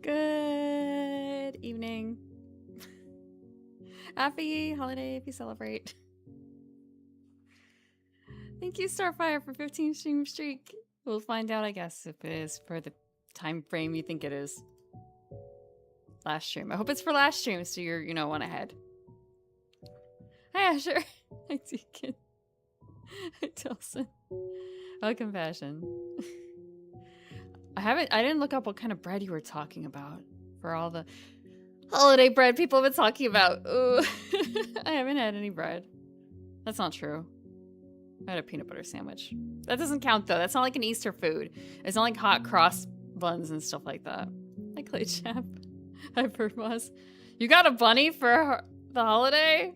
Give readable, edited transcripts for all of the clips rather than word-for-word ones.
Good evening. Happy holiday if you celebrate. Thank you, Starfire, for 15 stream streak. We'll find out, I guess, if it is for the time frame you think it is. Last stream. I hope it's for last stream, so you're, you know, one ahead. Hi, Asher. Hi, Deacon. Hi, Tilson. Oh, compassion. I didn't look up what kind of bread you were talking about for all the holiday bread people have been talking about. Ooh. I haven't had any bread. That's not true. I had a peanut butter sandwich. That doesn't count, though. That's not like an Easter food. It's not like hot cross buns and stuff like that. Hi, Clay Chap. Hi, Bird Moss. You got a bunny for the holiday?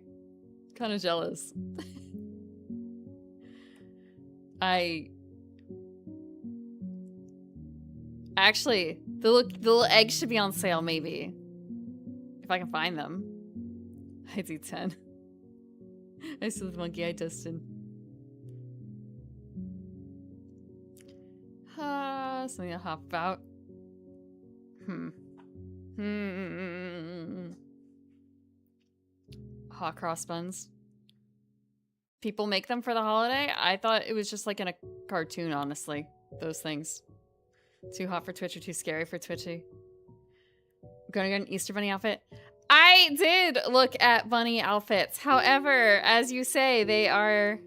Kind of jealous. Actually, the little eggs should be on sale, maybe. If I can find them. I do 10. I see the monkey I Dustin. Something to hop about. Hot cross buns. People make them for the holiday? I thought it was just like in a cartoon, honestly. Those things. Too hot for Twitch or too scary for Twitchy. Gonna get an Easter bunny outfit? I did look at bunny outfits. However, as you say, they are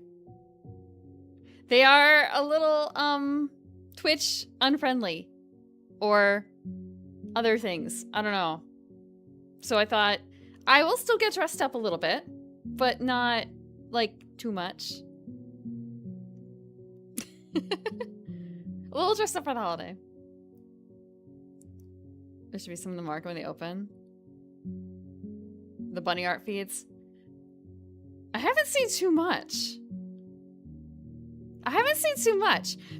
a little, Twitch unfriendly. Or other things. I don't know. So I thought, I will still get dressed up a little bit, but not, like, too much. A little dressed up for the holiday. There should be some in the market when they open. The bunny art feeds. I haven't seen too much.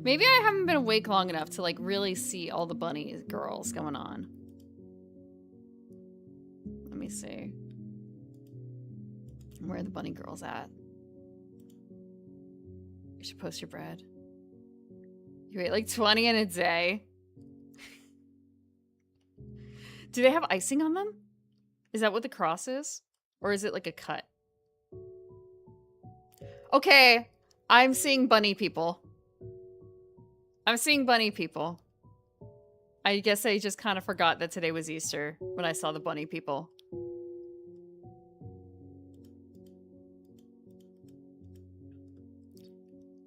Maybe I haven't been awake long enough to like really see all the bunny girls going on. Let me see. Where are the bunny girls at? You should post your bread. You ate like 20 in a day. Do they have icing on them? Is that what the cross is? Or is it like a cut? Okay, I'm seeing bunny people. I guess I just kind of forgot that today was Easter when I saw the bunny people.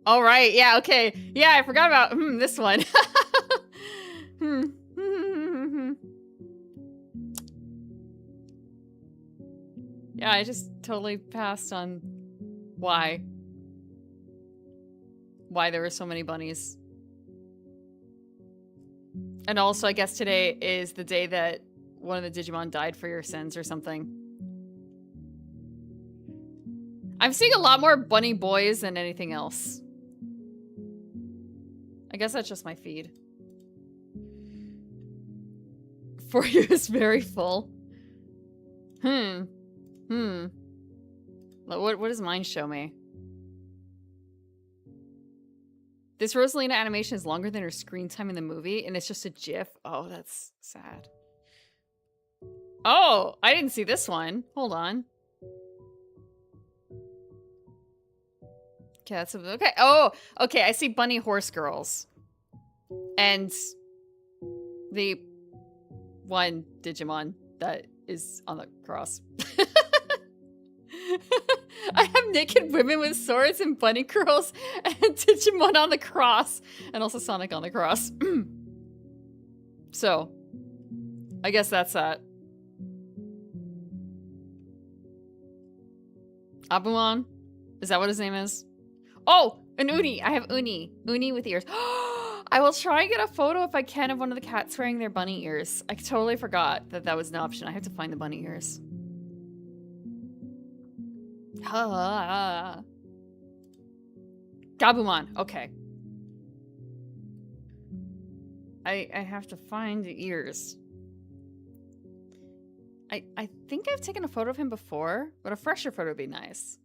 All right, yeah, okay. Yeah, I forgot about this one. Yeah, I just totally passed on why there were so many bunnies. And also, I guess today is the day that one of the Digimon died for your sins or something. I'm seeing a lot more bunny boys than anything else. I guess that's just my feed. For you is very full. What does mine show me? This Rosalina animation is longer than her screen time in the movie, and it's just a GIF. Oh, that's sad. Oh, I didn't see this one. Hold on. Okay, that's okay. Oh, okay. I see bunny horse girls, and the one Digimon that is on the cross. I have naked women with swords and bunny girls and Digimon on the cross. And also Sonic on the cross. So, I guess that's that. Abumon? Is that what his name is? Oh! An Uni! I have Uni. Uni with ears. I will try and get a photo if I can of one of the cats wearing their bunny ears. I totally forgot that that was an option. I have to find the bunny ears. Gabumon. Okay. I have to find the ears. I think I've taken a photo of him before, but a fresher photo would be nice.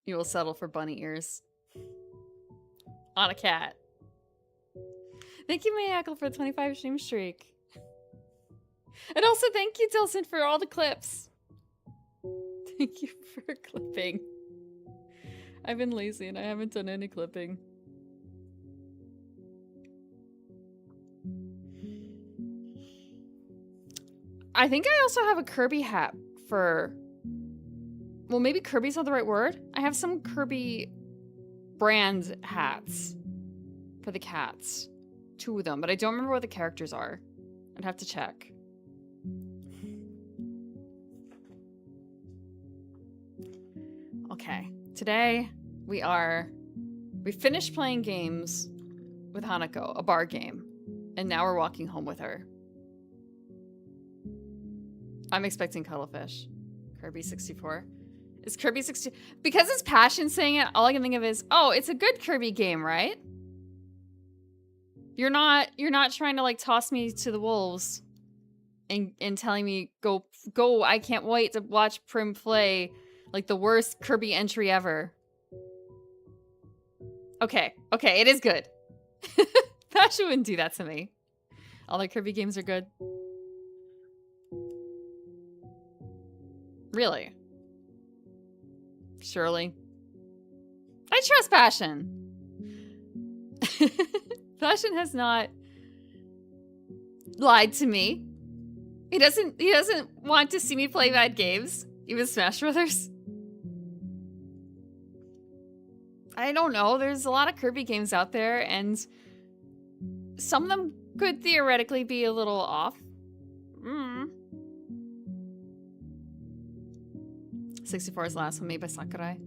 You will settle for bunny ears. On a cat. Thank you, Mayakle, for the 25 stream streak. And also thank you, Dilson, for all the clips. Thank you for clipping. I've been lazy and I haven't done any clipping. I think I also have a Kirby hat for... Well, maybe Kirby's not the right word. I have some Kirby brand hats for the cats. 2 of them, but I don't remember what the characters are. I'd have to check. Okay, today we finished playing games with Hanako, a bar game, and now we're walking home with her. I'm expecting cuttlefish. Kirby 64. Is Kirby 60? Because it's Passion saying it, all I can think of is, oh, it's a good Kirby game, right? You're not trying to like toss me to the wolves and telling me go, I can't wait to watch Prim play like the worst Kirby entry ever. Okay, it is good. Passion wouldn't do that to me. All the Kirby games are good. Really? Surely. I trust Passion. Passion has not lied to me. He doesn't want to see me play bad games, even Smash Brothers. I don't know. There's a lot of Kirby games out there, and some of them could theoretically be a little off. 64 is the last one made by Sakurai.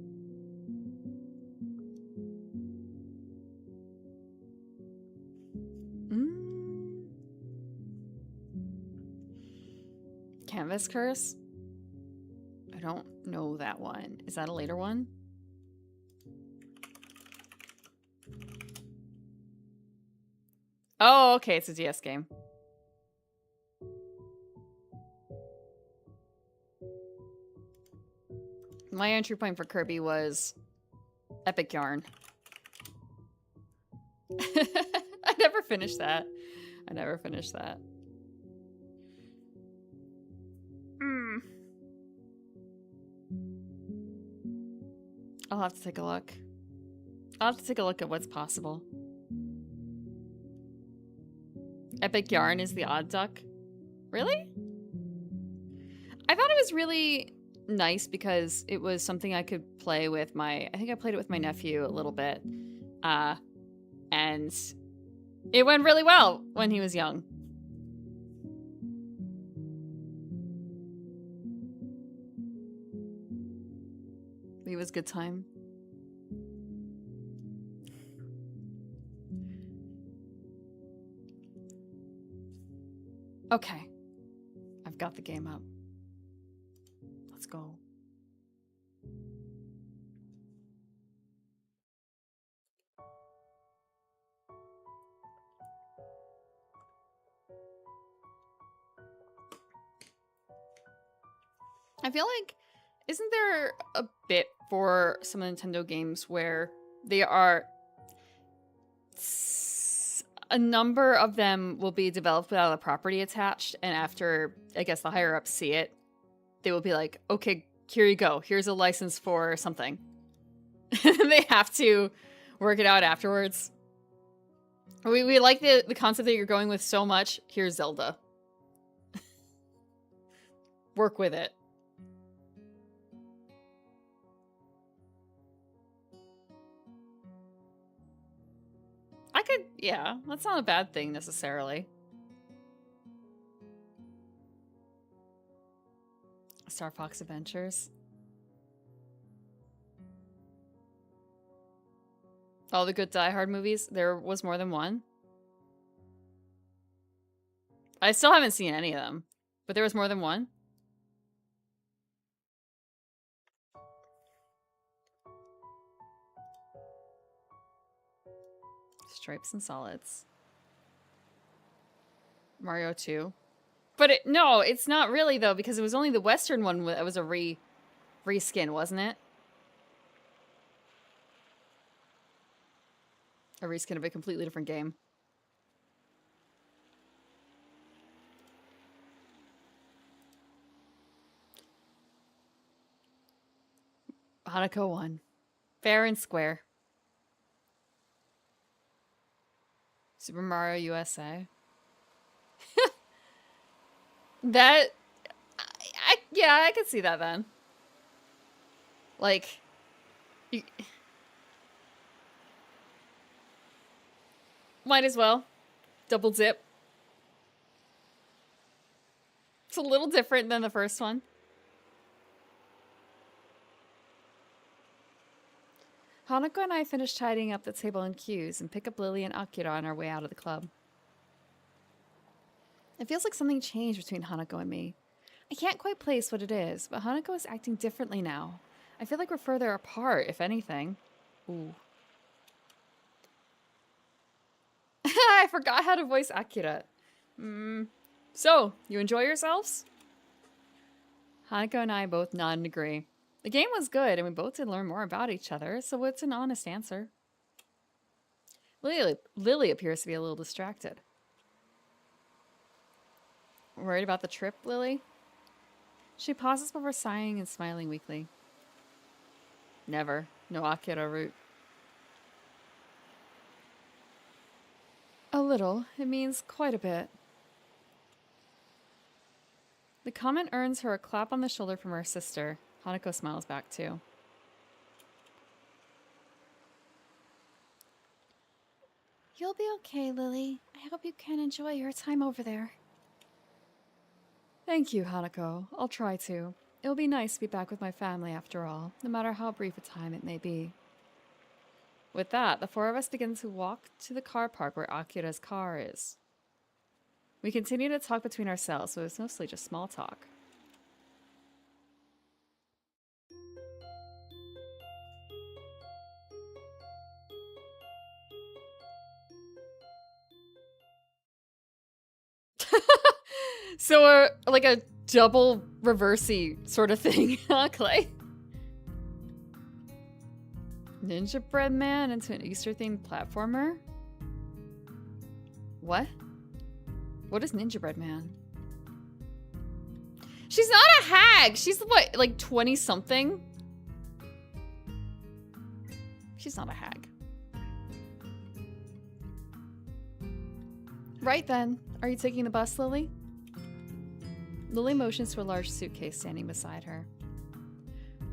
Canvas Curse? I don't know that one. Is that a later one? Oh, okay, it's a DS game. My entry point for Kirby was Epic Yarn. I never finished that. I'll have to take a look. I'll have to take a look at what's possible. Epic Yarn is the odd duck. Really? I thought it was really nice because it was something I could play with I think I played it with my nephew a little bit. And it went really well when he was young. It was a good time. Okay. I've got the game up. Let's go. I feel like, isn't there a bit for some Nintendo games where they are... A number of them will be developed without a property attached, and after, I guess, the higher-ups see it, they will be like, okay, here you go. Here's a license for something. They have to work it out afterwards. We like the concept that you're going with so much. Here's Zelda. Work with it. I could, yeah, that's not a bad thing necessarily. Star Fox Adventures. All the good Die Hard movies. There was more than one. I still haven't seen any of them, but there was more than one. Stripes and Solids. Mario 2. But no, it's not really though, because it was only the Western one that was a reskin, wasn't it? A reskin of a completely different game. Hanako won. Fair and square. Super Mario USA. That... yeah, I could see that then. Like... might as well. Double dip. It's a little different than the first one. Hanako and I finished tidying up the table and cues and pick up Lily and Akira on our way out of the club. It feels like something changed between Hanako and me. I can't quite place what it is, but Hanako is acting differently now. I feel like we're further apart, if anything. Ooh. I forgot how to voice Akira. So, you enjoy yourselves? Hanako and I both nod and agree. The game was good, and we both did learn more about each other, so it's an honest answer. Lily appears to be a little distracted. Worried about the trip, Lily? She pauses before sighing and smiling weakly. Never. No Akira route. A little. It means quite a bit. The comment earns her a clap on the shoulder from her sister. Hanako smiles back too. You'll be okay, Lily. I hope you can enjoy your time over there. Thank you, Hanako. I'll try to. It'll be nice to be back with my family after all, no matter how brief a time it may be. With that, the four of us begin to walk to the car park where Akira's car is. We continue to talk between ourselves, so it's mostly just small talk. So, like a double reversey sort of thing, huh, Clay? Ninja Bread Man into an Easter-themed platformer? What? What is Ninja Bread Man? She's not a hag! She's, what, like 20-something? She's not a hag. Right then. Are you taking the bus, Lily? Lily motions to a large suitcase standing beside her.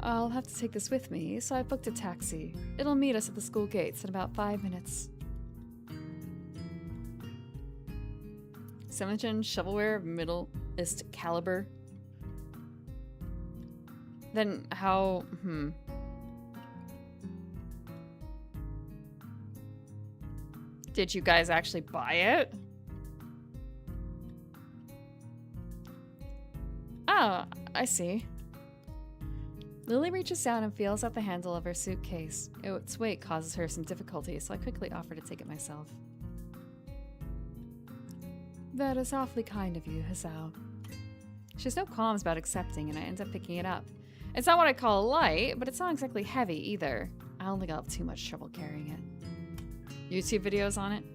I'll have to take this with me, so I booked a taxi. It'll meet us at the school gates in about 5 minutes. 7th-gen shovelware of middle-ist caliber. Then how... Did you guys actually buy it? Oh, I see. Lily reaches down and feels at the handle of her suitcase. Its weight causes her some difficulty, so I quickly offer to take it myself. That is awfully kind of you, Hisao. She has no qualms about accepting, and I end up picking it up. It's not what I call light, but it's not exactly heavy either. I don't think I'll have too much trouble carrying it. YouTube videos on it?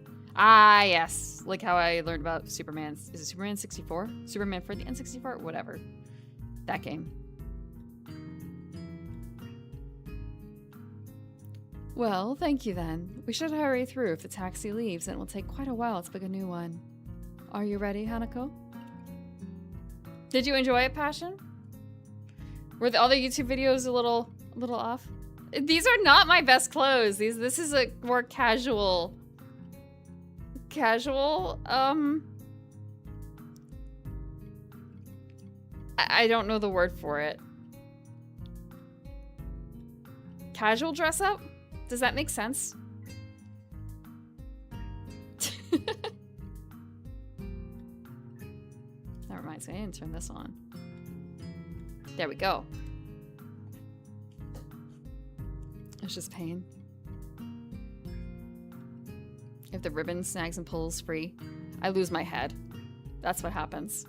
Ah, yes. Like how I learned about Superman. Is it Superman 64? Superman for the N64? Whatever. That game. Well, thank you then. We should hurry through if the taxi leaves, and it will take quite a while to book a new one. Are you ready, Hanako? Did you enjoy it, Passion? Were the other YouTube videos a little off? These are not my best clothes. This is a more casual. I don't know the word for it. Casual dress up? Does that make sense? That reminds me, I didn't turn this on. There we go. It's just pain. If the ribbon snags and pulls free, I lose my head. That's what happens.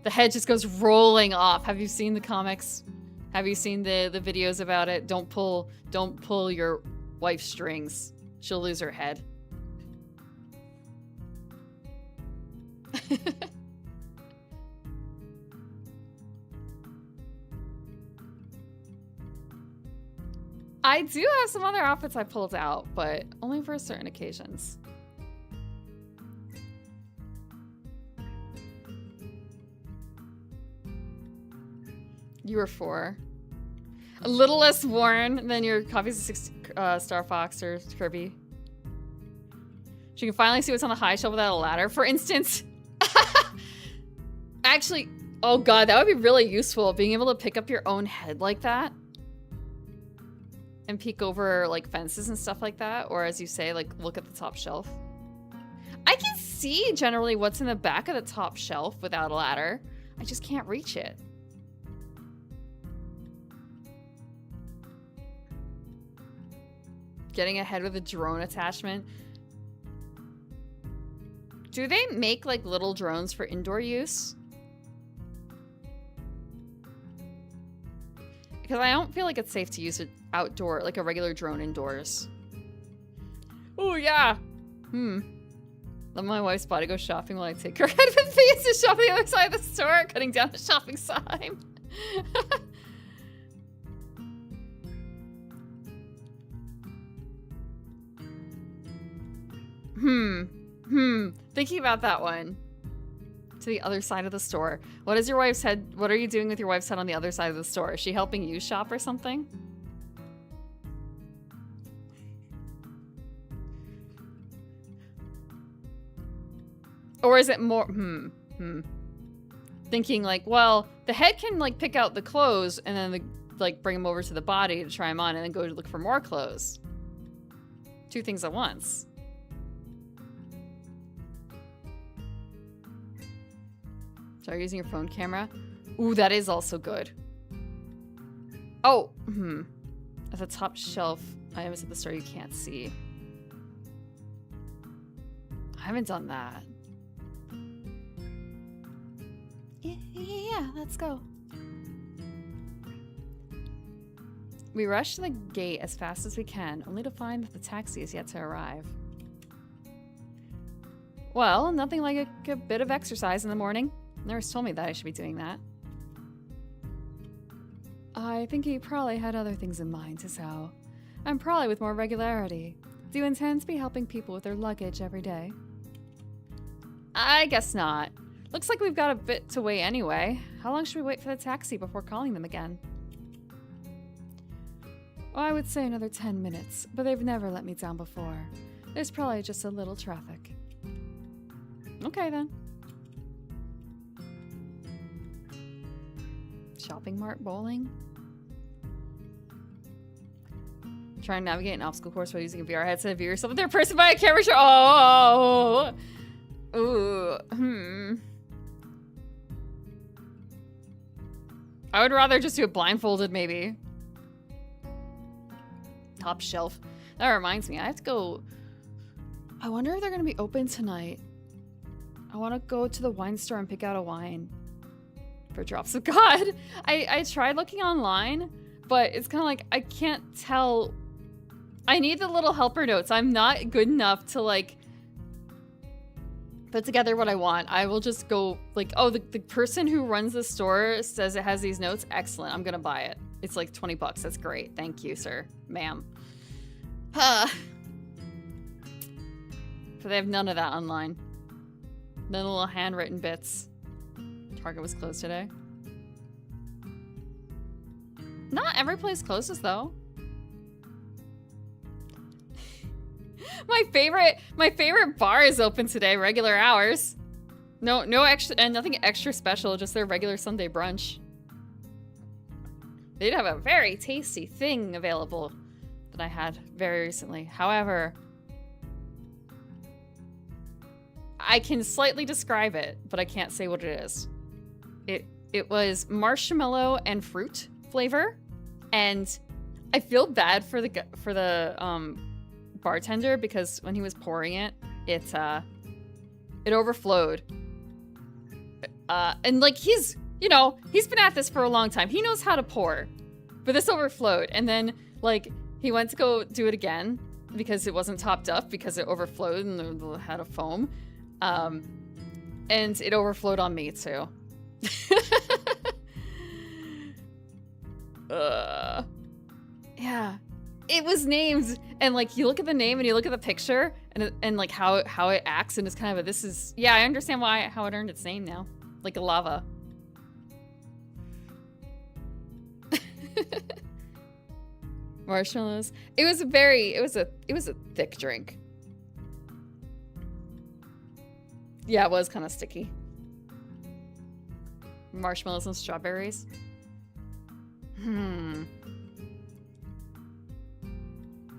The head just goes rolling off. Have you seen the comics? Have you seen the videos about it? Don't pull your wife's strings. She'll lose her head. I do have some other outfits I pulled out, but only for certain occasions. You were 4. A little less worn than your Coffee's a 6 Star Fox or Kirby. She can finally see what's on the high shelf without a ladder, for instance. Actually, oh god, that would be really useful, being able to pick up your own head like that. And peek over, like, fences and stuff like that. Or, as you say, like, look at the top shelf. I can see, generally, what's in the back of the top shelf without a ladder. I just can't reach it. Getting ahead with a drone attachment. Do they make, like, little drones for indoor use? Because I don't feel like it's safe to use it outdoor, like a regular drone indoors. Oh, yeah. Let my wife's body go shopping while I take her head with me to shop on the other side of the store, cutting down the shopping sign. Thinking about that one. To the other side of the store. What is your wife's head? What are you doing with your wife's head on the other side of the store? Is she helping you shop or something? Or is it more, thinking like, well, the head can like pick out the clothes and then like bring them over to the body to try them on and then go to look for more clothes. 2 things at once. Start using your phone camera. Ooh, that is also good. Oh, at the top shelf, items at the store you can't see. I haven't done that. Yeah, let's go. We rush to the gate as fast as we can, only to find that the taxi is yet to arrive. Well, nothing like a bit of exercise in the morning. Nurse told me that I should be doing that. I think he probably had other things in mind, so. And probably with more regularity. Do you intend to be helping people with their luggage every day? I guess not. Looks like we've got a bit to wait anyway. How long should we wait for the taxi before calling them again? Well, I would say another 10 minutes, but they've never let me down before. There's probably just a little traffic. Okay, then. Shopping mart bowling? Try and navigate an obstacle course while using a VR headset. View yourself in third person by a camera shot. Oh! Ooh. I would rather just do it blindfolded, maybe. Top shelf. That reminds me, I have to go. I wonder if they're going to be open tonight. I want to go to the wine store and pick out a wine. For drops of God. I tried looking online, but it's kind of like, I can't tell. I need the little helper notes. I'm not good enough to like put together what I want. I will just go like, oh, the person who runs the store says it has these notes. Excellent. I'm going to buy it. It's like 20 bucks. That's great. Thank you, sir. Ma'am. But they have none of that online. None of the little handwritten bits. Target was closed today. Not every place closes though. My favorite bar is open today, regular hours. No extra and nothing extra special, just their regular Sunday brunch. They'd have a very tasty thing available that I had very recently. However, I can slightly describe it, but I can't say what it is. It was marshmallow and fruit flavor, and I feel bad for the bartender because when he was pouring it, it overflowed. And like he's been at this for a long time. He knows how to pour, but this overflowed, and then like he went to go do it again because it wasn't topped up because it overflowed and had a foam, and it overflowed on me too. Yeah. it was named, and like you look at the name and you look at the picture and like how it acts, and it's kind of yeah, I understand how it earned its name now, like a lava. Marshmallows. It was a thick drink. Yeah, it was kind of sticky. Marshmallows and strawberries.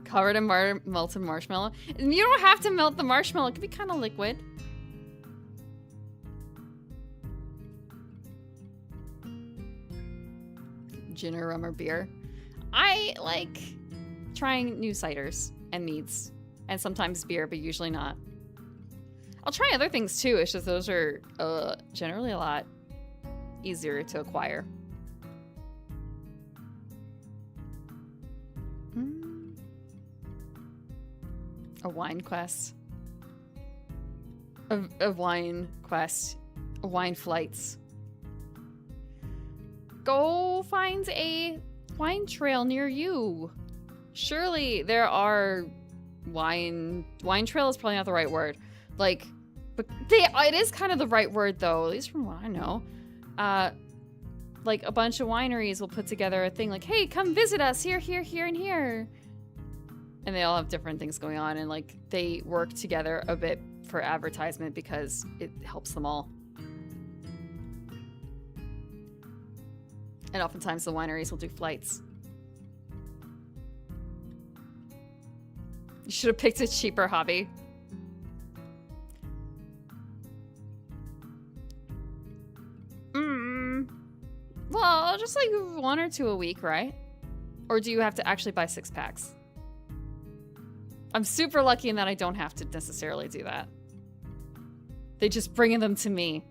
Covered in melted marshmallow. And you don't have to melt the marshmallow. It could be kind of liquid. Gin or rum or beer. I like trying new ciders and meads. And sometimes beer, but usually not. I'll try other things too. It's just those are generally a lot easier to acquire. A wine quest. A wine quest. Wine flights. Go find a wine trail near you. Surely there are wine trail is probably not the right word. Like, but it is kind of the right word though, at least from what I know. Like a bunch of wineries will put together a thing like, hey, come visit us here, here, here, and here. And they all have different things going on, and like they work together a bit for advertisement because it helps them all. And oftentimes the wineries will do flights. You should have picked a cheaper hobby. Well, just like 1 or 2 a week, right? Or do you have to actually buy 6 packs? I'm super lucky in that I don't have to necessarily do that. They just bring them to me.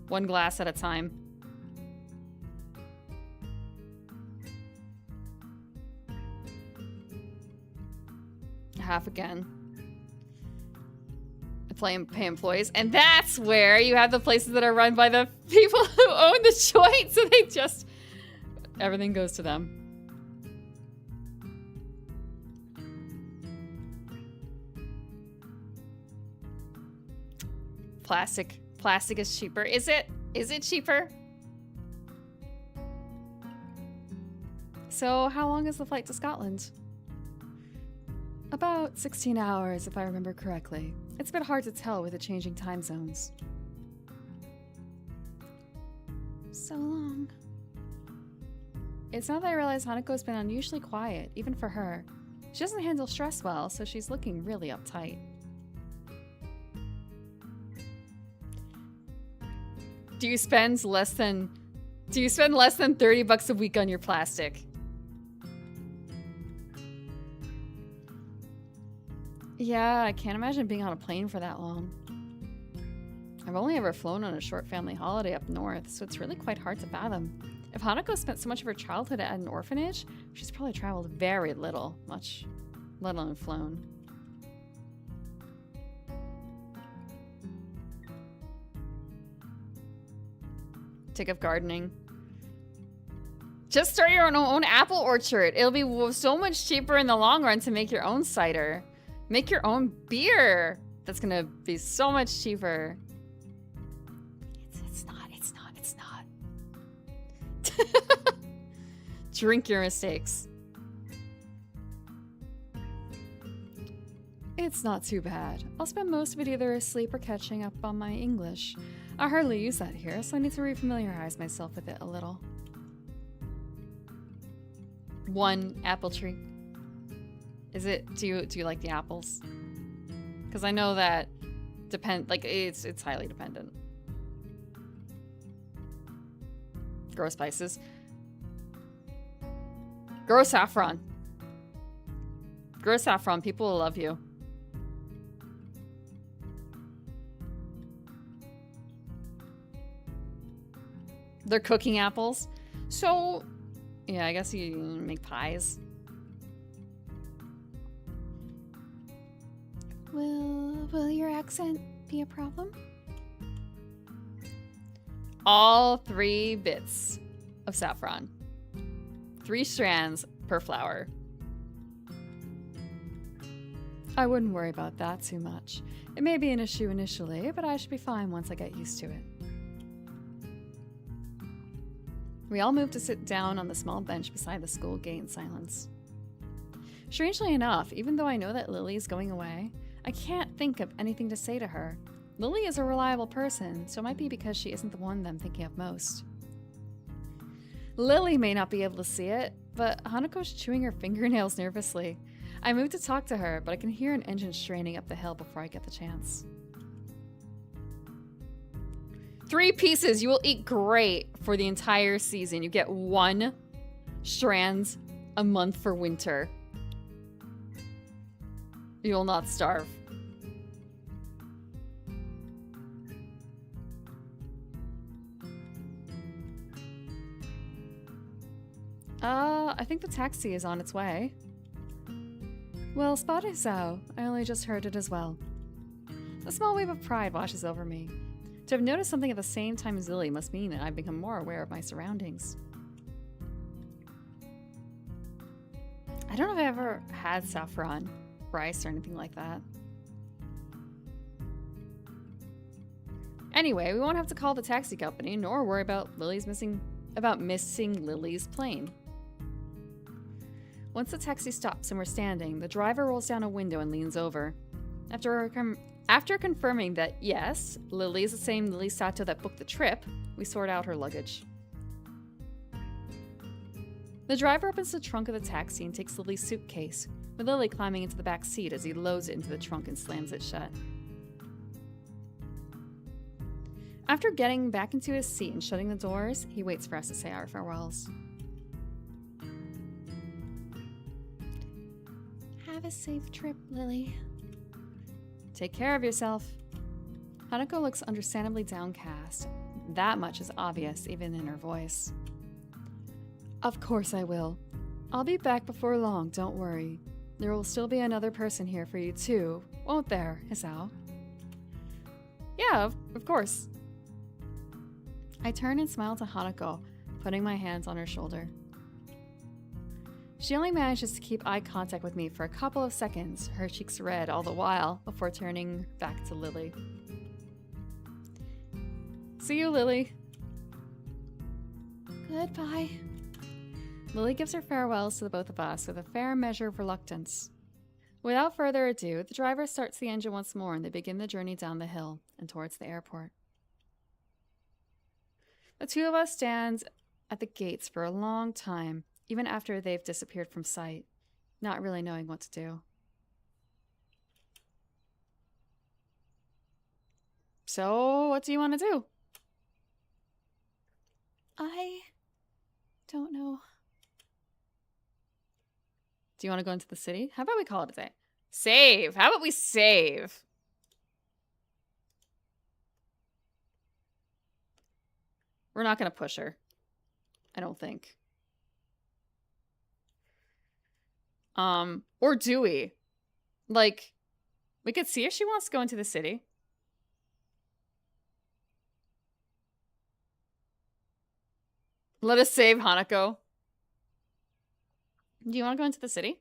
1 glass at a time. Half again. Pay employees, and that's where you have the places that are run by the people who own the joint, so they just everything goes to them. Plastic is cheaper. Is it cheaper? So how long is the flight to Scotland? About 16 hours, if I remember correctly. It's a bit hard to tell with the changing time zones. So long. It's now that I realize Hanako's been unusually quiet, even for her. She doesn't handle stress well, so she's looking really uptight. Do you spend less than $30 a week on your plastic? Yeah, I can't imagine being on a plane for that long. I've only ever flown on a short family holiday up north, so it's really quite hard to fathom. If Hanako spent so much of her childhood at an orphanage, she's probably traveled very little, much, let alone flown. Take up gardening. Just start your own apple orchard. It'll be so much cheaper in the long run to make your own cider. Make your own beer. That's gonna be so much cheaper. It's not. Drink your mistakes. It's not too bad. I'll spend most of it either asleep or catching up on my English. I hardly use that here, so I need to refamiliarize myself with it a little. 1 apple tree. Is it? Do you like the apples? Because I know that it's highly dependent. Grow spices. Grow saffron. Grow saffron. People will love you. They're cooking apples. So, yeah, I guess you make pies. Will your accent be a problem? All 3 bits of saffron. 3 strands per flower. I wouldn't worry about that too much. It may be an issue initially, but I should be fine once I get used to it. We all moved to sit down on the small bench beside the school gate in silence. Strangely enough, even though I know that Lily is going away, I can't think of anything to say to her. Lily is a reliable person, so it might be because she isn't the one that I'm thinking of most. Lily may not be able to see it, but Hanako's chewing her fingernails nervously. I move to talk to her, but I can hear an engine straining up the hill before I get the chance. 3 pieces. You will eat great for the entire season. You get 1 strand a month for winter. You will not starve. I think the taxi is on its way. Well spotted, Sao. I only just heard it as well. A small wave of pride washes over me. To have noticed something at the same time as Lily must mean that I've become more aware of my surroundings. I don't know if I ever had saffron, rice, or anything like that. Anyway, we won't have to call the taxi company, nor worry about missing Lily's plane. Once the taxi stops and we're standing, the driver rolls down a window and leans over. After confirming that, yes, Lily is the same Lily Sato that booked the trip, we sort out her luggage. The driver opens the trunk of the taxi and takes Lily's suitcase, with Lily climbing into the back seat as he loads it into the trunk and slams it shut. After getting back into his seat and shutting the doors, he waits for us to say our farewells. Have a safe trip, Lily. Take care of yourself. Hanako looks understandably downcast. That much is obvious, even in her voice. Of course I will. I'll be back before long, don't worry. There will still be another person here for you too, won't there, Hisao? Yeah, of course. I turn and smile to Hanako, putting my hands on her shoulder. She only manages to keep eye contact with me for a couple of seconds, her cheeks red all the while, before turning back to Lily. See you, Lily. Goodbye. Lily gives her farewells to the both of us with a fair measure of reluctance. Without further ado, the driver starts the engine once more and they begin the journey down the hill and towards the airport. The two of us stand at the gates for a long time, even after they've disappeared from sight, not really knowing what to do. So, what do you want to do? I don't know. Do you want to go into the city? How about we call it a day? Save! How about we save? We're not going to push her. I don't think. Or do we? Like, we could see if she wants to go into the city. Let us save Hanako. Do you want to go into the city?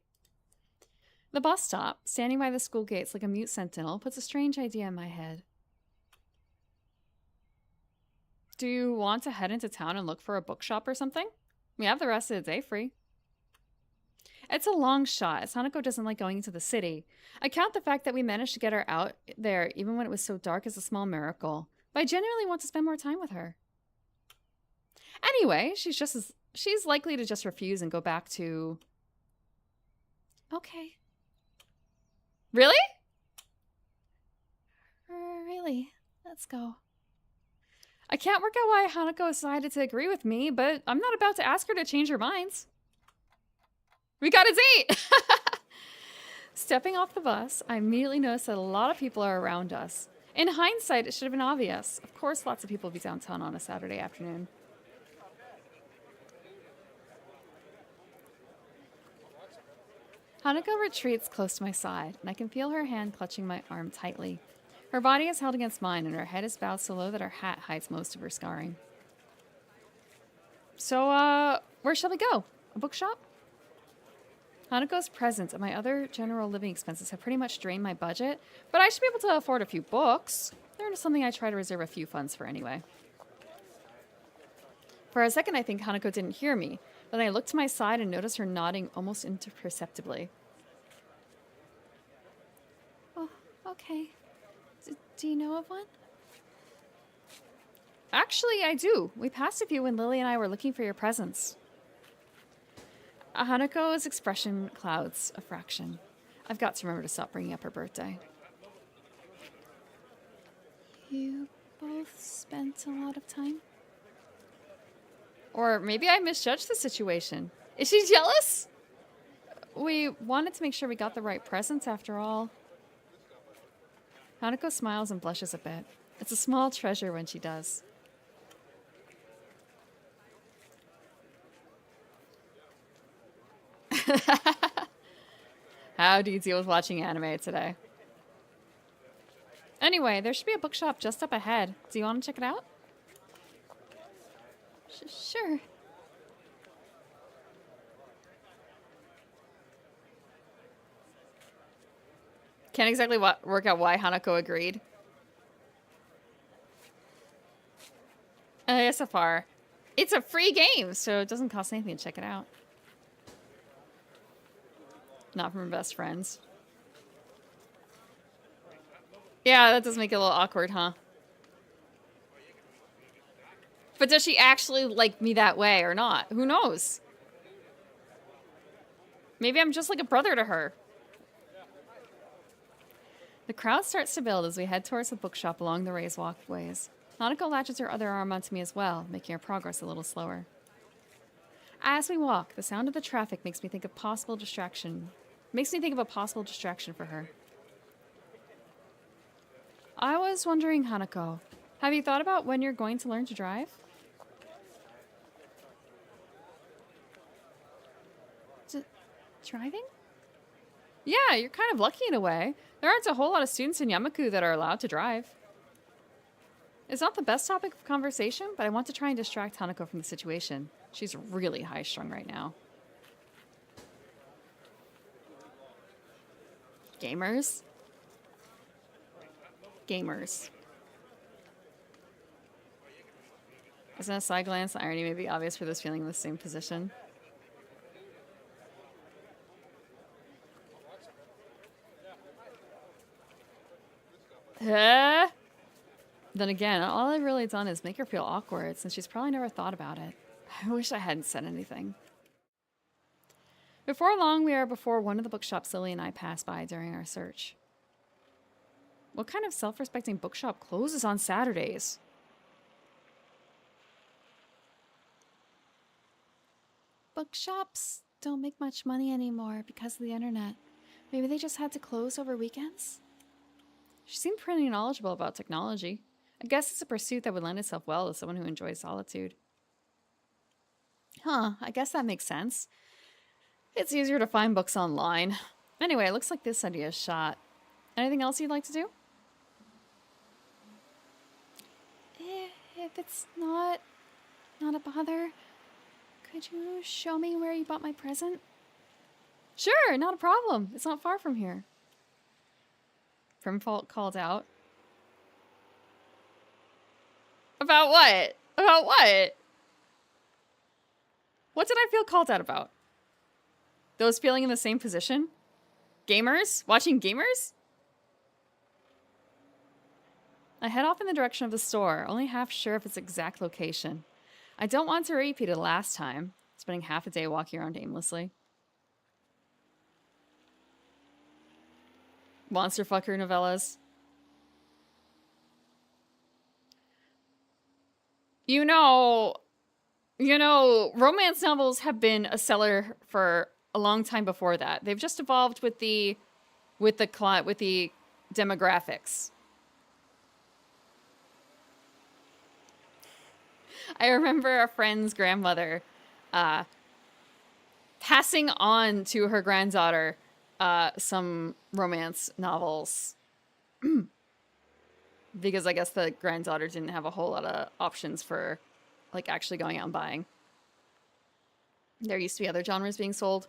The bus stop, standing by the school gates like a mute sentinel, puts a strange idea in my head. Do you want to head into town and look for a bookshop or something? We have the rest of the day free. It's a long shot, as Hanako doesn't like going into the city. I count the fact that we managed to get her out there, even when it was so dark, as a small miracle. But I genuinely want to spend more time with her. Anyway, she's likely to just refuse and go back to... Okay. Really? Really? Let's go. I can't work out why Hanako decided to agree with me, but I'm not about to ask her to change her minds. We got a date! Stepping off the bus, I immediately noticed that a lot of people are around us. In hindsight, it should have been obvious. Of course, lots of people will be downtown on a Saturday afternoon. Hanako retreats close to my side, and I can feel her hand clutching my arm tightly. Her body is held against mine, and her head is bowed so low that her hat hides most of her scarring. So, where shall we go? A bookshop? Hanako's presence and my other general living expenses have pretty much drained my budget, but I should be able to afford a few books. They're something I try to reserve a few funds for anyway. For a second, I think Hanako didn't hear me. Then I looked to my side and noticed her nodding almost imperceptibly. Oh, okay. Do you know of one? Actually, I do. We passed a few when Lily and I were looking for your presents. Hanako's expression clouds a fraction. I've got to remember to stop bringing up her birthday. You both spent a lot of time? Or maybe I misjudged the situation. Is she jealous? We wanted to make sure we got the right presents after all. Hanako smiles and blushes a bit. It's a small treasure when she does. How do you deal with watching anime today? Anyway, there should be a bookshop just up ahead. Do you want to check it out? Sure. Can't exactly work out why Hanako agreed. SFR. It's a free game, so it doesn't cost anything to check it out. Not from her best friends. Yeah, that does make it a little awkward, huh? But does she actually like me that way or not? Who knows? Maybe I'm just like a brother to her. The crowd starts to build as we head towards the bookshop along the raised walkways. Hanako latches her other arm onto me as well, making our progress a little slower. As we walk, the sound of the traffic makes me think of a possible distraction for her. I was wondering, Hanako, have you thought about when you're going to learn to drive? Driving? Yeah, you're kind of lucky in a way. There aren't a whole lot of students in Yamaku that are allowed to drive. It's not the best topic of conversation, but I want to try and distract Hanako from the situation. She's really high-strung right now. Gamers? Gamers. Isn't a side glance? The irony may be obvious for those feeling in the same position. Then again, all I've really done is make her feel awkward since she's probably never thought about it. I wish I hadn't said anything. Before long, we are before one of the bookshops Lily and I passed by during our search. What kind of self-respecting bookshop closes on Saturdays? Bookshops don't make much money anymore because of the internet. Maybe they just had to close over weekends? She seemed pretty knowledgeable about technology. I guess it's a pursuit that would lend itself well to someone who enjoys solitude. Huh, I guess that makes sense. It's easier to find books online. Anyway, it looks like this idea is shot. Anything else you'd like to do? If it's not a bother, could you show me where you bought my present? Sure, not a problem. It's not far from here. Primfault called out. About what? About what? What did I feel called out about? Those feeling in the same position? Gamers? Watching gamers? I head off in the direction of the store, only half sure of its exact location. I don't want to repeat it last time, spending half a day walking around aimlessly. Monster fucker novellas. You know, romance novels have been a seller for a long time before that. They've just evolved with the demographics. I remember a friend's grandmother passing on to her granddaughter some romance novels because I guess the granddaughter didn't have a whole lot of options for like actually going out and buying. There used to be other genres being sold.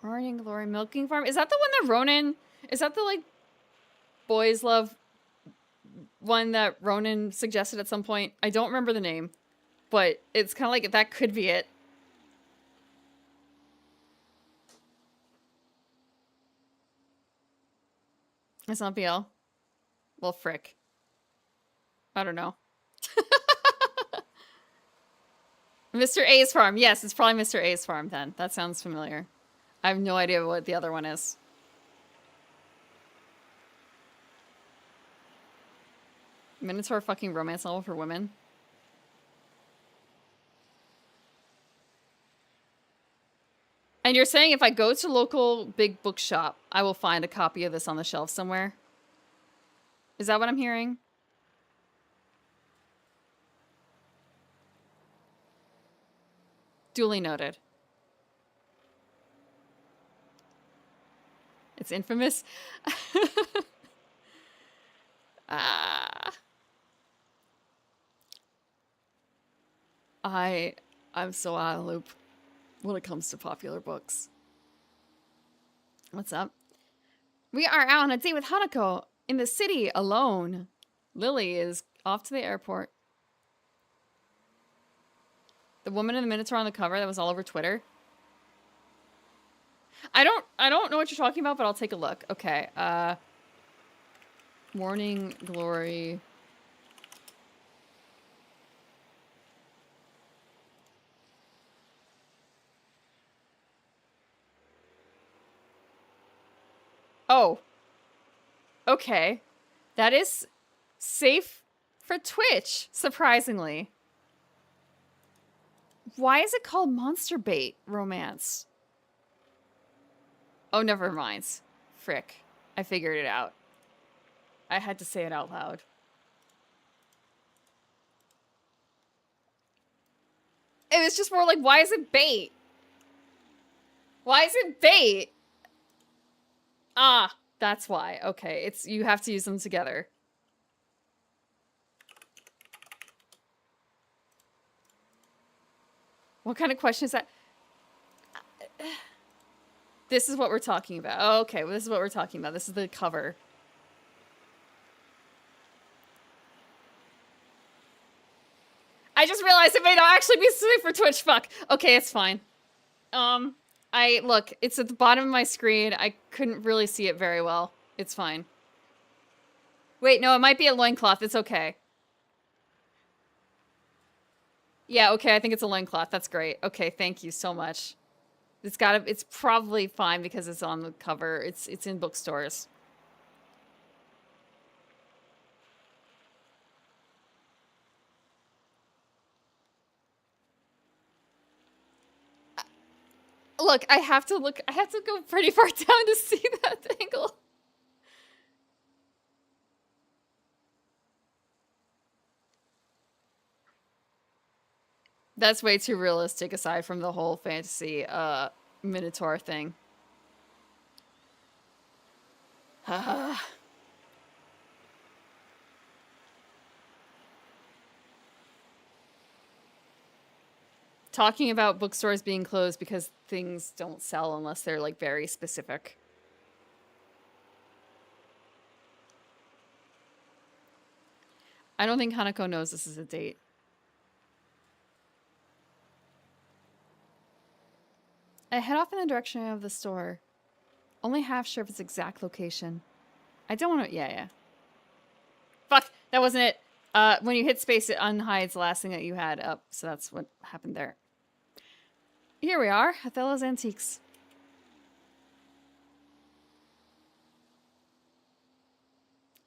Morning Glory Milking Farm. Is that the one that Ronan... Is that the, like, boys love one that Ronan suggested at some point? I don't remember the name. But it's kind of like, that could be it. It's not BL. Well, frick. I don't know. Mr. A's Farm. Yes, it's probably Mr. A's Farm then. That sounds familiar. I have no idea what the other one is. Minotaur fucking romance novel for women. And you're saying if I go to local big bookshop, I will find a copy of this on the shelf somewhere? Is that what I'm hearing? Duly noted. It's infamous. I'm so out of the loop when it comes to popular books. What's up? We are out on a date with Hanako in the city alone. Lily is off to the airport. The woman in the Minotaur on the cover that was all over Twitter. I don't know what you're talking about, but I'll take a look. Okay. Morning Glory. Oh. Okay. That is safe for Twitch, surprisingly. Why is it called Monster Bait Romance? Oh, never mind. Frick. I figured it out. I had to say it out loud. It was just more like, why is it bait? Why is it bait? Ah, that's why. Okay, it's you have to use them together. What kind of question is that? This is what we're talking about. Oh, okay, well, this is what we're talking about. This is the cover. I just realized it may not actually be safe for Twitch. Fuck. Okay, it's fine. Look, it's at the bottom of my screen. I couldn't really see it very well. It's fine. Wait, no, it might be a loincloth. It's okay. Yeah, okay, I think it's a loincloth. That's great. Okay, thank you so much. It's probably fine because it's on the cover. It's in bookstores. Look, I have to go pretty far down to see that angle. That's way too realistic aside from the whole fantasy Minotaur thing. Talking about bookstores being closed because things don't sell unless they're like very specific. I don't think Hanako knows this is a date. I head off in the direction of the store. Only half sure of its exact location. I don't want to... Yeah. Fuck! That wasn't it! When you hit space, it unhides the last thing that you had up. So that's what happened there. Here we are. Othello's Antiques.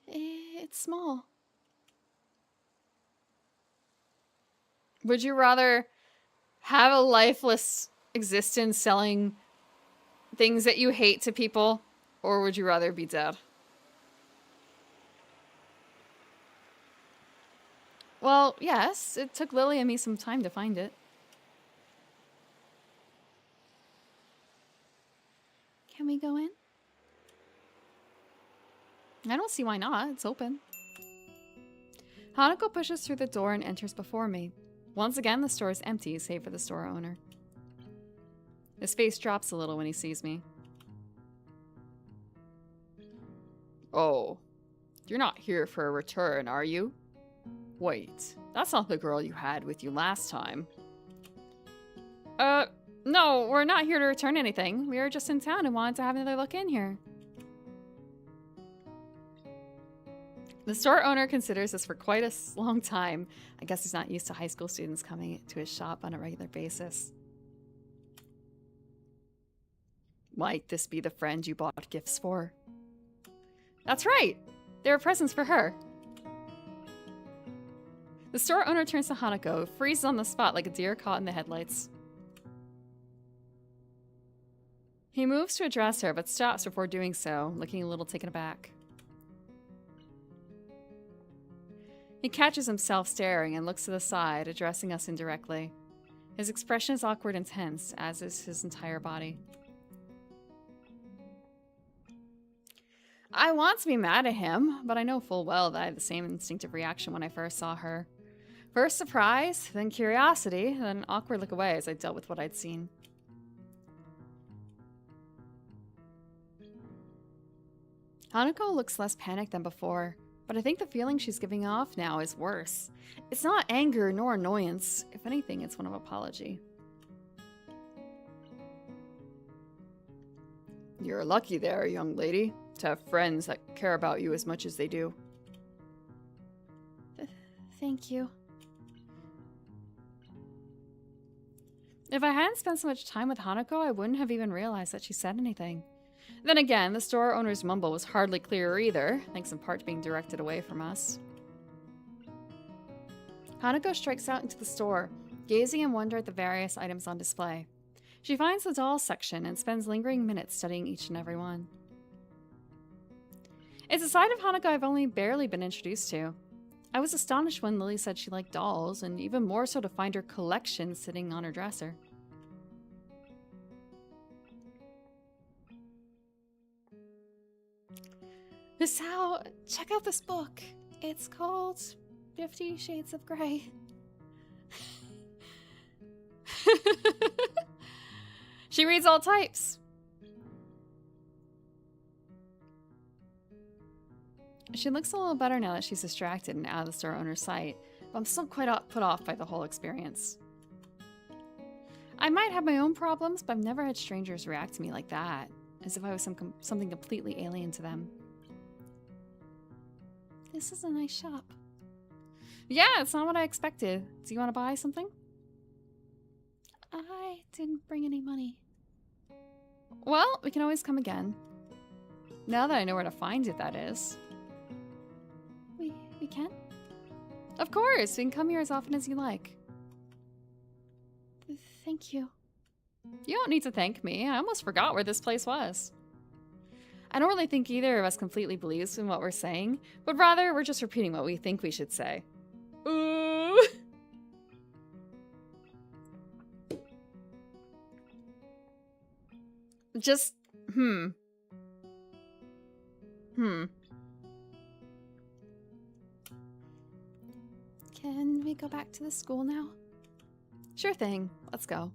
It's small. Would you rather have a lifeless existence selling things that you hate to people, or would you rather be dead? Well, yes, it took Lily and me some time to find it. Can we go in? I don't see why not. It's open. Hanako pushes through the door and enters before me. Once again, the store is empty, save for the store owner. His face drops a little when he sees me. Oh, you're not here for a return, are you? Wait, that's not the girl you had with you last time. No, we're not here to return anything. We were just in town and wanted to have another look in here. The store owner considers this for quite a long time. I guess he's not used to high school students coming to his shop on a regular basis. Might this be the friend you bought gifts for? That's right! They were presents for her. The store owner turns to Hanako, who freezes on the spot like a deer caught in the headlights. He moves to address her, but stops before doing so, looking a little taken aback. He catches himself staring and looks to the side, addressing us indirectly. His expression is awkward and tense, as is his entire body. I want to be mad at him, but I know full well that I had the same instinctive reaction when I first saw her. First surprise, then curiosity, then awkward look away as I dealt with what I'd seen. Hanako looks less panicked than before, but I think the feeling she's giving off now is worse. It's not anger nor annoyance. If anything, it's one of apology. You're lucky there, young lady, to have friends that care about you as much as they do. Thank you. If I hadn't spent so much time with Hanako, I wouldn't have even realized that she said anything. Then again, the store owner's mumble was hardly clear either, thanks in part to being directed away from us. Hanako strikes out into the store, gazing in wonder at the various items on display. She finds the dolls section and spends lingering minutes studying each and every one. It's a side of Hanako I've only barely been introduced to. I was astonished when Lily said she liked dolls, and even more so to find her collection sitting on her dresser. Misao, check out this book. It's called 50 Shades of Grey. She reads all types. She looks a little better now that she's distracted and out of the store owner's sight, but I'm still quite put off by the whole experience. I might have my own problems, but I've never had strangers react to me like that, as if I was something completely alien to them. This is a nice shop. Yeah, it's not what I expected. Do you want to buy something? I didn't bring any money. Well, we can always come again. Now that I know where to find it, that is. We can? Of course, we can come here as often as you like. Thank you. You don't need to thank me. I almost forgot where this place was. I don't really think either of us completely believes in what we're saying, but rather we're just repeating what we think we should say. Ooh! Just, Can we go back to the school now? Sure thing. Let's go.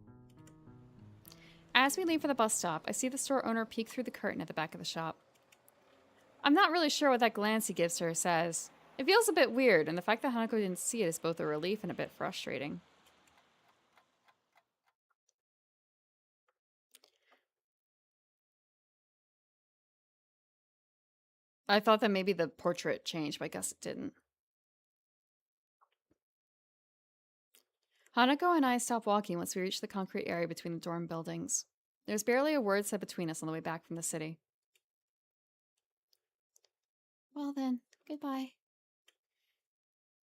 As we leave for the bus stop, I see the store owner peek through the curtain at the back of the shop. I'm not really sure what that glance he gives her says. It feels a bit weird, and the fact that Hanako didn't see it is both a relief and a bit frustrating. I thought that maybe the portrait changed, but I guess it didn't. Hanako and I stop walking once we reach the concrete area between the dorm buildings. There's barely a word said between us on the way back from the city. Well then, goodbye.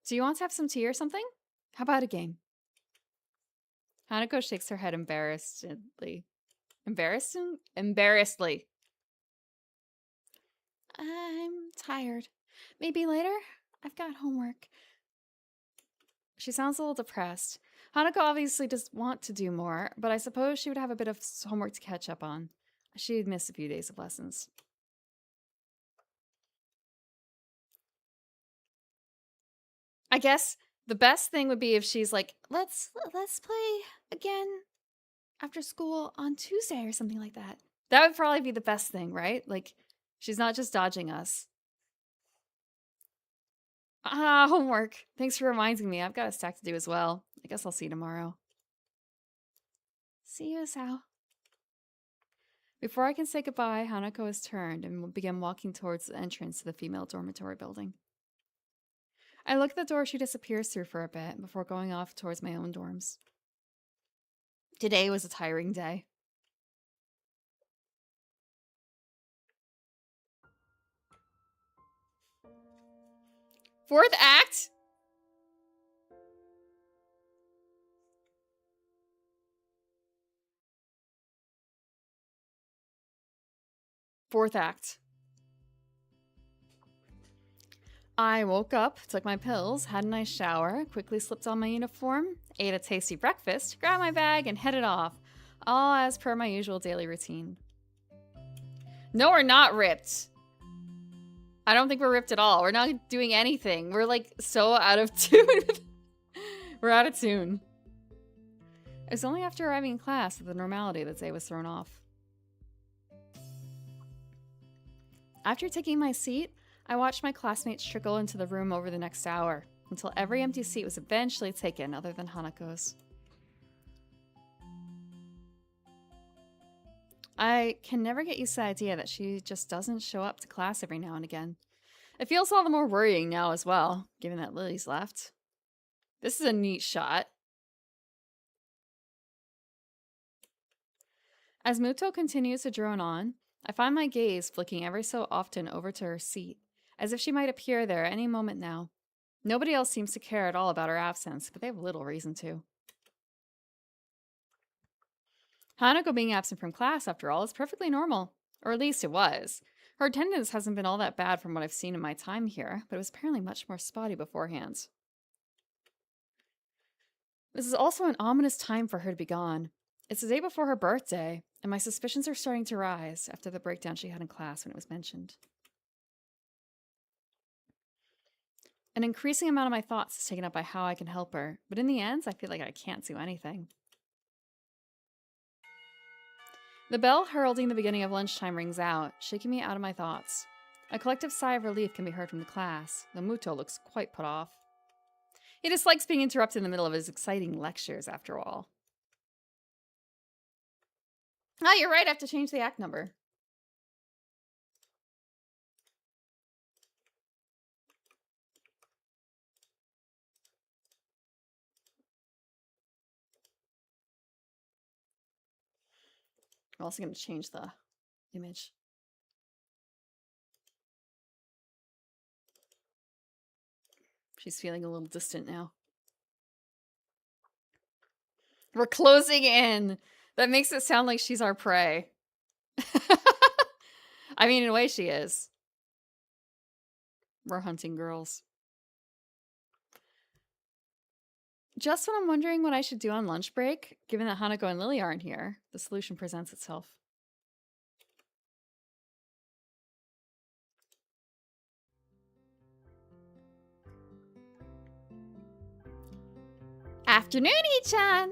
Do you want to have some tea or something? How about a game? Hanako shakes her head embarrassedly. Embarrassedly. I'm tired. Maybe later? I've got homework. She sounds a little depressed. Hanako obviously does want to do more, but I suppose she would have a bit of homework to catch up on. She'd miss a few days of lessons. I guess the best thing would be if she's like, let's play again. after school on Tuesday or something like that. That would probably be the best thing, right? Like, she's not just dodging us. Ah, homework. Thanks for reminding me. I've got a stack to do as well. I guess I'll see you tomorrow. See you, Sao. Before I can say goodbye, Hanako has turned and began walking towards the entrance to the female dormitory building. I look at the door she disappears through for a bit before going off towards my own dorms. Today was a tiring day. Fourth act? Fourth act. I woke up, took my pills, had a nice shower, quickly slipped on my uniform, ate a tasty breakfast, grabbed my bag, and headed off, all as per my usual daily routine. No, we're not ripped. I don't think we're ripped at all. We're not doing anything. We're like so out of tune. We're out of tune. It was only after arriving in class that the normality of the day was thrown off. After taking my seat, I watched my classmates trickle into the room over the next hour, until every empty seat was eventually taken other than Hanako's. I can never get used to the idea that she just doesn't show up to class every now and again. It feels all the more worrying now as well, given that Lily's left. This is a neat shot. As Muto continues to drone on, I find my gaze flicking every so often over to her seat, as if she might appear there at any moment now. Nobody else seems to care at all about her absence, but they have little reason to. Hanako being absent from class, after all, is perfectly normal. Or at least it was. Her attendance hasn't been all that bad from what I've seen in my time here, but it was apparently much more spotty beforehand. This is also an ominous time for her to be gone. It's the day before her birthday, and my suspicions are starting to rise after the breakdown she had in class when it was mentioned. An increasing amount of my thoughts is taken up by how I can help her, but in the end, I feel like I can't do anything. The bell heralding the beginning of lunchtime rings out, shaking me out of my thoughts. A collective sigh of relief can be heard from the class, though Muto looks quite put off. He dislikes being interrupted in the middle of his exciting lectures, after all. Ah, you're right, I have to change the act number. I'm also going to change the image. She's feeling a little distant now. We're closing in. That makes it sound like she's our prey. I mean, in a way she is. We're hunting girls. Just when I'm wondering what I should do on lunch break, given that Hanako and Lily aren't here, the solution presents itself. Afternoon, Ichan!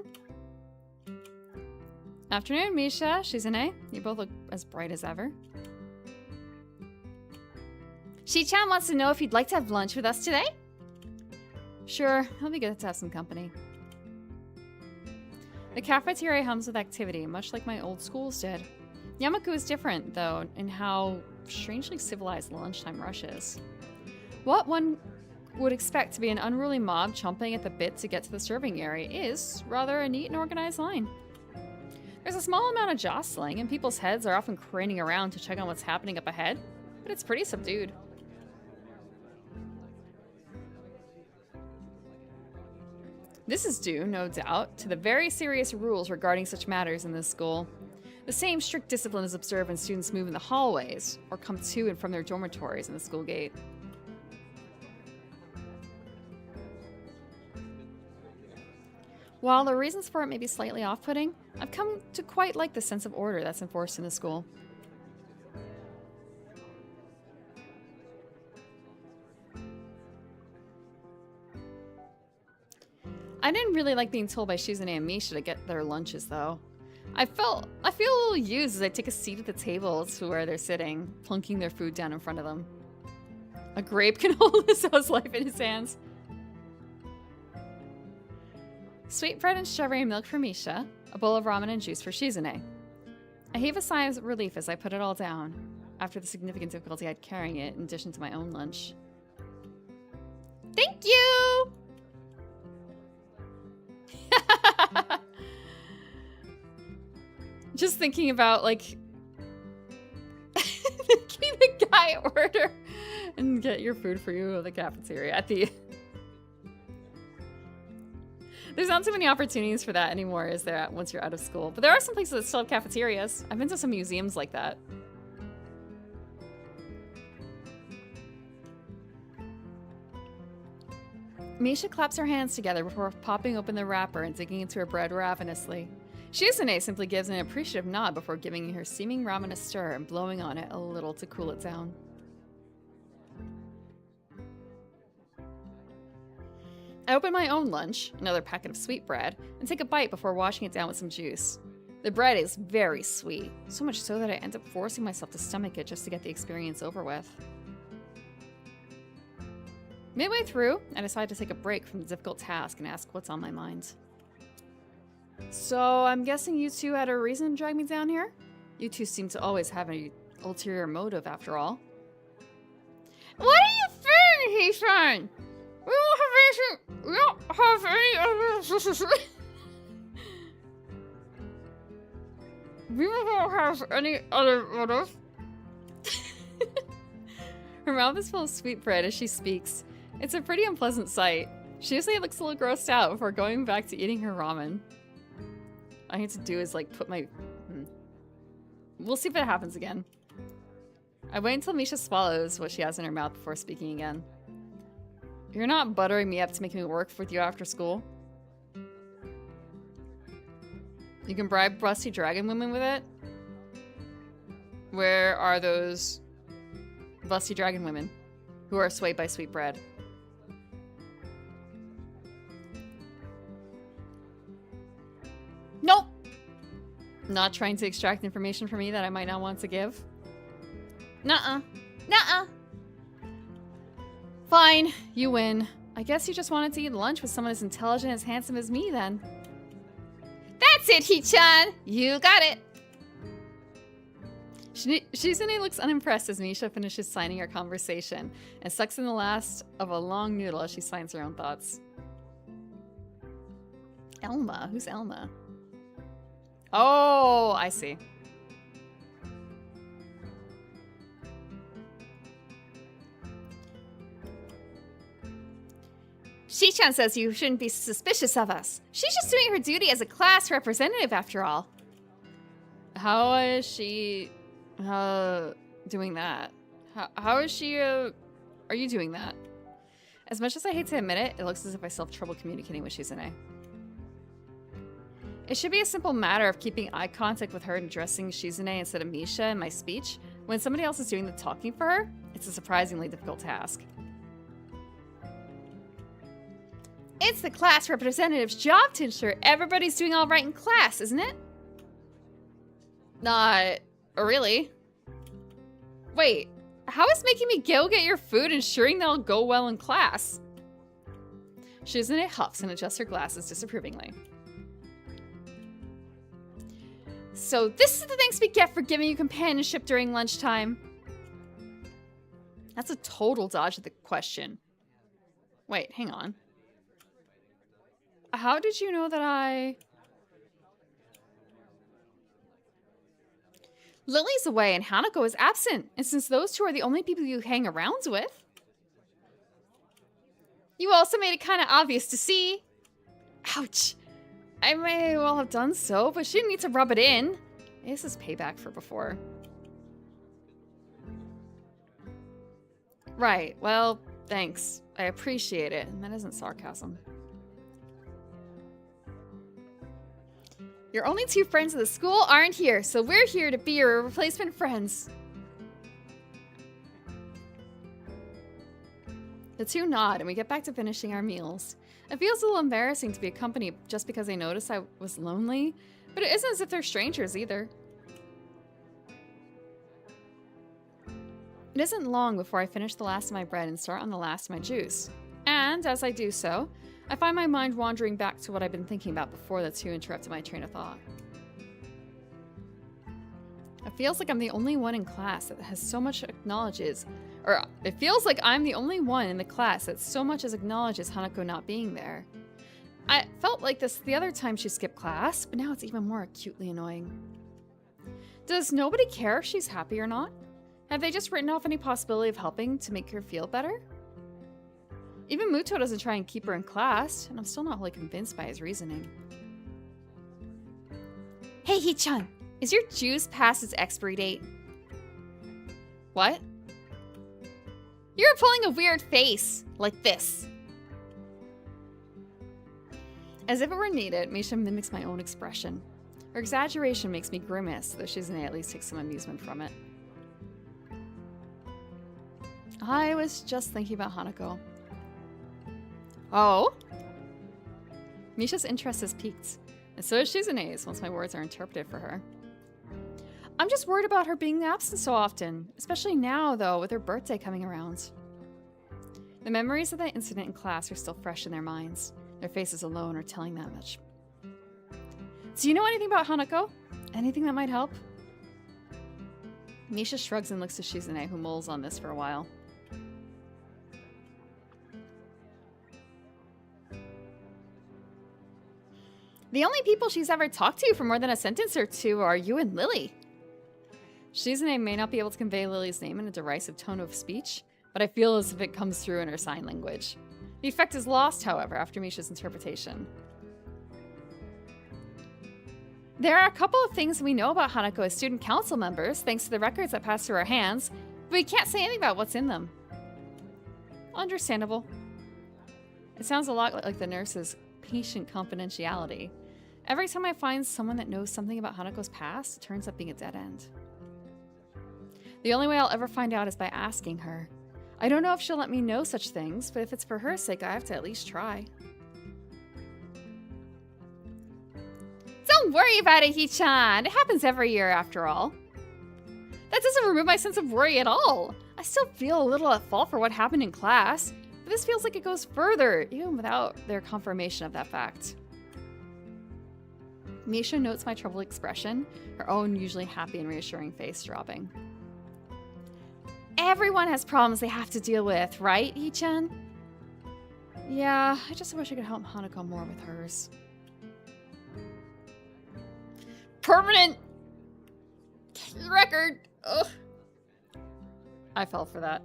Afternoon, Misha, Shizune. You both look as bright as ever. Shi-chan wants to know if you'd like to have lunch with us today? Sure, it'll be good to have some company. The cafeteria hums with activity, much like my old schools did. Yamaku is different, though, in how strangely civilized the lunchtime rush is. What one would expect to be an unruly mob chomping at the bit to get to the serving area is rather a neat and organized line. There's a small amount of jostling, and people's heads are often craning around to check on what's happening up ahead, but it's pretty subdued. This is due, no doubt, to the very serious rules regarding such matters in this school. The same strict discipline is observed when students move in the hallways, or come to and from their dormitories in the school gate. While the reasons for it may be slightly off-putting, I've come to quite like the sense of order that's enforced in the school. I didn't really like being told by Shizune and Misha to get their lunches, though. I feel a little used as I take a seat at the table to where they're sitting, plunking their food down in front of them. A grape can hold his host life in his hands. Sweetbread and strawberry milk for Misha, a bowl of ramen and juice for Shizune. I heave a sigh of relief as I put it all down, after the significant difficulty I had carrying it in addition to my own lunch. Thank you! Just thinking about, like, making the guy order and get your food for you at the cafeteria at the... There's not too many opportunities for that anymore, is there, once you're out of school? But there are some places that still have cafeterias. I've been to some museums like that. Misha claps her hands together before popping open the wrapper and digging into her bread ravenously. Shizune simply gives an appreciative nod before giving her steaming ramen a stir and blowing on it a little to cool it down. I open my own lunch, another packet of sweetbread, and take a bite before washing it down with some juice. The bread is very sweet, so much so that I end up forcing myself to stomach it just to get the experience over with. Midway through, I decide to take a break from the difficult task and ask what's on my mind. So, I'm guessing you two had a reason to drag me down here? You two seem to always have an ulterior motive, after all. What are you saying, He-san? We don't have any other... We don't have any other motive. Her mouth is full of sweetbread as she speaks. It's a pretty unpleasant sight. She usually looks a little grossed out before going back to eating her ramen. All I need to do is, like, put my... We'll see if it happens again. I wait until Misha swallows what she has in her mouth before speaking again. You're not buttering me up to make me work with you after school? You can bribe rusty dragon women with it? Where are those busty dragon women who are swayed by sweetbread? Nope! Not trying to extract information from me that I might not want to give? Nuh-uh. Nuh-uh. Fine, you win. I guess you just wanted to eat lunch with someone as intelligent and as handsome as me, then. That's it, Hee-chan! You got it! Shizune looks unimpressed as Misha finishes signing her conversation and sucks in the last of a long noodle as she signs her own thoughts. Elma? Who's Elma? Oh, I see. Shi-chan says you shouldn't be suspicious of us. She's just doing her duty as a class representative after all. How is she doing that? How is she are you doing that? As much as I hate to admit it, it looks as if I still have trouble communicating with Shizune. It should be a simple matter of keeping eye contact with her and addressing Shizune instead of Misha in my speech. When somebody else is doing the talking for her, it's a surprisingly difficult task. It's the class representative's job to ensure everybody's doing all right in class, isn't it? Not really. Wait, how is making me go get your food ensuring that I'll go well in class? Shizune huffs and adjusts her glasses disapprovingly. So this is the thanks we get for giving you companionship during lunchtime. That's a total dodge of the question. Wait, hang on. How did you know that I... Lily's away and Hanako is absent, and since those two are the only people you hang around with... You also made it kind of obvious to see. Ouch. I may well have done so, but she didn't need to rub it in. This is payback for before. Right, well, thanks. I appreciate it, and that isn't sarcasm. Your only two friends of the school aren't here, so we're here to be your replacement friends. The two nod, and we get back to finishing our meals. It feels a little embarrassing to be accompanied just because I noticed I was lonely, but But it isn't as if they're strangers either. It isn't long before I finish the last of my bread and start on the last of my juice. And as I do so, I find my mind wandering back to what I've been thinking about before the two interrupted my train of thought. It feels like I'm the only one in class that has so much acknowledges, or it feels like I'm the only one in the class that so much as acknowledges Hanako not being there. I felt like this the other time she skipped class, but now it's even more acutely annoying. Does nobody care if she's happy or not? Have they just written off any possibility of helping to make her feel better? Even Muto doesn't try and keep her in class, and I'm still not wholly convinced by his reasoning. Hey, Hee-chan! Is your juice past its expiry date? What? You're pulling a weird face, like this. As if it were needed, Misha mimics my own expression. Her exaggeration makes me grimace, though Shizune at least takes some amusement from it. I was just thinking about Hanako. Oh? Misha's interest is piqued, and so is Shizune's once my words are interpreted for her. I'm just worried about her being absent so often, especially now, though, with her birthday coming around. The memories of that incident in class are still fresh in their minds. Their faces alone are telling that much. Do you know anything about Hanako? Anything that might help? Misha shrugs and looks to Shizune, who mulls on this for a while. The only people she's ever talked to for more than a sentence or two are you and Lily. Shizune may not be able to convey Lily's name in a derisive tone of speech, but I feel as if it comes through in her sign language. The effect is lost, however, after Misha's interpretation. There are a couple of things we know about Hanako as student council members, thanks to the records that pass through our hands, but we can't say anything about what's in them. Understandable. It sounds a lot like the nurse's patient confidentiality. Every time I find someone that knows something about Hanako's past, it turns up being a dead end. The only way I'll ever find out is by asking her. I don't know if she'll let me know such things, but if it's for her sake, I have to at least try. Don't worry about it, Hee-chan. It happens every year, after all. That doesn't remove my sense of worry at all. I still feel a little at fault for what happened in class, but this feels like it goes further, even without their confirmation of that fact. Misha notes my troubled expression, her own usually happy and reassuring face dropping. Everyone has problems they have to deal with, right, Hee-chan? Yeah, I just wish I could help Hanako more with hers. Permanent record. Ugh. I fell for that.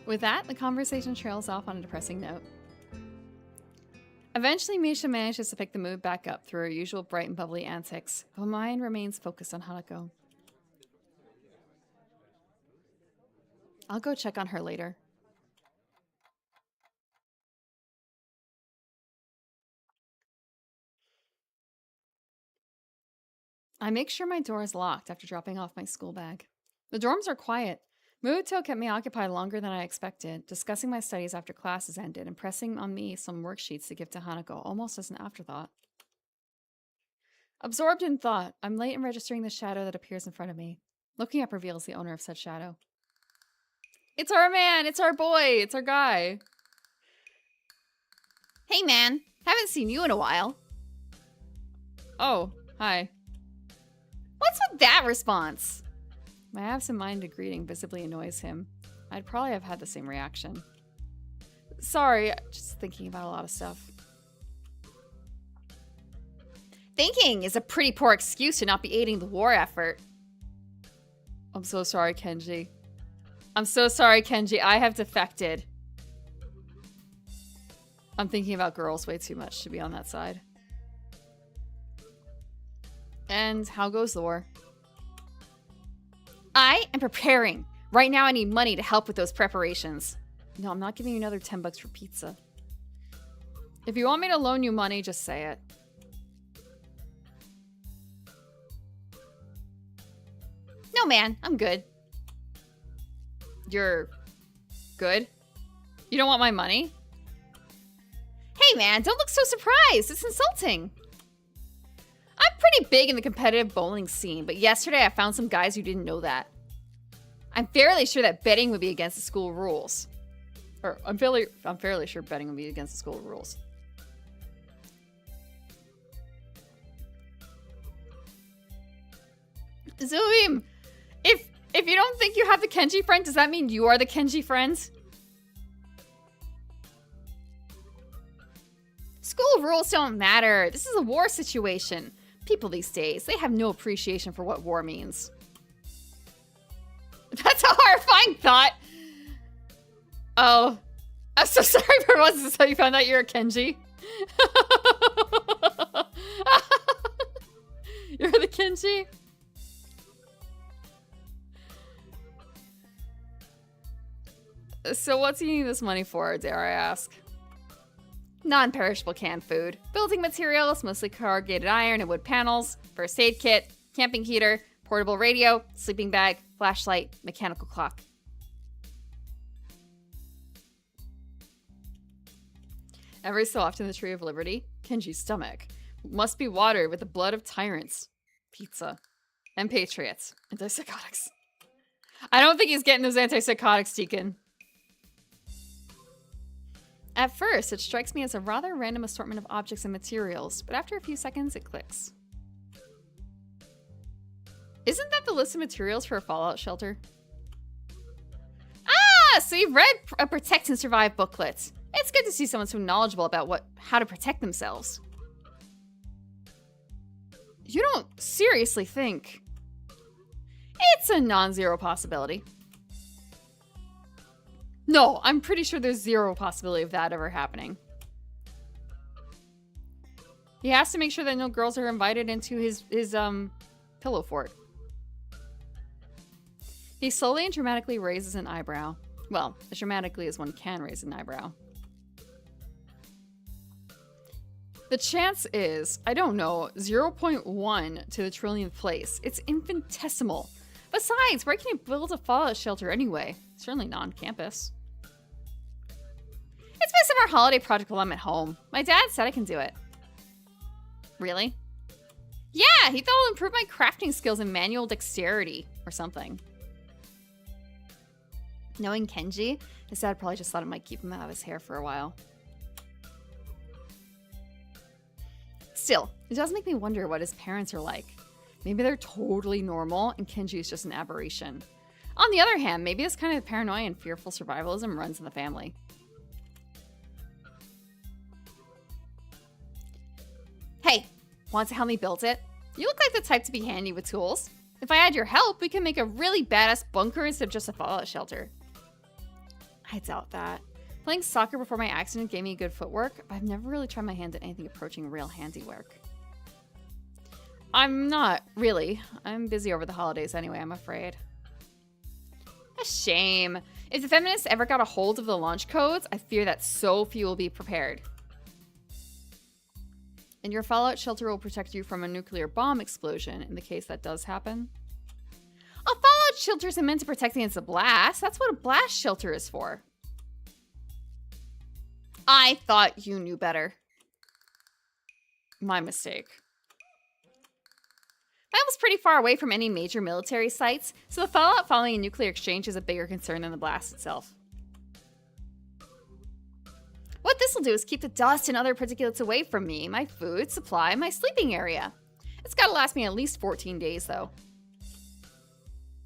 With that, the conversation trails off on a depressing note. Eventually, Misha manages to pick the mood back up through her usual bright and bubbly antics, but mine remains focused on Hanako. I'll go check on her later. I make sure my door is locked after dropping off my school bag. The dorms are quiet. Muto kept me occupied longer than I expected, discussing my studies after classes ended and pressing on me some worksheets to give to Hanako almost as an afterthought. Absorbed in thought, I'm late in registering the shadow that appears in front of me. Looking up reveals the owner of said shadow. It's our man! It's our boy! It's our guy! Hey man, haven't seen you in a while. Oh, hi. What's with that response? My absent-minded greeting visibly annoys him. I'd probably have had the same reaction. Sorry, just thinking about a lot of stuff. Thinking is a pretty poor excuse to not be aiding the war effort. I'm so sorry, Kenji. I'm so sorry, Kenji. I have defected. I'm thinking about girls way too much to be on that side. And how goes the war? I am preparing. Right now I need money to help with those preparations. No, I'm not giving you another $10 for pizza. If you want me to loan you money, just say it. No, man. I'm good. You're good? You don't want my money? Hey man, don't look so surprised. It's insulting. I'm pretty big in the competitive bowling scene, but yesterday I found some guys who didn't know that. I'm fairly sure that betting would be against the school rules. Or I'm fairly sure betting would be against the school rules. Zuim, if you don't think you have the Kenji friend, does that mean you are the Kenji friend? School rules don't matter. This is a war situation. People these days, they have no appreciation for what war means. That's a horrifying thought. Oh, I'm so sorry for once. This is how you found out you're a Kenji. You're the Kenji? So what's he needing this money for, dare I ask? Non-perishable canned food, building materials, mostly corrugated iron and wood panels, first aid kit, camping heater, portable radio, sleeping bag, flashlight, mechanical clock. Every so often the Tree of Liberty, Kenji's stomach, must be watered with the blood of tyrants, pizza, and patriots, antipsychotics. I don't think he's getting those antipsychotics, Deacon. At first, it strikes me as a rather random assortment of objects and materials, but after a few seconds, it clicks. Isn't that the list of materials for a fallout shelter? Ah, so you've read a Protect and Survive booklet. It's good to see someone so knowledgeable about how to protect themselves. You don't seriously think... It's a non-zero possibility. No, I'm pretty sure there's zero possibility of that ever happening. He has to make sure that no girls are invited into his pillow fort. He slowly and dramatically raises an eyebrow. Well, as dramatically as one can raise an eyebrow. The chance is, I don't know, 0.1 to the trillionth place. It's infinitesimal. Besides, where can you build a fallout shelter anyway? Certainly not on campus. It's my summer holiday project while I'm at home. My dad said I can do it. Really? Yeah, he thought it'll improve my crafting skills and manual dexterity or something. Knowing Kenji, his dad probably just thought it might keep him out of his hair for a while. Still, it does make me wonder what his parents are like. Maybe they're totally normal and Kenji is just an aberration. On the other hand, maybe this kind of paranoia and fearful survivalism runs in the family. Hey, want to help me build it? You look like the type to be handy with tools. If I had your help, we can make a really badass bunker instead of just a fallout shelter. I doubt that. Playing soccer before my accident gave me good footwork, but I've never really tried my hand at anything approaching real handiwork. I'm not, really. I'm busy over the holidays anyway, I'm afraid. A shame. If the feminists ever got a hold of the launch codes, I fear that so few will be prepared. And your fallout shelter will protect you from a nuclear bomb explosion in the case that does happen. A fallout shelter isn't meant to protect against a blast. That's what a blast shelter is for. I thought you knew better. My mistake. That was pretty far away from any major military sites, so the fallout following a nuclear exchange is a bigger concern than the blast itself. What this will do is keep the dust and other particulates away from me, my food, supply, my sleeping area. It's gotta last me at least 14 days, though.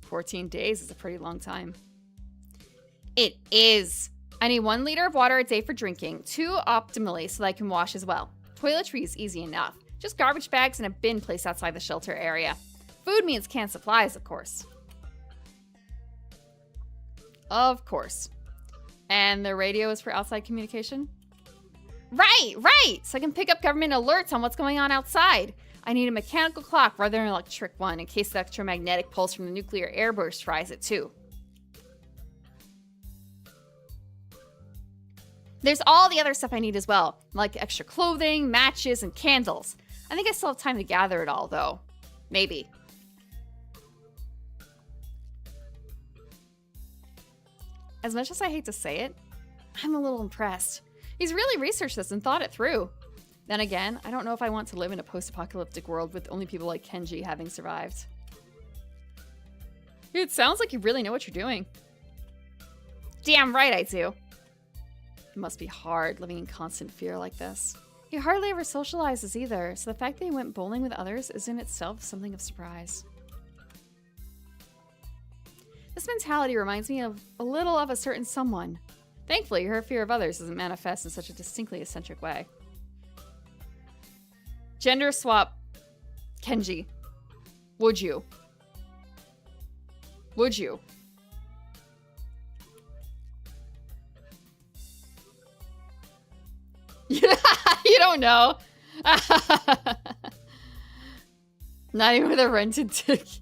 14 days is a pretty long time. It is. I need 1 liter of water a day for drinking, 2 optimally so that I can wash as well. Toiletry is easy enough. Just garbage bags and a bin placed outside the shelter area. Food means canned supplies, of course. Of course. And the radio is for outside communication? Right! So I can pick up government alerts on what's going on outside. I need a mechanical clock rather than an electric one in case the electromagnetic pulse from the nuclear airburst tries it too. There's all the other stuff I need as well, like extra clothing, matches, and candles. I think I still have time to gather it all, though. Maybe. As much as I hate to say it, I'm a little impressed. He's really researched this and thought it through. Then again, I don't know if I want to live in a post-apocalyptic world with only people like Kenji having survived. It sounds like you really know what you're doing. Damn right I do. It must be hard living in constant fear like this. He hardly ever socializes either, so the fact that he went bowling with others is in itself something of surprise. This mentality reminds me of a little of a certain someone. Thankfully, her fear of others doesn't manifest in such a distinctly eccentric way. Gender swap Kenji. Would you? Would you? You don't know. Not even with a rented ticket.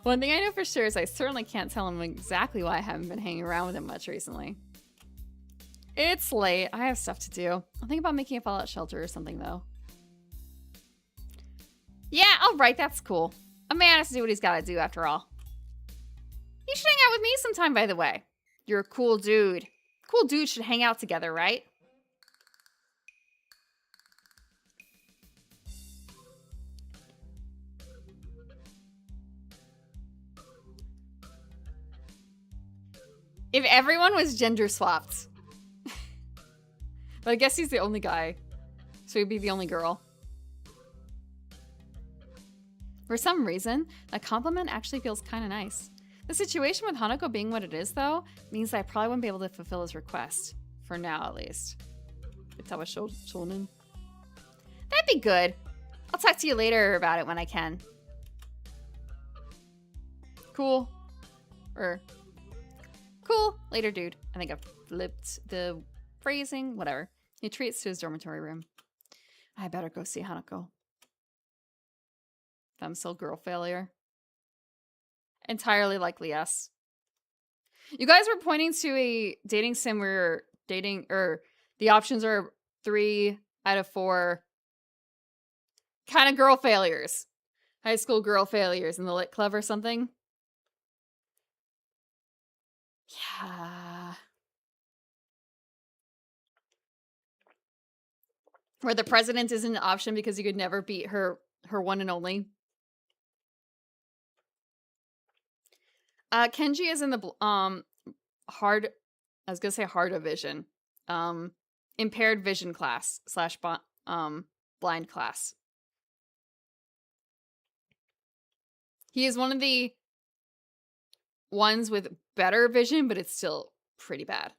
One thing I know for sure is I certainly can't tell him exactly why I haven't been hanging around with him much recently. It's late. I have stuff to do. I'll think about making a fallout shelter or something, though. Yeah, alright, that's cool. A man has to do what he's gotta do, after all. You should hang out with me sometime, by the way. You're a cool dude. Cool dudes should hang out together, right? If everyone was gender swapped. But I guess he's the only guy. So he'd be the only girl. For some reason, that compliment actually feels kind of nice. The situation with Hanako being what it is, though, means that I probably won't be able to fulfill his request. For now, at least. Katawa Shonen. That'd be good. I'll talk to you later about it when I can. Cool. Cool. Later, dude. I think I've flipped the phrasing. Whatever. He retreats to his dormitory room. I better go see Hanako. I'm still girl failure. Entirely likely yes. You guys were pointing to a dating sim where dating, or the options are 3 out of 4 kind of girl failures. High school girl failures in the lit club or something. Yeah. Where the president isn't an option because you could never beat her one and only. Kenji is in the hard, I was gonna say hard of vision, impaired vision class / blind class. He is one of the ones with better vision, but it's still pretty bad.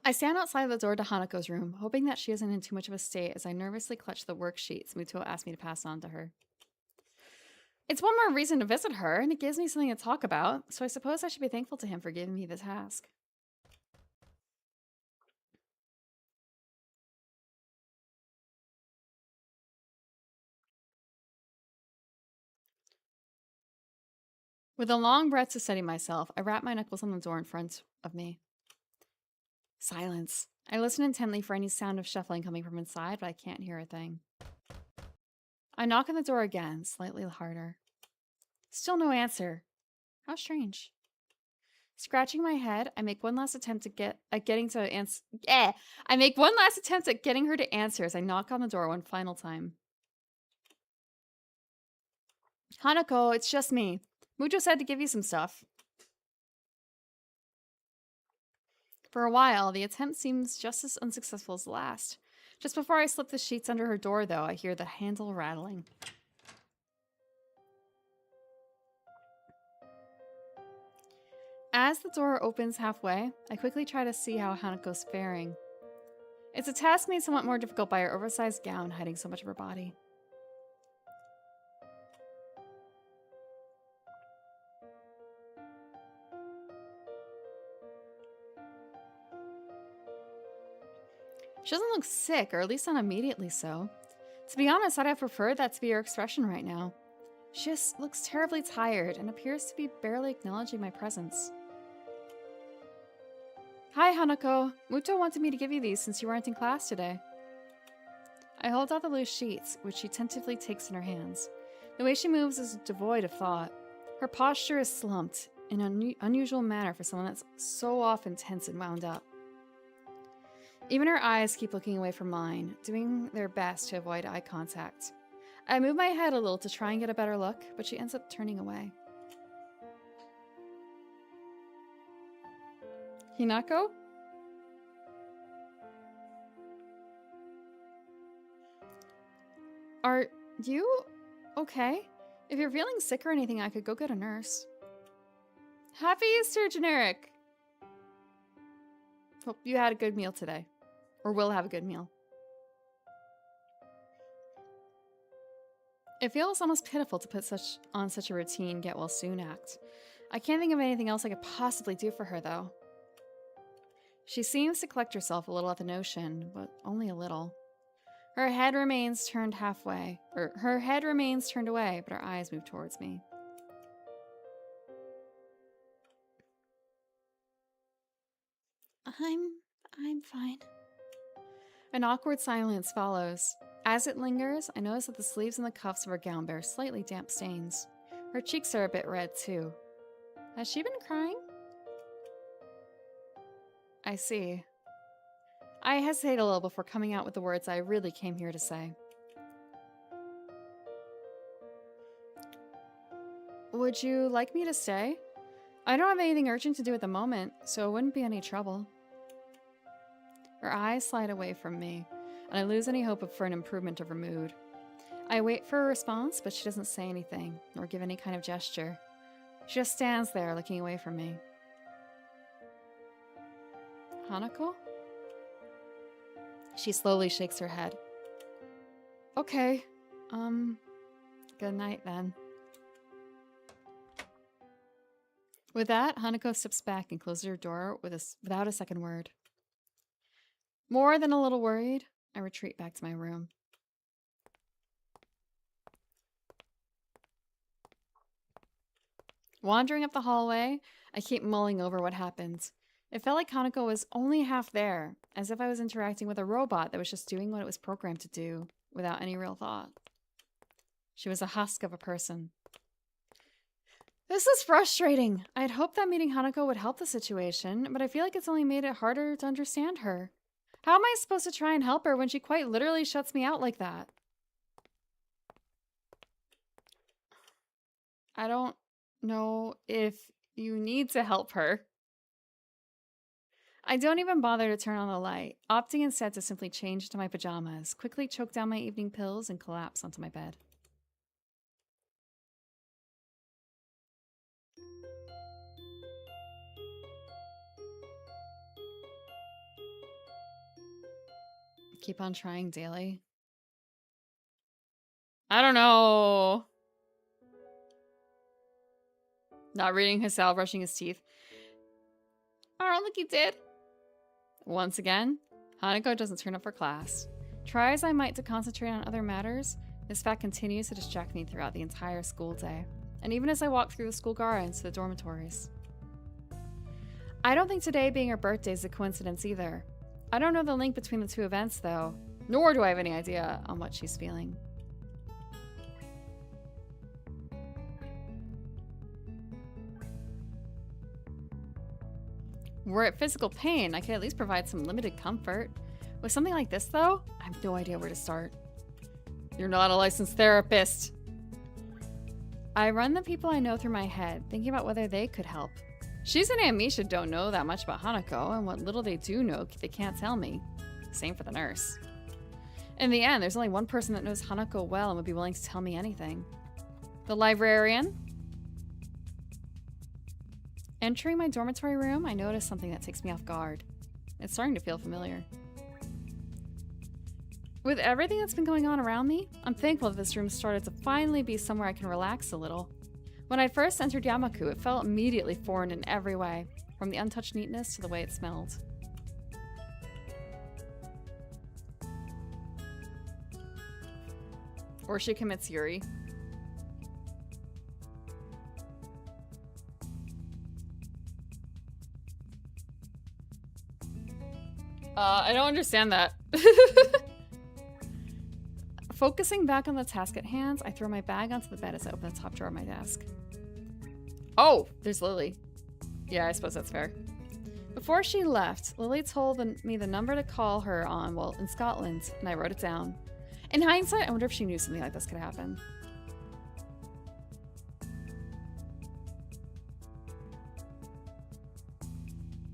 I stand outside the door to Hanako's room, hoping that she isn't in too much of a state as I nervously clutch the worksheets Muto asked me to pass on to her. It's one more reason to visit her, and it gives me something to talk about, so I suppose I should be thankful to him for giving me the task. With a long breath to steady myself, I wrap my knuckles on the door in front of me. Silence. I listen intently for any sound of shuffling coming from inside, but I can't hear a thing. I knock on the door again, slightly harder. Still no answer. How strange. Scratching my head, I make one last attempt at getting her to answer as I knock on the door one final time. Hanako, it's just me. Mujo said to give you some stuff. For a while, the attempt seems just as unsuccessful as the last. Just before I slip the sheets under her door, though, I hear the handle rattling. As the door opens halfway, I quickly try to see how Hanako's faring. It's a task made somewhat more difficult by her oversized gown hiding so much of her body. She doesn't look sick, or at least not immediately so. To be honest, I'd have preferred that to be her expression right now. She just looks terribly tired and appears to be barely acknowledging my presence. Hi, Hanako. Muto wanted me to give you these since you weren't in class today. I hold out the loose sheets, which she tentatively takes in her hands. The way she moves is devoid of thought. Her posture is slumped in an unusual manner for someone that's so often tense and wound up. Even her eyes keep looking away from mine, doing their best to avoid eye contact. I move my head a little to try and get a better look, but she ends up turning away. Hinako? Are you okay? If you're feeling sick or anything, I could go get a nurse. Happy Easter, Generic! Hope you had a good meal today. Or will have a good meal. It feels almost pitiful to put on such a routine get-well-soon act. I can't think of anything else I could possibly do for her, though. She seems to collect herself a little at the notion, but only a little. Her head remains turned away, but her eyes move towards me. I'm fine. An awkward silence follows. As it lingers, I notice that the sleeves and the cuffs of her gown bear slightly damp stains. Her cheeks are a bit red, too. Has she been crying? I see. I hesitate a little before coming out with the words I really came here to say. Would you like me to stay? I don't have anything urgent to do at the moment, so it wouldn't be any trouble. Her eyes slide away from me, and I lose any hope for an improvement of her mood. I wait for a response, but she doesn't say anything, nor give any kind of gesture. She just stands there, looking away from me. Hanako? She slowly shakes her head. Okay. Good night then. With that, Hanako steps back and closes her door without a second word. More than a little worried, I retreat back to my room. Wandering up the hallway, I keep mulling over what happened. It felt like Hanako was only half there, as if I was interacting with a robot that was just doing what it was programmed to do, without any real thought. She was a husk of a person. This is frustrating. I had hoped that meeting Hanako would help the situation, but I feel like it's only made it harder to understand her. How am I supposed to try and help her when she quite literally shuts me out like that? I don't know if you need to help her. I don't even bother to turn on the light, opting instead to simply change into my pajamas, quickly choke down my evening pills, and collapse onto my bed. Keep on trying daily. I don't know. Not reading his cell, brushing his teeth. I don't think he did. Once again, Hanako doesn't turn up for class. Try as I might to concentrate on other matters, this fact continues to distract me throughout the entire school day, and even as I walk through the school gardens to the dormitories. I don't think today being her birthday is a coincidence either. I don't know the link between the two events, though, nor do I have any idea on what she's feeling. Were it physical pain, I could at least provide some limited comfort. With something like this, though, I have no idea where to start. You're not a licensed therapist. I run the people I know through my head, thinking about whether they could help. Shizune and Misha don't know that much about Hanako, and what little they do know, they can't tell me. Same for the nurse. In the end, there's only one person that knows Hanako well and would be willing to tell me anything. The librarian? Entering my dormitory room, I notice something that takes me off guard. It's starting to feel familiar. With everything that's been going on around me, I'm thankful that this room started to finally be somewhere I can relax a little. When I first entered Yamaku, it felt immediately foreign in every way, from the untouched neatness to the way it smelled. Or she commits Yuri. I don't understand that. Focusing back on the task at hand, I throw my bag onto the bed as I open the top drawer of my desk. Oh, there's Lily. Yeah, I suppose that's fair. Before she left, Lily told me the number to call her on while in Scotland, and I wrote it down. In hindsight, I wonder if she knew something like this could happen.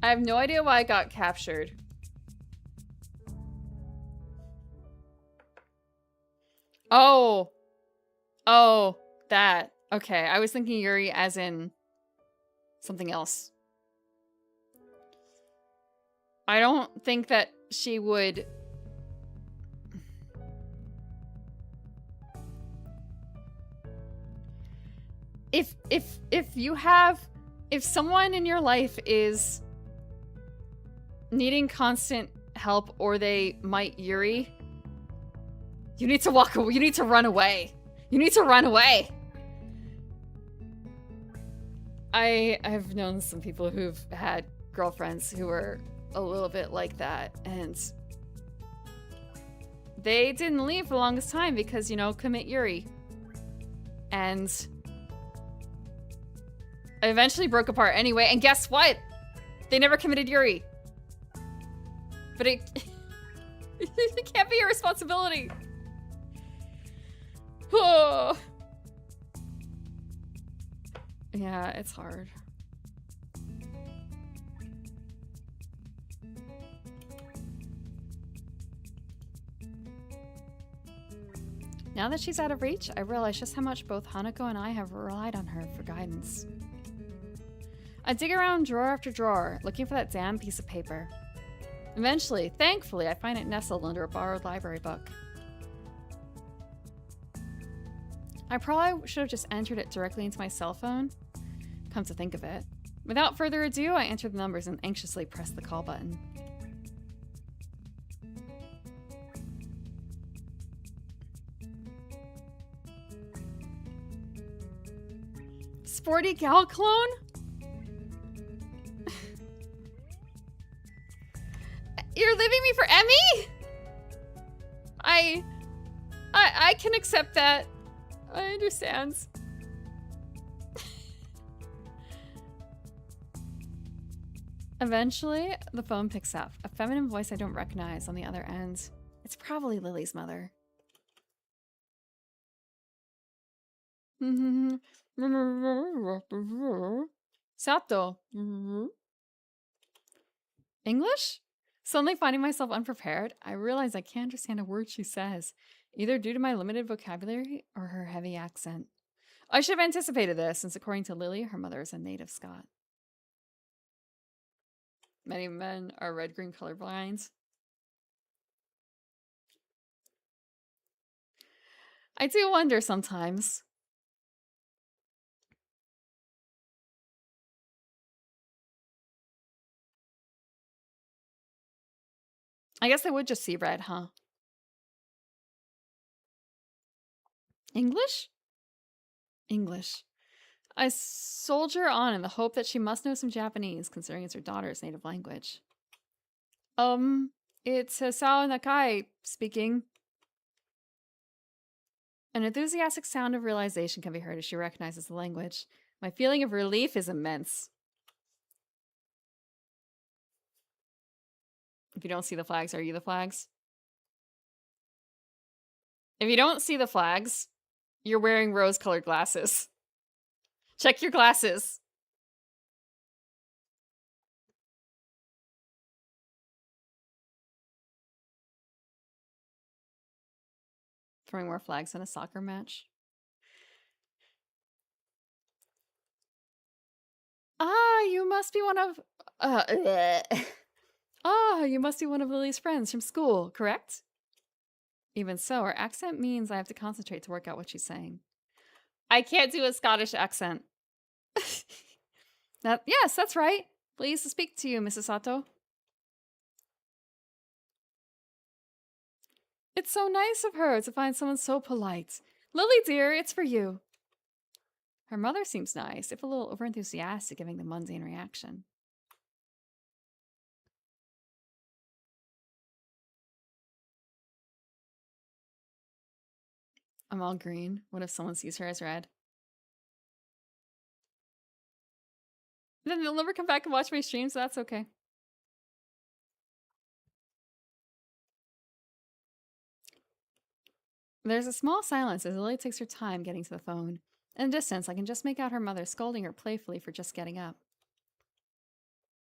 I have no idea why I got captured. Oh. Oh, that. Okay, I was thinking Yuri as in something else. I don't think that she would... If someone in your life is needing constant help or they might Yuri, you need to walk away. You need to run away. You need to run away. I've known some people who've had girlfriends who were a little bit like that, and they didn't leave for the longest time because, you know, commit Yuri. And I eventually broke apart anyway, and guess what? They never committed Yuri. But it can't be your responsibility. Oh. Yeah, it's hard. Now that she's out of reach, I realize just how much both Hanako and I have relied on her for guidance. I dig around drawer after drawer, looking for that damn piece of paper. Eventually, thankfully, I find it nestled under a borrowed library book. I probably should have just entered it directly into my cell phone. Come to think of it. Without further ado, I enter the numbers and anxiously press the call button. Sporty gal clone? You're leaving me for Emmy? I can accept that. I understand. Eventually, the phone picks up. A feminine voice I don't recognize on the other end. It's probably Lily's mother. Sato. English? Suddenly finding myself unprepared, I realize I can't understand a word she says, either due to my limited vocabulary or her heavy accent. I should have anticipated this, since according to Lily, her mother is a native Scot. Many men are red-green colorblind. I do wonder sometimes. I guess they would just see red, huh? English? English. I soldier on in the hope that she must know some Japanese, considering it's her daughter's native language. It's Sao Nakai speaking. An enthusiastic sound of realization can be heard as she recognizes the language. My feeling of relief is immense. If you don't see the flags, are you the flags? If you don't see the flags, you're wearing rose-colored glasses. Check your glasses. Throwing more flags in a soccer match. You must be one of... you must be one of Lily's friends from school, correct? Even so, her accent means I have to concentrate to work out what she's saying. I can't do a Scottish accent. Yes, that's right. Pleased to speak to you, Mrs. Sato. It's so nice of her to find someone so polite. Lily, dear, it's for you. Her mother seems nice, if a little overenthusiastic, giving the mundane reaction. I'm all green. What if someone sees her as red? Then they'll never come back and watch my streams, so that's okay. There's a small silence as Lily takes her time getting to the phone. In the distance, I can just make out her mother scolding her playfully for just getting up.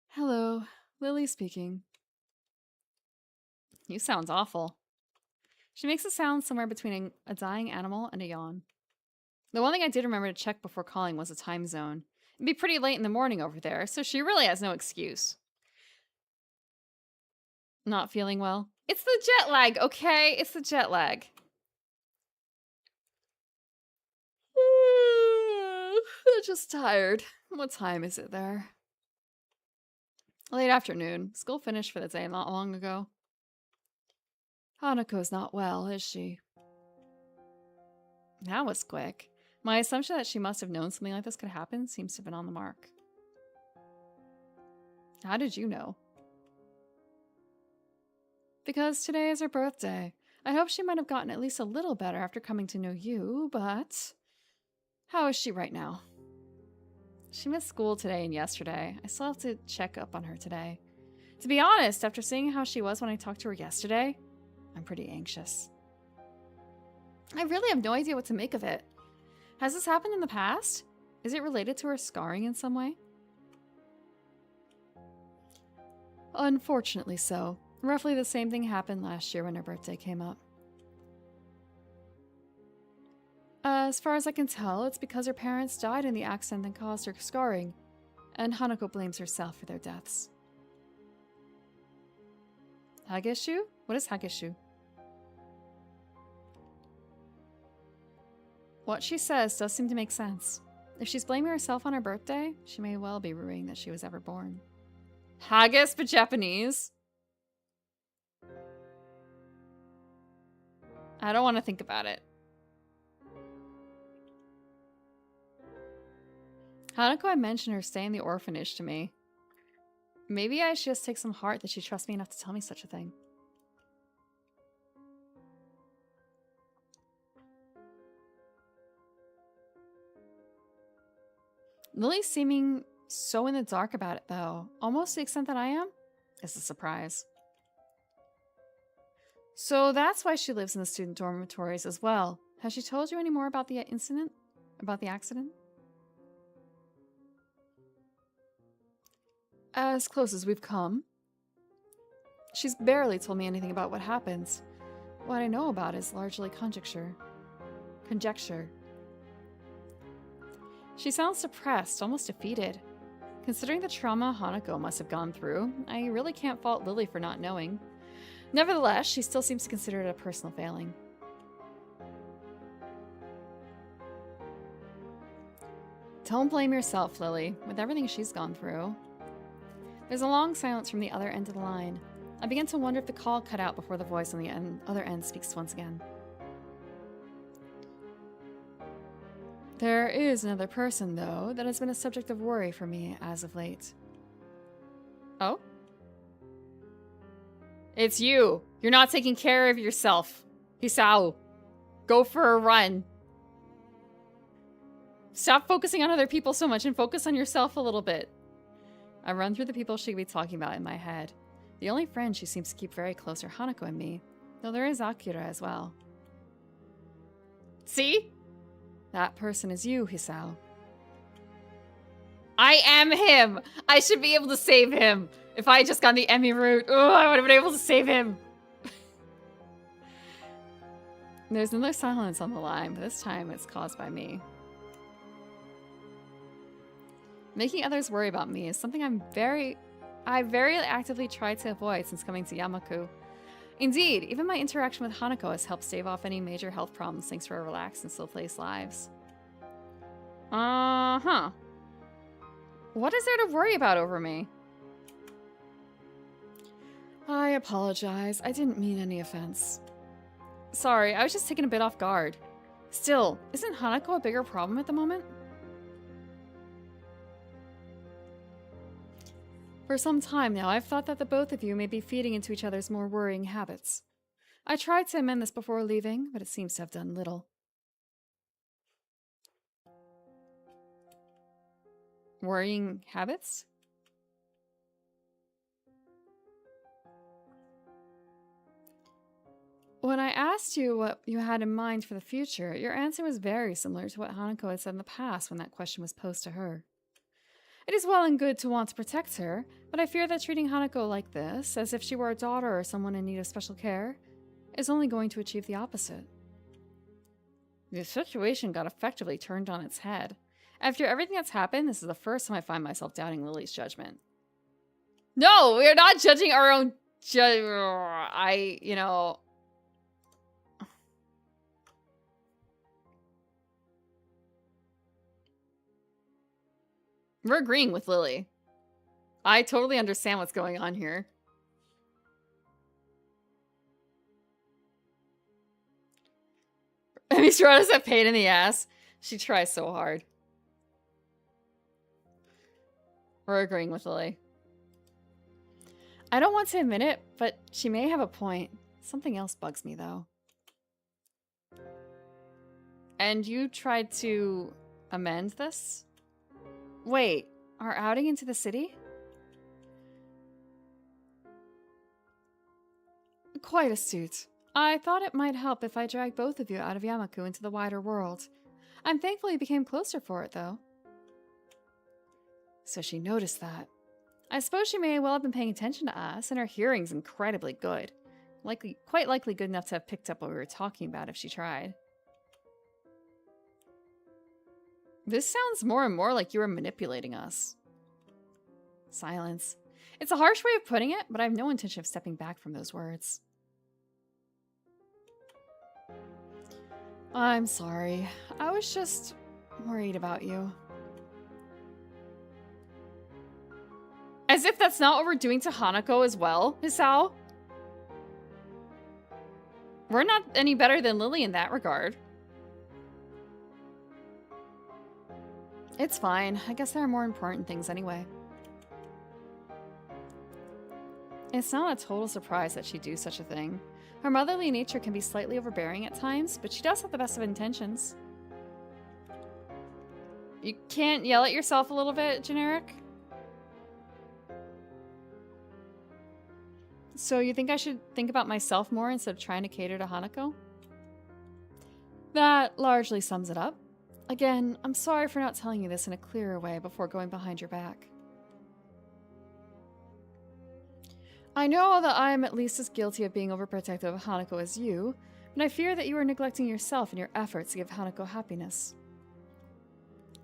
Hello, Lily speaking. You sound awful. She makes a sound somewhere between a dying animal and a yawn. The one thing I did remember to check before calling was the time zone. It'd be pretty late in the morning over there, so she really has no excuse. Not feeling well? It's the jet lag, okay? It's the jet lag. I'm just tired. What time is it there? Late afternoon. School finished for the day not long ago. Hanako's not well, is she? That was quick. My assumption that she must have known something like this could happen seems to have been on the mark. How did you know? Because today is her birthday. I hope she might have gotten at least a little better after coming to know you, but... How is she right now? She missed school today and yesterday. I still have to check up on her today. To be honest, after seeing how she was when I talked to her yesterday, I'm pretty anxious. I really have no idea what to make of it. Has this happened in the past? Is it related to her scarring in some way? Unfortunately so. Roughly the same thing happened last year when her birthday came up. As far as I can tell, it's because her parents died in the accident that caused her scarring, and Hanako blames herself for their deaths. Hageshu? What is Hageshu? What she says does seem to make sense. If she's blaming herself on her birthday, she may well be ruining that she was ever born. Haggis, but Japanese? I don't want to think about it. Hanako had mentioned her stay in the orphanage to me. Maybe I should just take some heart that she trusts me enough to tell me such a thing. Lily's seeming so in the dark about it, though. Almost to the extent that I am. It's a surprise. So that's why she lives in the student dormitories as well. Has she told you any more about the incident? About the accident? As close as we've come. She's barely told me anything about what happens. What I know about is largely conjecture. She sounds depressed, almost defeated. Considering the trauma Hanako must have gone through, I really can't fault Lily for not knowing. Nevertheless, she still seems to consider it a personal failing. Don't blame yourself, Lily, with everything she's gone through. There's a long silence from the other end of the line. I begin to wonder if the call cut out before the voice on the other end speaks once again. There is another person, though, that has been a subject of worry for me as of late. Oh? It's you! You're not taking care of yourself! Hisao! Go for a run! Stop focusing on other people so much and focus on yourself a little bit. I run through the people she could be talking about in my head. The only friends she seems to keep very close are Hanako and me, though there is Akira as well. See? That person is you, Hisao. I am him! I should be able to save him! If I had just gone the Emmy route, I would have been able to save him! There's another silence on the line, but this time it's caused by me. Making others worry about me is something I very actively tried to avoid since coming to Yamaku. Indeed, even my interaction with Hanako has helped stave off any major health problems thanks to our relaxed and slow-paced lives. Uh-huh. What is there to worry about over me? I apologize. I didn't mean any offense. Sorry, I was just taken a bit off guard. Still, isn't Hanako a bigger problem at the moment? For some time now, I've thought that the both of you may be feeding into each other's more worrying habits. I tried to amend this before leaving, but it seems to have done little. Worrying habits? When I asked you what you had in mind for the future, your answer was very similar to what Hanako had said in the past when that question was posed to her. It is well and good to want to protect her, but I fear that treating Hanako like this, as if she were a daughter or someone in need of special care, is only going to achieve the opposite. The situation got effectively turned on its head. After everything that's happened, this is the first time I find myself doubting Lily's judgment. No, we're not judging our own we're agreeing with Lily. I totally understand what's going on here. I mean, Sharona's a pain in the ass. She tries so hard. We're agreeing with Lily. I don't want to admit it, but she may have a point. Something else bugs me, though. And you tried to amend this? Wait, our outing into the city? Quite astute. I thought it might help if I dragged both of you out of Yamaku into the wider world. I'm thankful you became closer for it, though. So she noticed that. I suppose she may well have been paying attention to us, and her hearing's incredibly good. Quite likely good enough to have picked up what we were talking about if she tried. This sounds more and more like you were manipulating us. Silence. It's a harsh way of putting it, but I have no intention of stepping back from those words. I'm sorry. I was just worried about you. As if that's not what we're doing to Hanako as well, Hisao. We're not any better than Lily in that regard. It's fine. I guess there are more important things anyway. It's not a total surprise that she'd do such a thing. Her motherly nature can be slightly overbearing at times, but she does have the best of intentions. You can't yell at yourself a little bit, generic? So you think I should think about myself more instead of trying to cater to Hanako? That largely sums it up. Again, I'm sorry for not telling you this in a clearer way before going behind your back. I know that I am at least as guilty of being overprotective of Hanako as you, but I fear that you are neglecting yourself in your efforts to give Hanako happiness.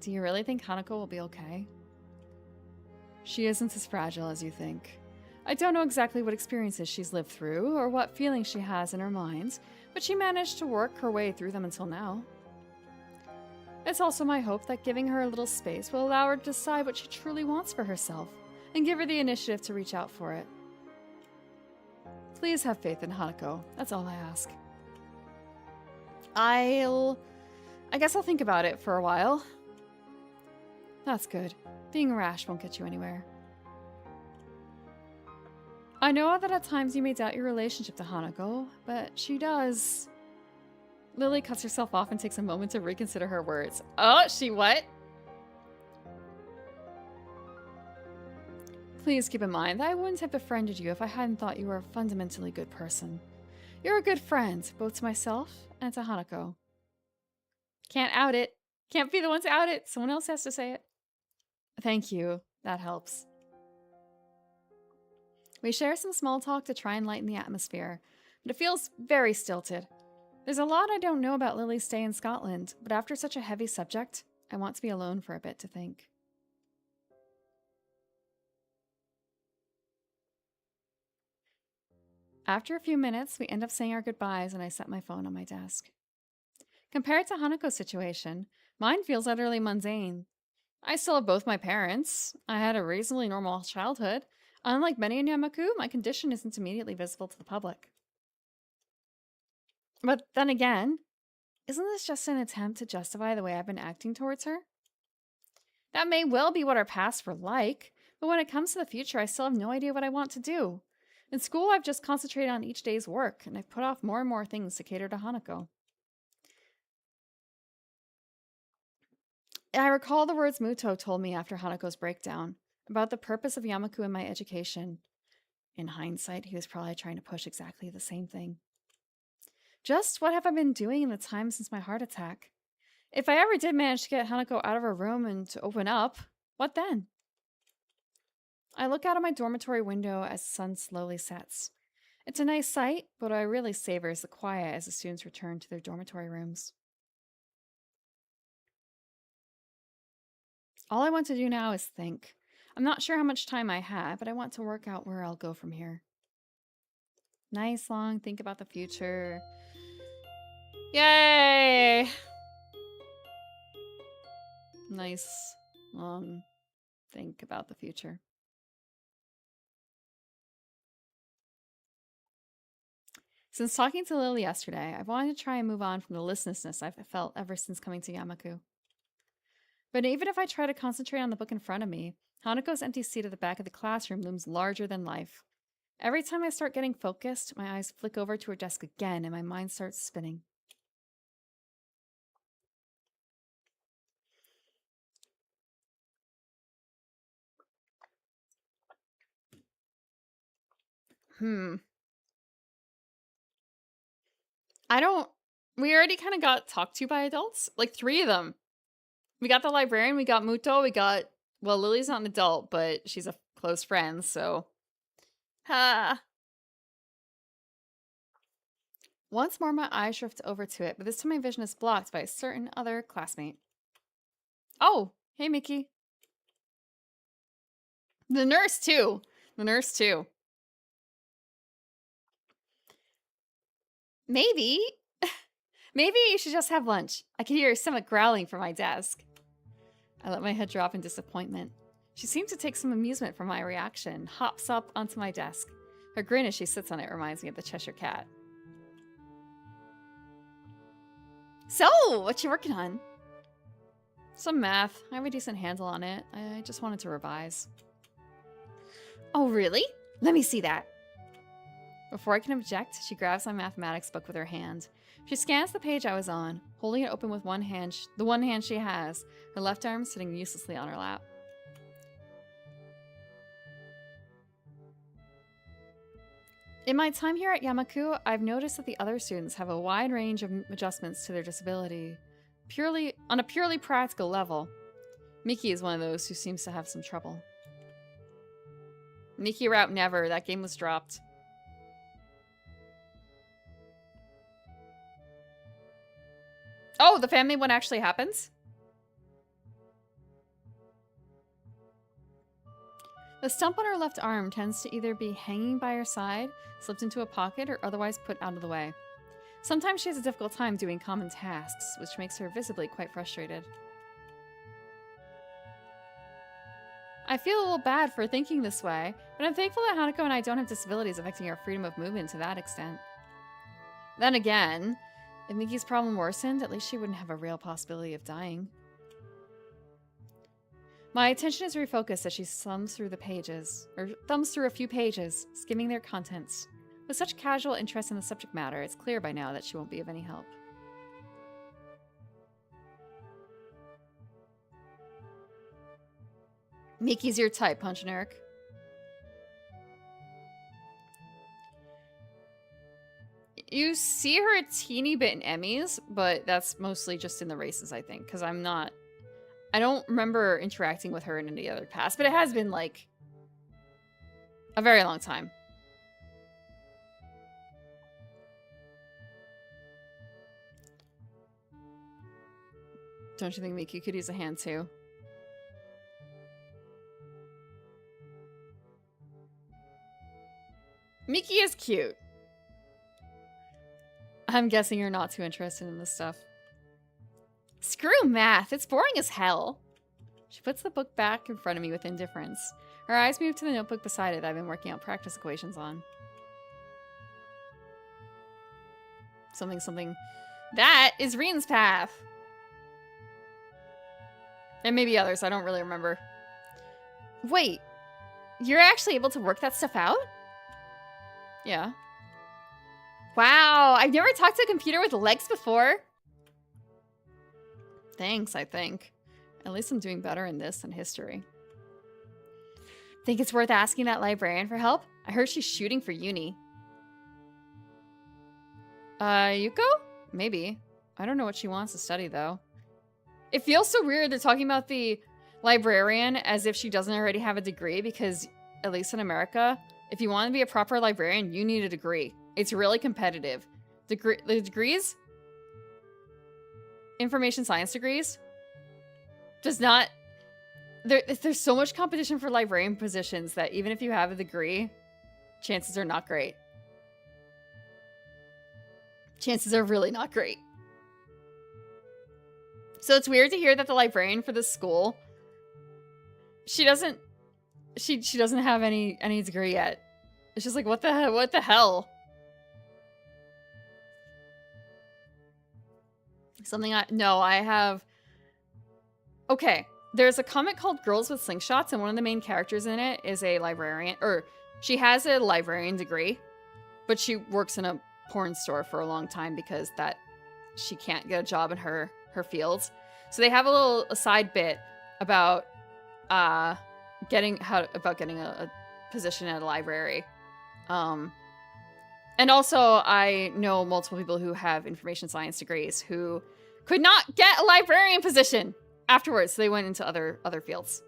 Do you really think Hanako will be okay? She isn't as fragile as you think. I don't know exactly what experiences she's lived through or what feelings she has in her mind, but she managed to work her way through them until now. It's also my hope that giving her a little space will allow her to decide what she truly wants for herself and give her the initiative to reach out for it. Please have faith in Hanako. That's all I ask. I guess I'll think about it for a while. That's good. Being rash won't get you anywhere. I know that at times you may doubt your relationship to Hanako, but she does. Lily cuts herself off and takes a moment to reconsider her words. Oh, she what? Please keep in mind that I wouldn't have befriended you if I hadn't thought you were a fundamentally good person. You're a good friend, both to myself and to Hanako. Can't out it. Can't be the one to out it. Someone else has to say it. Thank you. That helps. We share some small talk to try and lighten the atmosphere, but it feels very stilted. There's a lot I don't know about Lily's stay in Scotland, but after such a heavy subject, I want to be alone for a bit to think. After a few minutes, we end up saying our goodbyes and I set my phone on my desk. Compared to Hanako's situation, mine feels utterly mundane. I still have both my parents. I had a reasonably normal childhood. Unlike many in Yamaku, my condition isn't immediately visible to the public. But then again, isn't this just an attempt to justify the way I've been acting towards her? That may well be what our pasts were like, but when it comes to the future, I still have no idea what I want to do. In school, I've just concentrated on each day's work, and I've put off more and more things to cater to Hanako. I recall the words Muto told me after Hanako's breakdown about the purpose of Yamaku in my education. In hindsight, he was probably trying to push exactly the same thing. Just what have I been doing in the time since my heart attack? If I ever did manage to get Hanako out of her room and to open up, what then? I look out of my dormitory window as the sun slowly sets. It's a nice sight, but what I really savor is the quiet as the students return to their dormitory rooms. All I want to do now is think. I'm not sure how much time I have, but I want to work out where I'll go from here. Nice long think about the future. Yay! Nice long think about the future. Since talking to Lily yesterday, I've wanted to try and move on from the listlessness I've felt ever since coming to Yamaku. But even if I try to concentrate on the book in front of me, Hanako's empty seat at the back of the classroom looms larger than life. Every time I start getting focused, my eyes flick over to her desk again and my mind starts spinning. We already kind of got talked to by adults. Like 3 of them. We got the librarian, we got Muto, well, Lily's not an adult, but she's a close friend, so. Ha! Once more, my eyes drift over to it, but this time my vision is blocked by a certain other classmate. Oh, hey, Mickey. The nurse, too. Maybe you should just have lunch. I can hear her stomach growling from my desk. I let my head drop in disappointment. She seems to take some amusement from my reaction, hops up onto my desk. Her grin as she sits on it reminds me of the Cheshire Cat. So, what you working on? Some math. I have a decent handle on it. I just wanted to revise. Oh, really? Let me see that. Before I can object, she grabs my mathematics book with her hand. She scans the page I was on, holding it open with one hand, the one hand she has, her left arm sitting uselessly on her lap. In my time here at Yamaku, I've noticed that the other students have a wide range of adjustments to their disability, on a purely practical level. Miki is one of those who seems to have some trouble. Miki route never, that game was dropped. Oh, the family one actually happens? The stump on her left arm tends to either be hanging by her side, slipped into a pocket, or otherwise put out of the way. Sometimes she has a difficult time doing common tasks, which makes her visibly quite frustrated. I feel a little bad for thinking this way, but I'm thankful that Hanako and I don't have disabilities affecting our freedom of movement to that extent. Then again, if Miki's problem worsened, at least she wouldn't have a real possibility of dying. My attention is refocused as she thumbs through a few pages, skimming their contents. With such casual interest in the subject matter, it's clear by now that she won't be of any help. Miki's your type, huh, generic? You see her a teeny bit in Emmys, but that's mostly just in the races, I think, because I don't remember interacting with her in any other past, but it has been, like, a very long time. Don't you think Miki could use a hand, too? Miki is cute. I'm guessing you're not too interested in this stuff. Screw math, it's boring as hell. She puts the book back in front of me with indifference. Her eyes move to the notebook beside it that I've been working out practice equations on. Something. That is Reen's path. And maybe others, I don't really remember. Wait, you're actually able to work that stuff out? Yeah. Wow, I've never talked to a computer with legs before. Thanks, I think. At least I'm doing better in this than history. Think it's worth asking that librarian for help? I heard she's shooting for uni. Yuko? Maybe. I don't know what she wants to study, though. It feels so weird they're talking about the librarian as if she doesn't already have a degree, because, at least in America, if you want to be a proper librarian, you need a degree. It's really competitive. The degrees? Information science degrees? Does not... There's so much competition for librarian positions that even if you have a degree, chances are not great. Chances are really not great. So it's weird to hear that the librarian for this school, she doesn't have any degree yet. It's just like, what the hell? I have... Okay, there's a comic called Girls with Slingshots, and one of the main characters in it is a librarian, or she has a librarian degree, but she works in a porn store for a long time because she can't get a job in her fields. So they have a side bit about getting a position at a library. And also I know multiple people who have information science degrees who could not get a librarian position afterwards. So they went into other fields.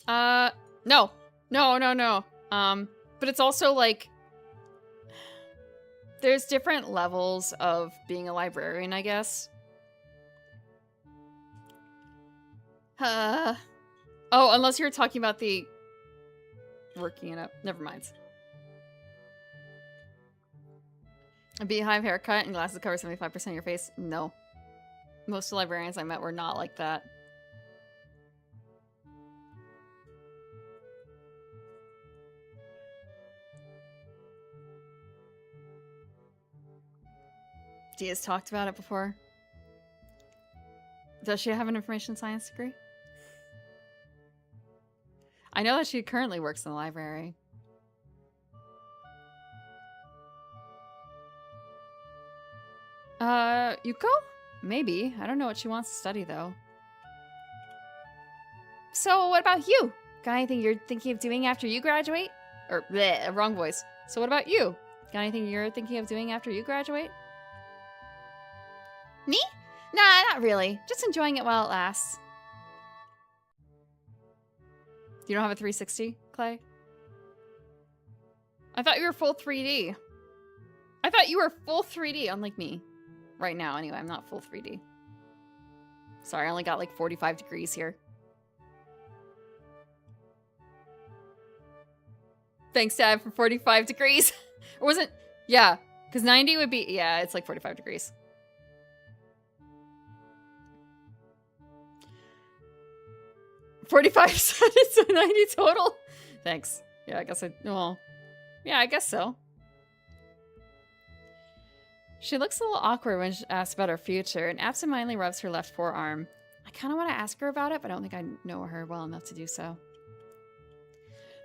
No. But it's also like, there's different levels of being a librarian, I guess. Oh, unless you're talking about the working it up. Never mind. A beehive haircut and glasses cover 75% of your face? No. Most of the librarians I met were not like that. Dia's talked about it before. Does she have an information science degree? I know that she currently works in the library. Yuko? Maybe. I don't know what she wants to study, though. So, what about you? Got anything you're thinking of doing after you graduate? Or, bleh, wrong voice. So what about you? Got anything you're thinking of doing after you graduate? Me? Nah, not really. Just enjoying it while it lasts. You don't have a 360, Clay? I thought you were full 3D. I thought you were full 3D, unlike me. Right now, anyway. I'm not full 3D. Sorry, I only got like 45 degrees here. Thanks, Dad, for 45 degrees. Or was it? Yeah, because 90 would be... Yeah, it's like 45 degrees. $45 so 90 total. Thanks. Yeah, I guess yeah, I guess so. She looks a little awkward when she asks about her future and absentmindedly rubs her left forearm. I kind of want to ask her about it, but I don't think I know her well enough to do so.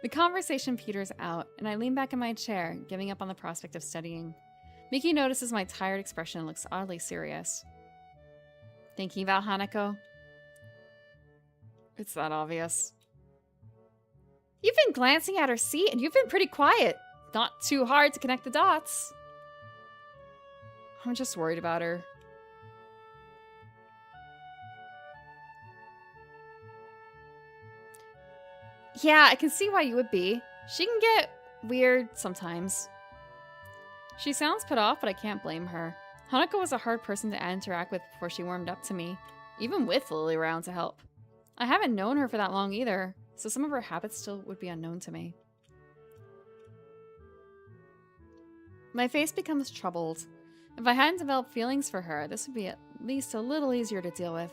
The conversation peters out, and I lean back in my chair, giving up on the prospect of studying. Miki notices my tired expression and looks oddly serious. Thinking about Hanako? It's that obvious. You've been glancing at her seat, and you've been pretty quiet. Not too hard to connect the dots. I'm just worried about her. Yeah, I can see why you would be. She can get weird sometimes. She sounds put off, but I can't blame her. Hanako was a hard person to interact with before she warmed up to me, even with Lily around to help. I haven't known her for that long either, so some of her habits still would be unknown to me. My face becomes troubled. If I hadn't developed feelings for her, this would be at least a little easier to deal with.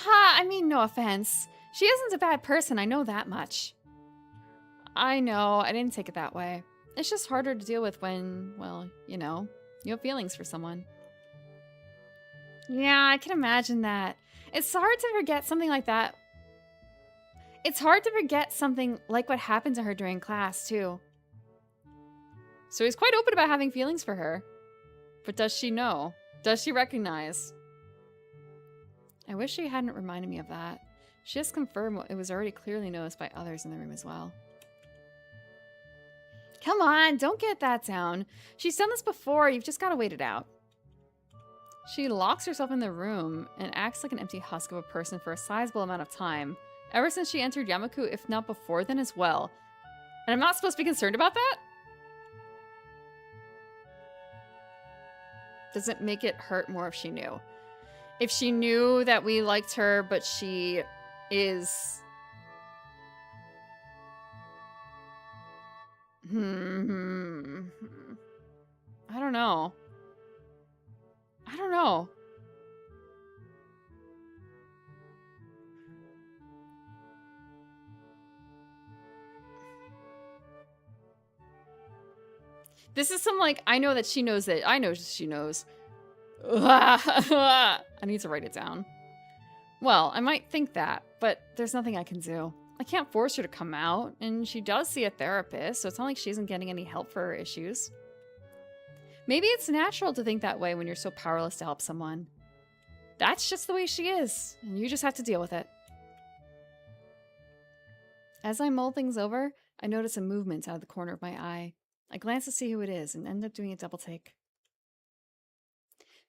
I mean, no offense. She isn't a bad person, I know that much. I know, I didn't take it that way. It's just harder to deal with when, well, you know, you have feelings for someone. Yeah, I can imagine that. It's hard to forget something like that. It's hard to forget something like what happened to her during class, too. So he's quite open about having feelings for her. But does she know? Does she recognize? I wish she hadn't reminded me of that. She just confirmed what it was already clearly noticed by others in the room as well. Come on, don't get that down. She's done this before, you've just got to wait it out. She locks herself in the room and acts like an empty husk of a person for a sizable amount of time, ever since she entered Yamaku, if not before then as well. And I'm not supposed to be concerned about that? Does it make it hurt more if she knew? If she knew that we liked her, but she is... I don't know. I don't know. This is some, like, I know that she knows that. I know she knows. I need to write it down. Well, I might think that, but there's nothing I can do. I can't force her to come out, and she does see a therapist, so it's not like she isn't getting any help for her issues. Maybe it's natural to think that way when you're so powerless to help someone. That's just the way she is, and you just have to deal with it. As I mull things over, I notice a movement out of the corner of my eye. I glance to see who it is and end up doing a double take.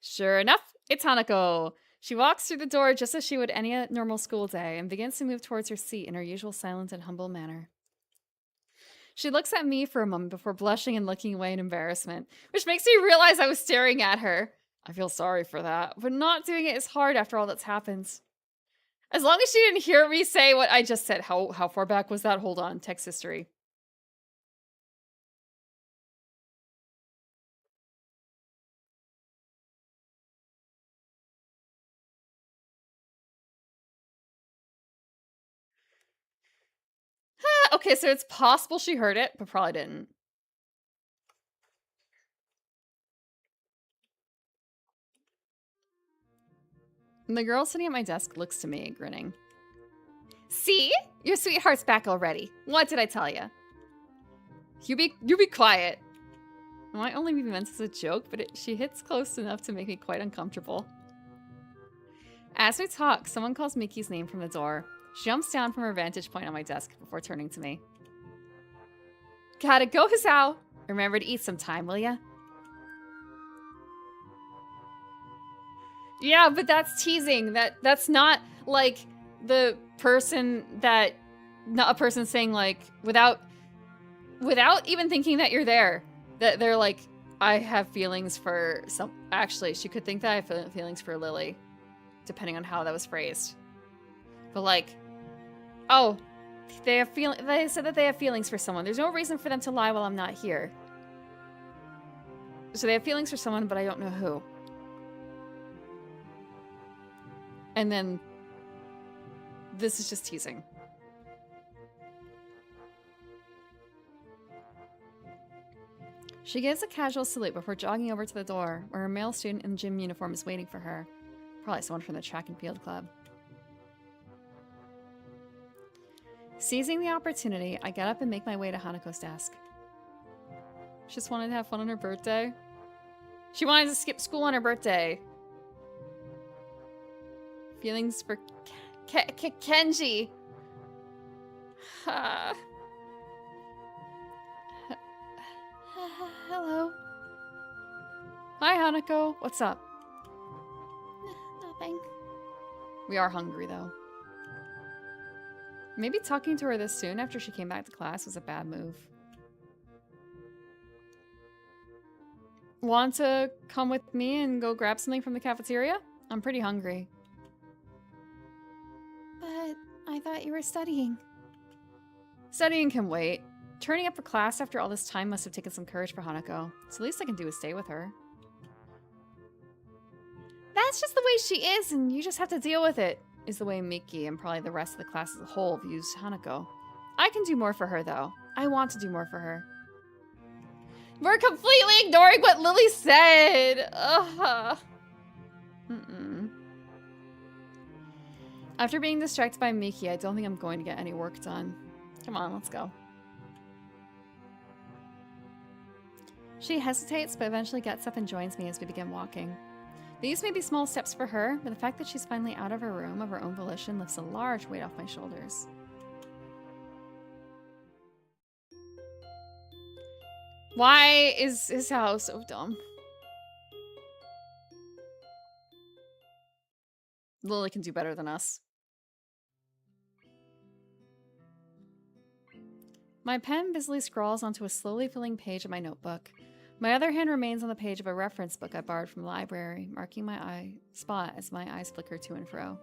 Sure enough, it's Hanako. She walks through the door just as she would any normal school day and begins to move towards her seat in her usual silent and humble manner. She looks at me for a moment before blushing and looking away in embarrassment, which makes me realize I was staring at her. I feel sorry for that, but not doing it is hard after all that's happened. As long as she didn't hear me say what I just said. How far back was that? Hold on, text history. Okay, so it's possible she heard it, but probably didn't. And the girl sitting at my desk looks to me, grinning. See? Your sweetheart's back already. What did I tell you? You be quiet. It might only be meant as a joke, but she hits close enough to make me quite uncomfortable. As we talk, someone calls Miki's name from the door. She jumps down from her vantage point on my desk before turning to me. Gotta go, Hisao. Remember to eat sometime, will ya? Yeah, but that's teasing. That's not like the person that... Not a person saying like, without even thinking that you're there. That they're like, I have feelings for some... Actually, she could think that I have feelings for Lily. Depending on how that was phrased. But like, oh, they said that they have feelings for someone. There's no reason for them to lie while I'm not here. So they have feelings for someone, but I don't know who. And then this is just teasing. She gives a casual salute before jogging over to the door, where a male student in gym uniform is waiting for her. Probably someone from the track and field club. Seizing the opportunity, I get up and make my way to Hanako's desk. She just wanted to have fun on her birthday. She wanted to skip school on her birthday. Feelings for Kenji. Hello. Hi, Hanako. What's up? Nothing. We are hungry, though. Maybe talking to her this soon after she came back to class was a bad move. Want to come with me and go grab something from the cafeteria? I'm pretty hungry. But I thought you were studying. Studying can wait. Turning up for class after all this time must have taken some courage for Hanako. So the least I can do is stay with her. That's just the way she is, and you just have to deal with it, is the way Miki and probably the rest of the class as a whole views Hanako. I can do more for her, though. I want to do more for her. We're completely ignoring what Lily said! Ugh. After being distracted by Miki, I don't think I'm going to get any work done. Come on, let's go. She hesitates, but eventually gets up and joins me as we begin walking. These may be small steps for her, but the fact that she's finally out of her room of her own volition lifts a large weight off my shoulders. Why is his house so dumb? Lily can do better than us. My pen busily scrawls onto a slowly filling page of my notebook. My other hand remains on the page of a reference book I borrowed from the library, marking my spot as my eyes flicker to and fro.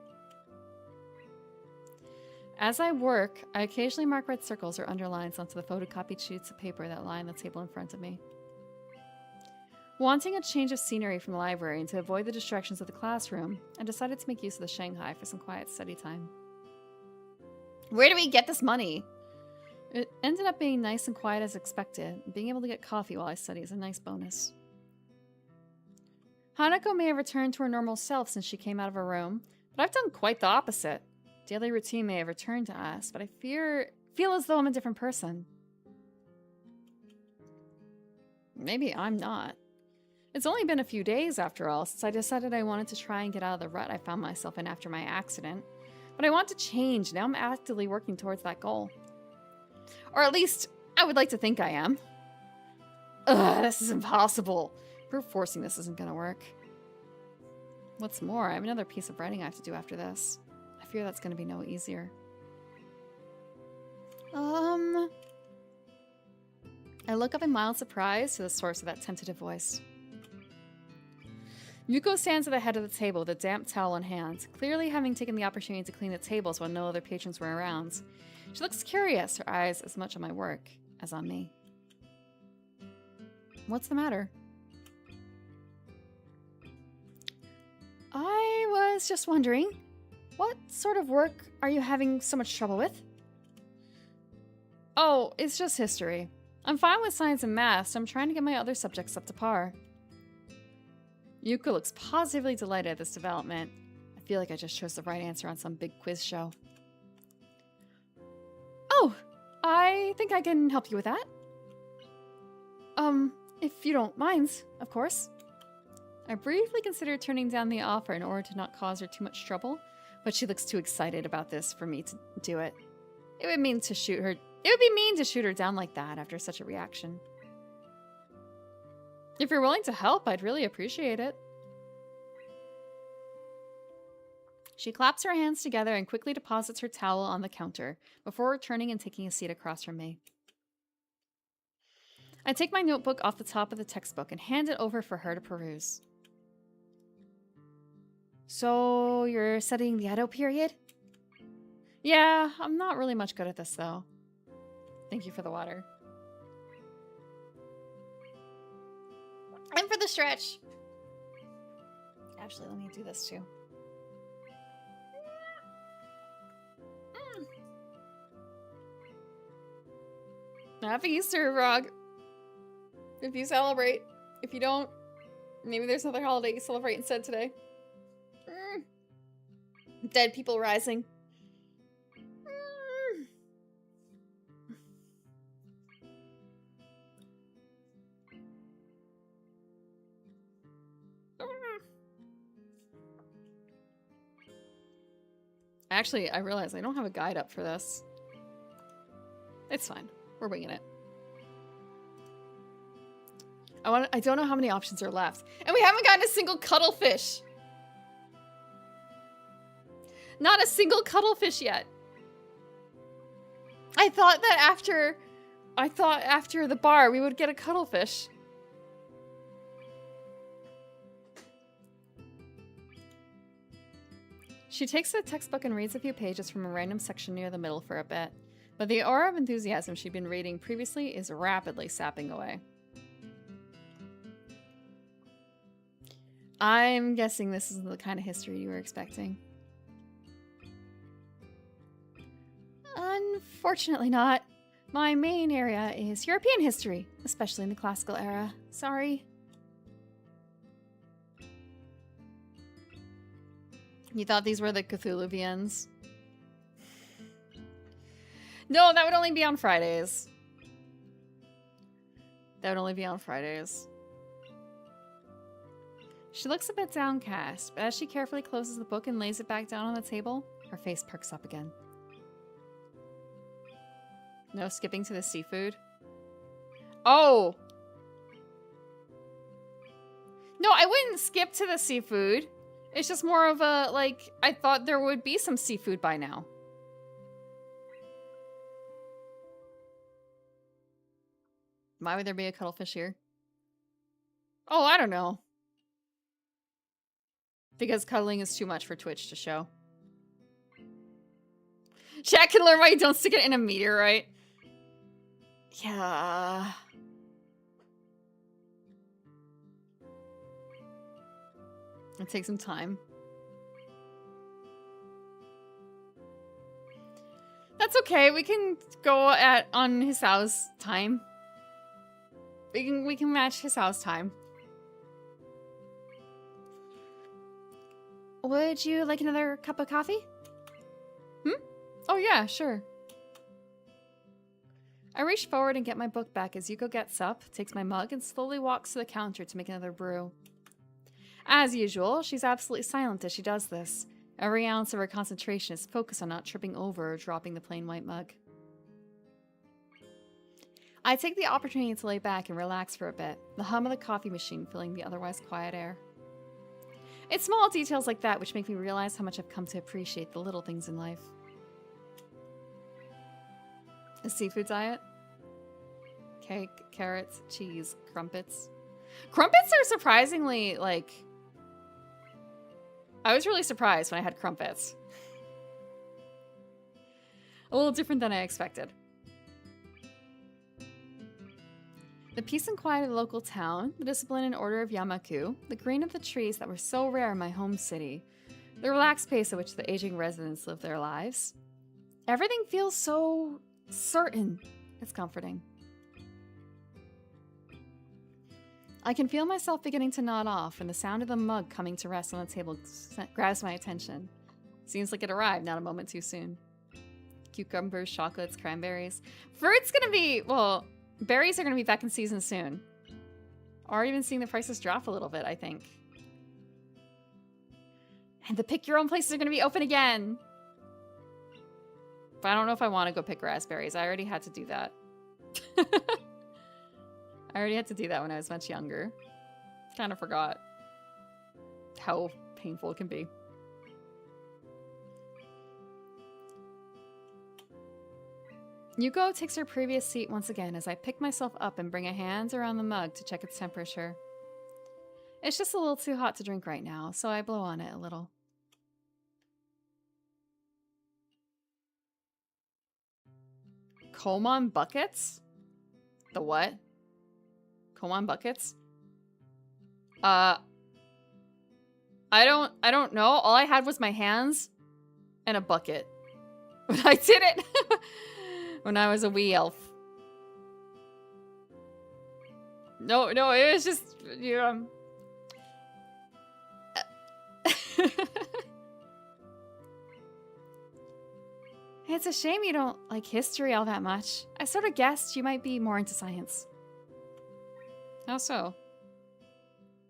As I work, I occasionally mark red circles or underlines onto the photocopied sheets of paper that lie on the table in front of me. Wanting a change of scenery from the library and to avoid the distractions of the classroom, I decided to make use of the Shanghai for some quiet study time. Where do we get this money? It ended up being nice and quiet as expected. Being able to get coffee while I study is a nice bonus. Hanako may have returned to her normal self since she came out of her room, but I've done quite the opposite. Daily routine may have returned to us, but I feel as though I'm a different person. Maybe I'm not. It's only been a few days, after all, since I decided I wanted to try and get out of the rut I found myself in after my accident. But I want to change. Now I'm actively working towards that goal. Or at least, I would like to think I am. Ugh, this is impossible. Brute forcing this isn't gonna work. What's more, I have another piece of writing I have to do after this. I fear that's gonna be no easier. I look up in mild surprise to the source of that tentative voice. Yuko stands at the head of the table with a damp towel in hand, clearly having taken the opportunity to clean the tables while no other patrons were around. She looks curious, her eyes as much on my work as on me. What's the matter? I was just wondering, what sort of work are you having so much trouble with? Oh, it's just history. I'm fine with science and math, so I'm trying to get my other subjects up to par. Yuko looks positively delighted at this development. I feel like I just chose the right answer on some big quiz show. Oh, I think I can help you with that. If you don't mind, of course. I briefly considered turning down the offer in order to not cause her too much trouble, but she looks too excited about this for me to do it. It would be mean to shoot her down like that after such a reaction. If you're willing to help, I'd really appreciate it. She claps her hands together and quickly deposits her towel on the counter before returning and taking a seat across from me. I take my notebook off the top of the textbook and hand it over for her to peruse. So, you're studying the Edo period? Yeah, I'm not really much good at this though. Thank you for the water. And for the stretch. Actually, let me do this too. Happy Easter, Rog. If you celebrate. If you don't, maybe there's another holiday you celebrate instead today. Dead people rising. Actually, I realize I don't have a guide up for this. It's fine. We're winging it. I don't know how many options are left. And we haven't gotten a single cuttlefish. Not a single cuttlefish yet. I thought after the bar we would get a cuttlefish. She takes the textbook and reads a few pages from a random section near the middle for a bit, but the aura of enthusiasm she'd been reading previously is rapidly sapping away. I'm guessing this isn't the kind of history you were expecting. Unfortunately not. My main area is European history, especially in the classical era. Sorry. You thought these were the Cthulhu VNs? No, that would only be on Fridays. That would only be on Fridays. She looks a bit downcast, but as she carefully closes the book and lays it back down on the table, her face perks up again. No skipping to the seafood? Oh! No, I wouldn't skip to the seafood. It's just more of a, like, I thought there would be some seafood by now. Why would there be a cuttlefish here? Oh, I don't know. Because cuddling is too much for Twitch to show. Chat can learn why you don't stick it in a meteorite. Yeah. It takes some time. That's okay. We can go on his house time. We can match his house time. Would you like another cup of coffee? Oh yeah, sure. I reach forward and get my book back as Yuko gets up, takes my mug, and slowly walks to the counter to make another brew. As usual, she's absolutely silent as she does this. Every ounce of her concentration is focused on not tripping over or dropping the plain white mug. I take the opportunity to lay back and relax for a bit, the hum of the coffee machine filling the otherwise quiet air. It's small details like that which make me realize how much I've come to appreciate the little things in life. A seafood diet? Cake, carrots, cheese, crumpets. Crumpets are surprisingly, like... I was really surprised when I had crumpets. A little different than I expected. The peace and quiet of the local town, the discipline and order of Yamaku, the green of the trees that were so rare in my home city, the relaxed pace at which the aging residents live their lives. Everything feels so certain. It's comforting. I can feel myself beginning to nod off, and the sound of the mug coming to rest on the table grabs my attention. Seems like it arrived not a moment too soon. Cucumbers, chocolates, cranberries. Fruit's gonna be, well, berries are gonna be back in season soon. Already been seeing the prices drop a little bit, I think. And the pick your own places are gonna be open again. But I don't know if I want to go pick raspberries. I already had to do that. I already had to do that when I was much younger. Kind of forgot how painful it can be. Yuko takes her previous seat once again as I pick myself up and bring a hand around the mug to check its temperature. It's just a little too hot to drink right now, so I blow on it a little. Komon buckets? The what? Komon buckets? I don't know. All I had was my hands and a bucket. When I did it when I was a wee elf. No, it was just, you know. It's a shame you don't like history all that much. I sort of guessed you might be more into science. How so?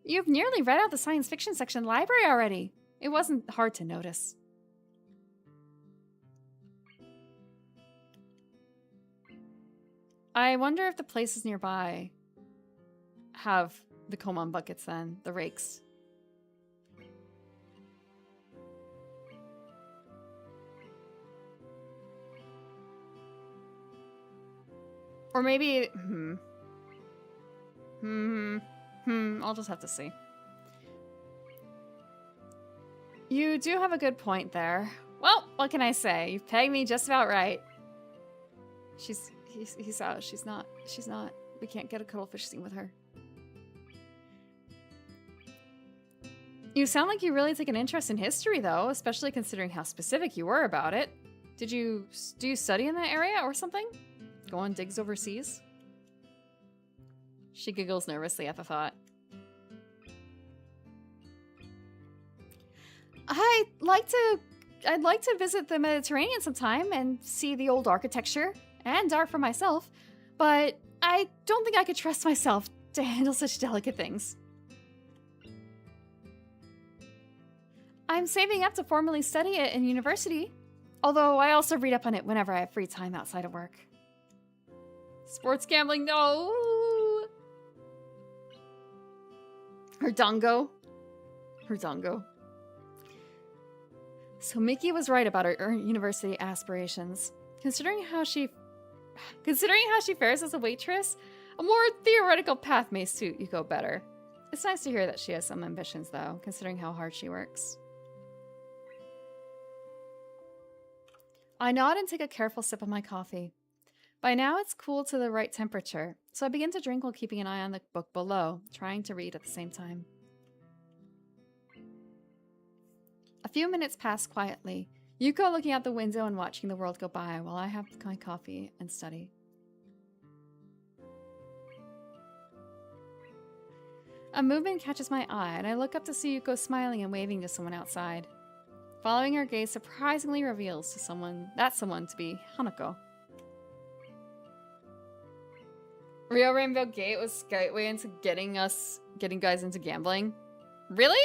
You've nearly read out the science fiction section of the library already. It wasn't hard to notice. I wonder if the places nearby have the Komon buckets then, the rakes. Or maybe, I'll just have to see. You do have a good point there. Well, what can I say? You've pegged me just about right. He's out. She's not. We can't get a cuttlefish scene with her. You sound like you really take an interest in history, though, especially considering how specific you were about it. Do you study in that area or something? Go on digs overseas? She giggles nervously at the thought. I'd like to visit the Mediterranean sometime and see the old architecture and art for myself, but I don't think I could trust myself to handle such delicate things. I'm saving up to formally study it in university, although I also read up on it whenever I have free time outside of work. Sports gambling, no! Her dongo. So Mickey was right about her university aspirations. Considering how she fares as a waitress, a more theoretical path may suit Yuko better. It's nice to hear that she has some ambitions, though, considering how hard she works. I nod and take a careful sip of my coffee. By now, it's cooled to the right temperature, so I begin to drink while keeping an eye on the book below, trying to read at the same time. A few minutes pass quietly, Yuko looking out the window and watching the world go by while I have my coffee and study. A movement catches my eye, and I look up to see Yuko smiling and waving to someone outside. Following her gaze surprisingly reveals to someone to be Hanako. Real Rainbow Gate was gateway into getting guys into gambling. Really?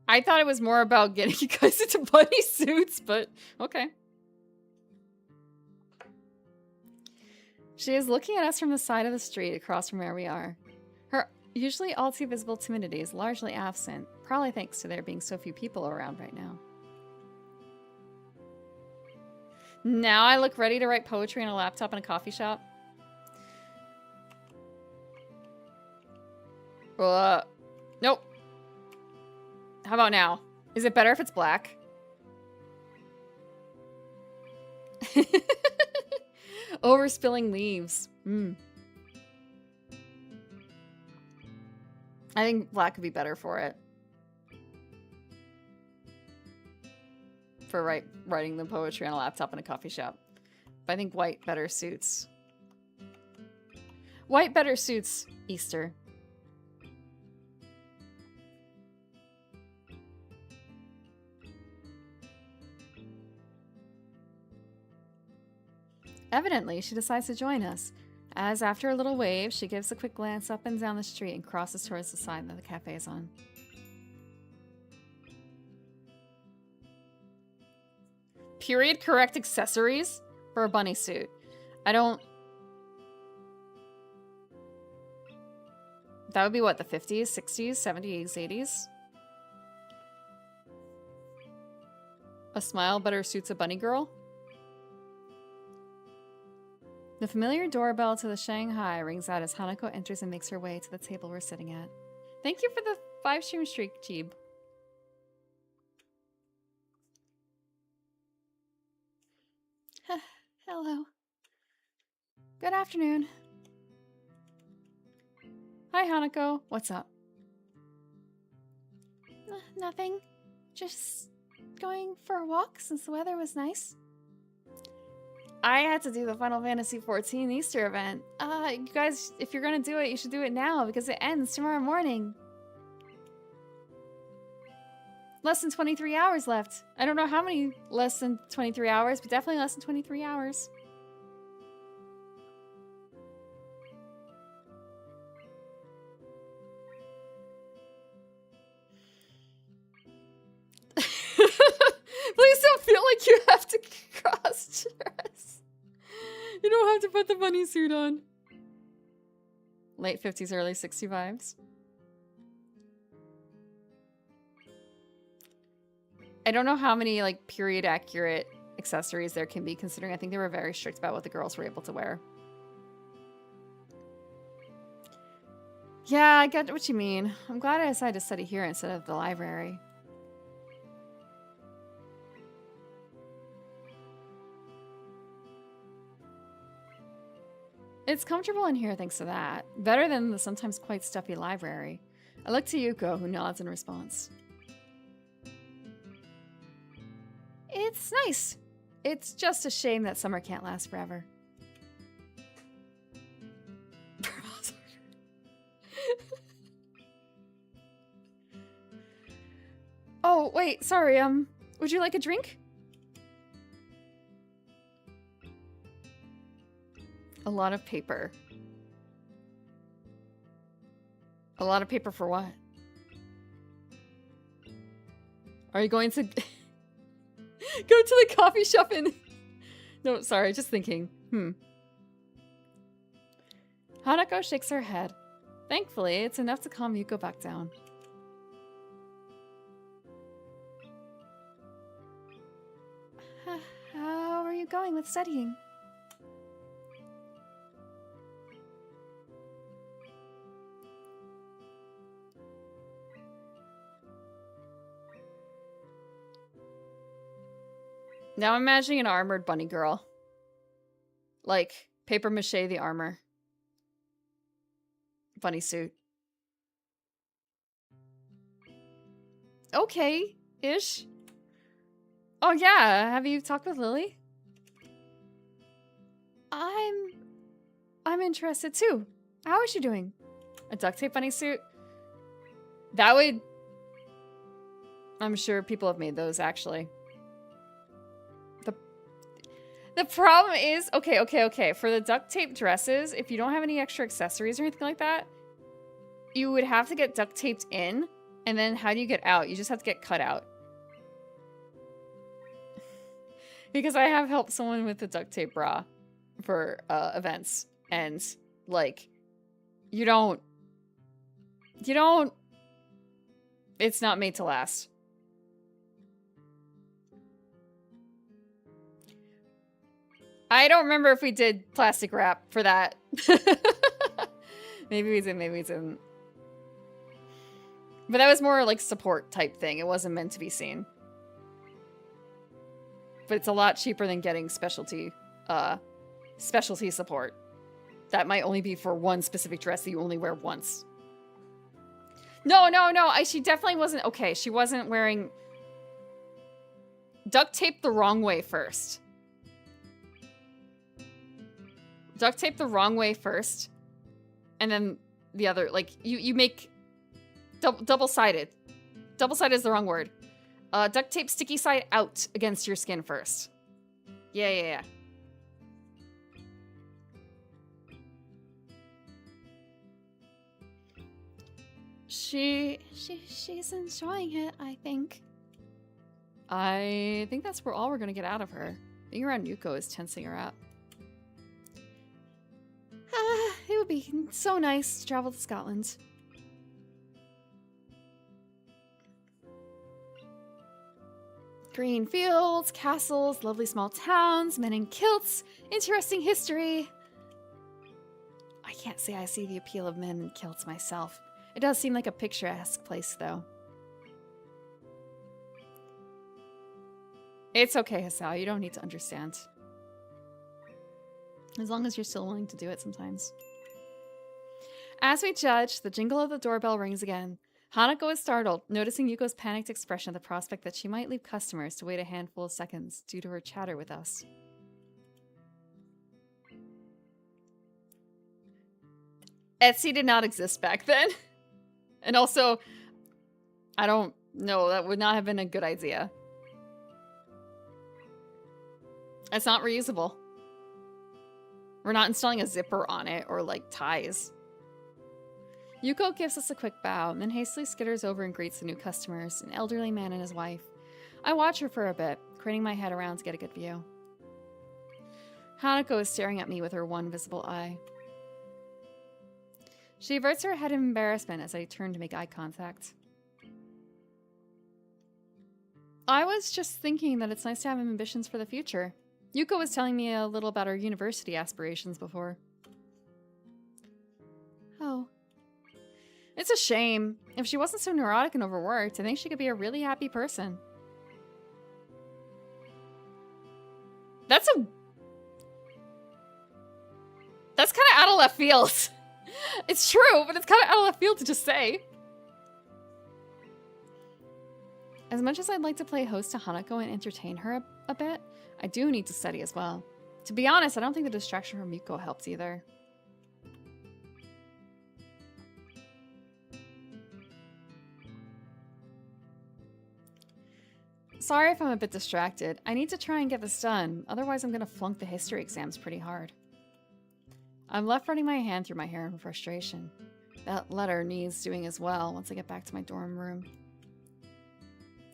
I thought it was more about getting you guys into bunny suits, but okay. She is looking at us from the side of the street across from where we are. Her usually all too visible timidity is largely absent, probably thanks to there being so few people around right now. Now I look ready to write poetry on a laptop in a coffee shop. Nope. How about now? Is it better if it's black? Overspilling leaves. I think black would be better for it. For writing the poetry on a laptop in a coffee shop. But I think white better suits. White better suits Easter. Evidently, she decides to join us, as after a little wave, she gives a quick glance up and down the street and crosses towards the side that the cafe is on. Period correct accessories for a bunny suit. That would be what, the 50s, 60s, 70s, 80s? A smile better suits a bunny girl? The familiar doorbell to the Shanghai rings out as Hanako enters and makes her way to the table we're sitting at. Thank you for the 5-stream streak, Jeeb. Hello. Good afternoon. Hi, Hanako. What's up? Nothing. Just going for a walk since the weather was nice. I had to do the Final Fantasy XIV Easter event. You guys, if you're gonna do it, you should do it now because it ends tomorrow morning. Less than 23 hours left. I don't know how many less than 23 hours, but definitely less than 23 hours. Please don't feel like you have to cross-dress. You don't have to put the bunny suit on. Late 50s, early 65s. I don't know how many, like, period-accurate accessories there can be, considering I think they were very strict about what the girls were able to wear. Yeah, I get what you mean. I'm glad I decided to study here instead of the library. It's comfortable in here thanks to that. Better than the sometimes quite stuffy library. I look to Yuko, who nods in response. It's nice. It's just a shame that summer can't last forever. Hi, sorry, would you like a drink? A lot of paper. A lot of paper for what? Are you going to go to the coffee shop and... No, sorry, just thinking. Hanako shakes her head. Thankfully, it's enough to calm Yuko back down. How are you going with studying? Now I'm imagining an armored bunny girl. Like, paper mache the armor. Bunny suit. Okay-ish. Oh yeah, have you talked with Lily? I'm interested too. How is she doing? A duct tape bunny suit? That would... I'm sure people have made those, actually. The problem is... Okay. For the duct tape dresses, if you don't have any extra accessories or anything like that, you would have to get duct taped in, and then how do you get out? You just have to get cut out. Because I have helped someone with the duct tape bra for events, and like, you don't, it's not made to last. I don't remember if we did plastic wrap for that. Maybe we did, maybe we didn't. But that was more like support type thing. It wasn't meant to be seen. But it's a lot cheaper than getting specialty support. That might only be for one specific dress that you only wear once. No. She definitely wasn't... Okay, she wasn't wearing... Duct tape the wrong way first. Duct tape the wrong way first. And then the other... Like, you make... Double-sided. Double-sided is the wrong word. Duct tape sticky side out against your skin first. Yeah. She's enjoying it, I think. I think that's all we're gonna get out of her. Being around Yuko is tensing her up. It would be so nice to travel to Scotland. Green fields, castles, lovely small towns, men in kilts, interesting history. I can't say I see the appeal of men in kilts myself. It does seem like a picturesque place, though. It's okay, Hasao. You don't need to understand. As long as you're still willing to do it sometimes. As we judge, the jingle of the doorbell rings again. Hanako is startled, noticing Yuko's panicked expression at the prospect that she might leave customers to wait a handful of seconds due to her chatter with us. Etsy did not exist back then. And also, I don't know, that would not have been a good idea. It's not reusable. We're not installing a zipper on it or like ties. Yuko gives us a quick bow, and then hastily skitters over and greets the new customers, an elderly man and his wife. I watch her for a bit, craning my head around to get a good view. Hanako is staring at me with her one visible eye. She averts her head in embarrassment as I turn to make eye contact. I was just thinking that it's nice to have ambitions for the future. Yuko was telling me a little about her university aspirations before. Oh. It's a shame. If she wasn't so neurotic and overworked, I think she could be a really happy person. That's kind of out of left field. It's true, but it's kind of out of left field to just say. As much as I'd like to play host to Hanako and entertain her a bit, I do need to study as well. To be honest, I don't think the distraction from Yuko helps either. Sorry if I'm a bit distracted. I need to try and get this done, otherwise I'm gonna flunk the history exams pretty hard. I'm left running my hand through my hair in frustration. That letter needs doing as well once I get back to my dorm room.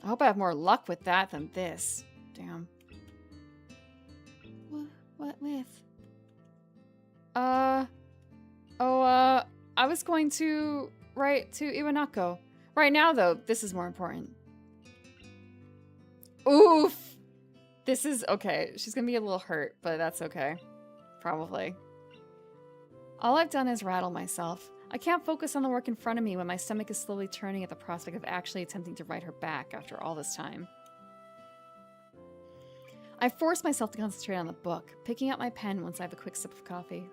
I hope I have more luck with that than this. Damn. What with? I was going to write to Iwanako. Right now, though, this is more important. Oof! This is okay. She's gonna be a little hurt, but that's okay. Probably. All I've done is rattle myself. I can't focus on the work in front of me when my stomach is slowly turning at the prospect of actually attempting to write her back after all this time. I force myself to concentrate on the book, picking up my pen once I have a quick sip of coffee.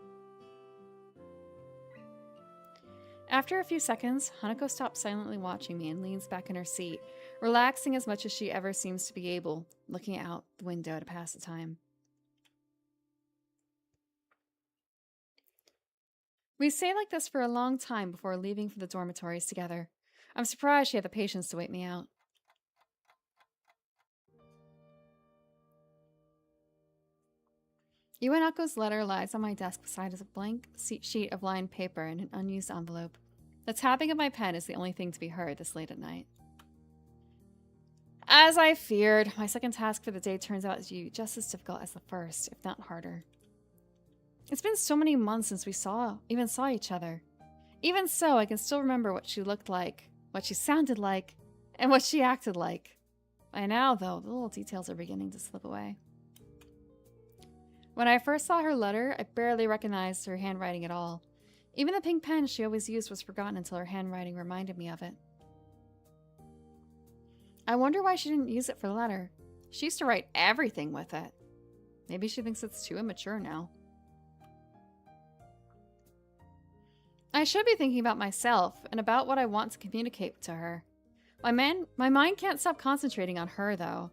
After a few seconds, Hanako stops silently watching me and leans back in her seat, relaxing as much as she ever seems to be able, looking out the window to pass the time. We stayed like this for a long time before leaving for the dormitories together. I'm surprised she had the patience to wait me out. Iwanako's letter lies on my desk beside a blank sheet of lined paper and an unused envelope. The tapping of my pen is the only thing to be heard this late at night. As I feared, my second task for the day turns out to be just as difficult as the first, if not harder. It's been so many months since we even saw each other. Even so, I can still remember what she looked like, what she sounded like, and what she acted like. By now, though, the little details are beginning to slip away. When I first saw her letter, I barely recognized her handwriting at all. Even the pink pen she always used was forgotten until her handwriting reminded me of it. I wonder why she didn't use it for the letter. She used to write everything with it. Maybe she thinks it's too immature now. I should be thinking about myself and about what I want to communicate to her. My mind can't stop concentrating on her, though.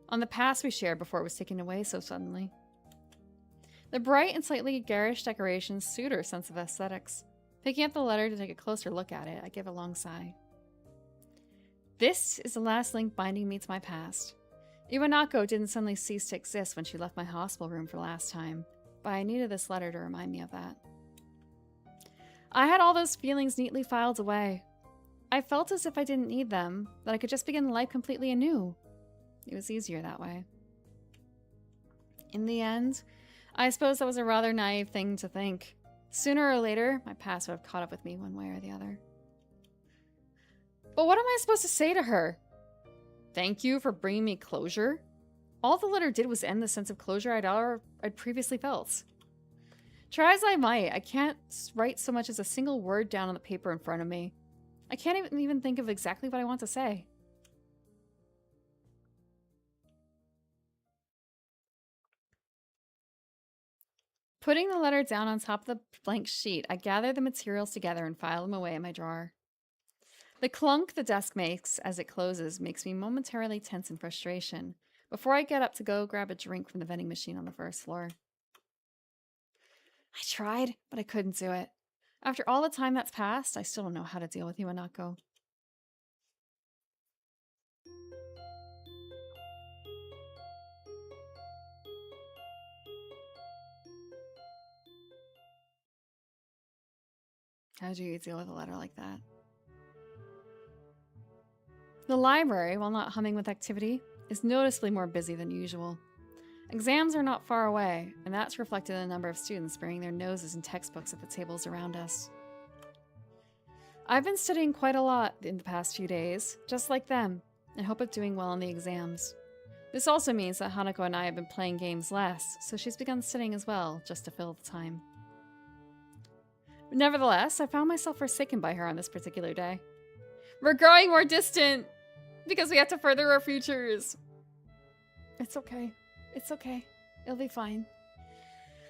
On the past we shared before it was taken away so suddenly. The bright and slightly garish decorations suit her sense of aesthetics. Picking up the letter to take a closer look at it, I give a long sigh. This is the last link binding me to my past. Iwanako didn't suddenly cease to exist when she left my hospital room for the last time, but I needed this letter to remind me of that. I had all those feelings neatly filed away. I felt as if I didn't need them, that I could just begin life completely anew. It was easier that way. In the end, I suppose that was a rather naive thing to think. Sooner or later, my past would have caught up with me one way or the other. But what am I supposed to say to her? Thank you for bringing me closure? All the letter did was end the sense of closure I'd previously felt. Try as I might, I can't write so much as a single word down on the paper in front of me. I can't even think of exactly what I want to say. Putting the letter down on top of the blank sheet, I gather the materials together and file them away in my drawer. The clunk the desk makes as it closes makes me momentarily tense in frustration before I get up to go grab a drink from the vending machine on the first floor. I tried, but I couldn't do it. After all the time that's passed, I still don't know how to deal with Iwanako. How do you deal with a letter like that? The library, while not humming with activity, is noticeably more busy than usual. Exams are not far away, and that's reflected in the number of students burying their noses in textbooks at the tables around us. I've been studying quite a lot in the past few days, just like them, in hope of doing well on the exams. This also means that Hanako and I have been playing games less, so she's begun studying as well, just to fill the time. Nevertheless, I found myself forsaken by her on this particular day. We're growing more distant because we have to further our futures. It's okay. It's okay. It'll be fine.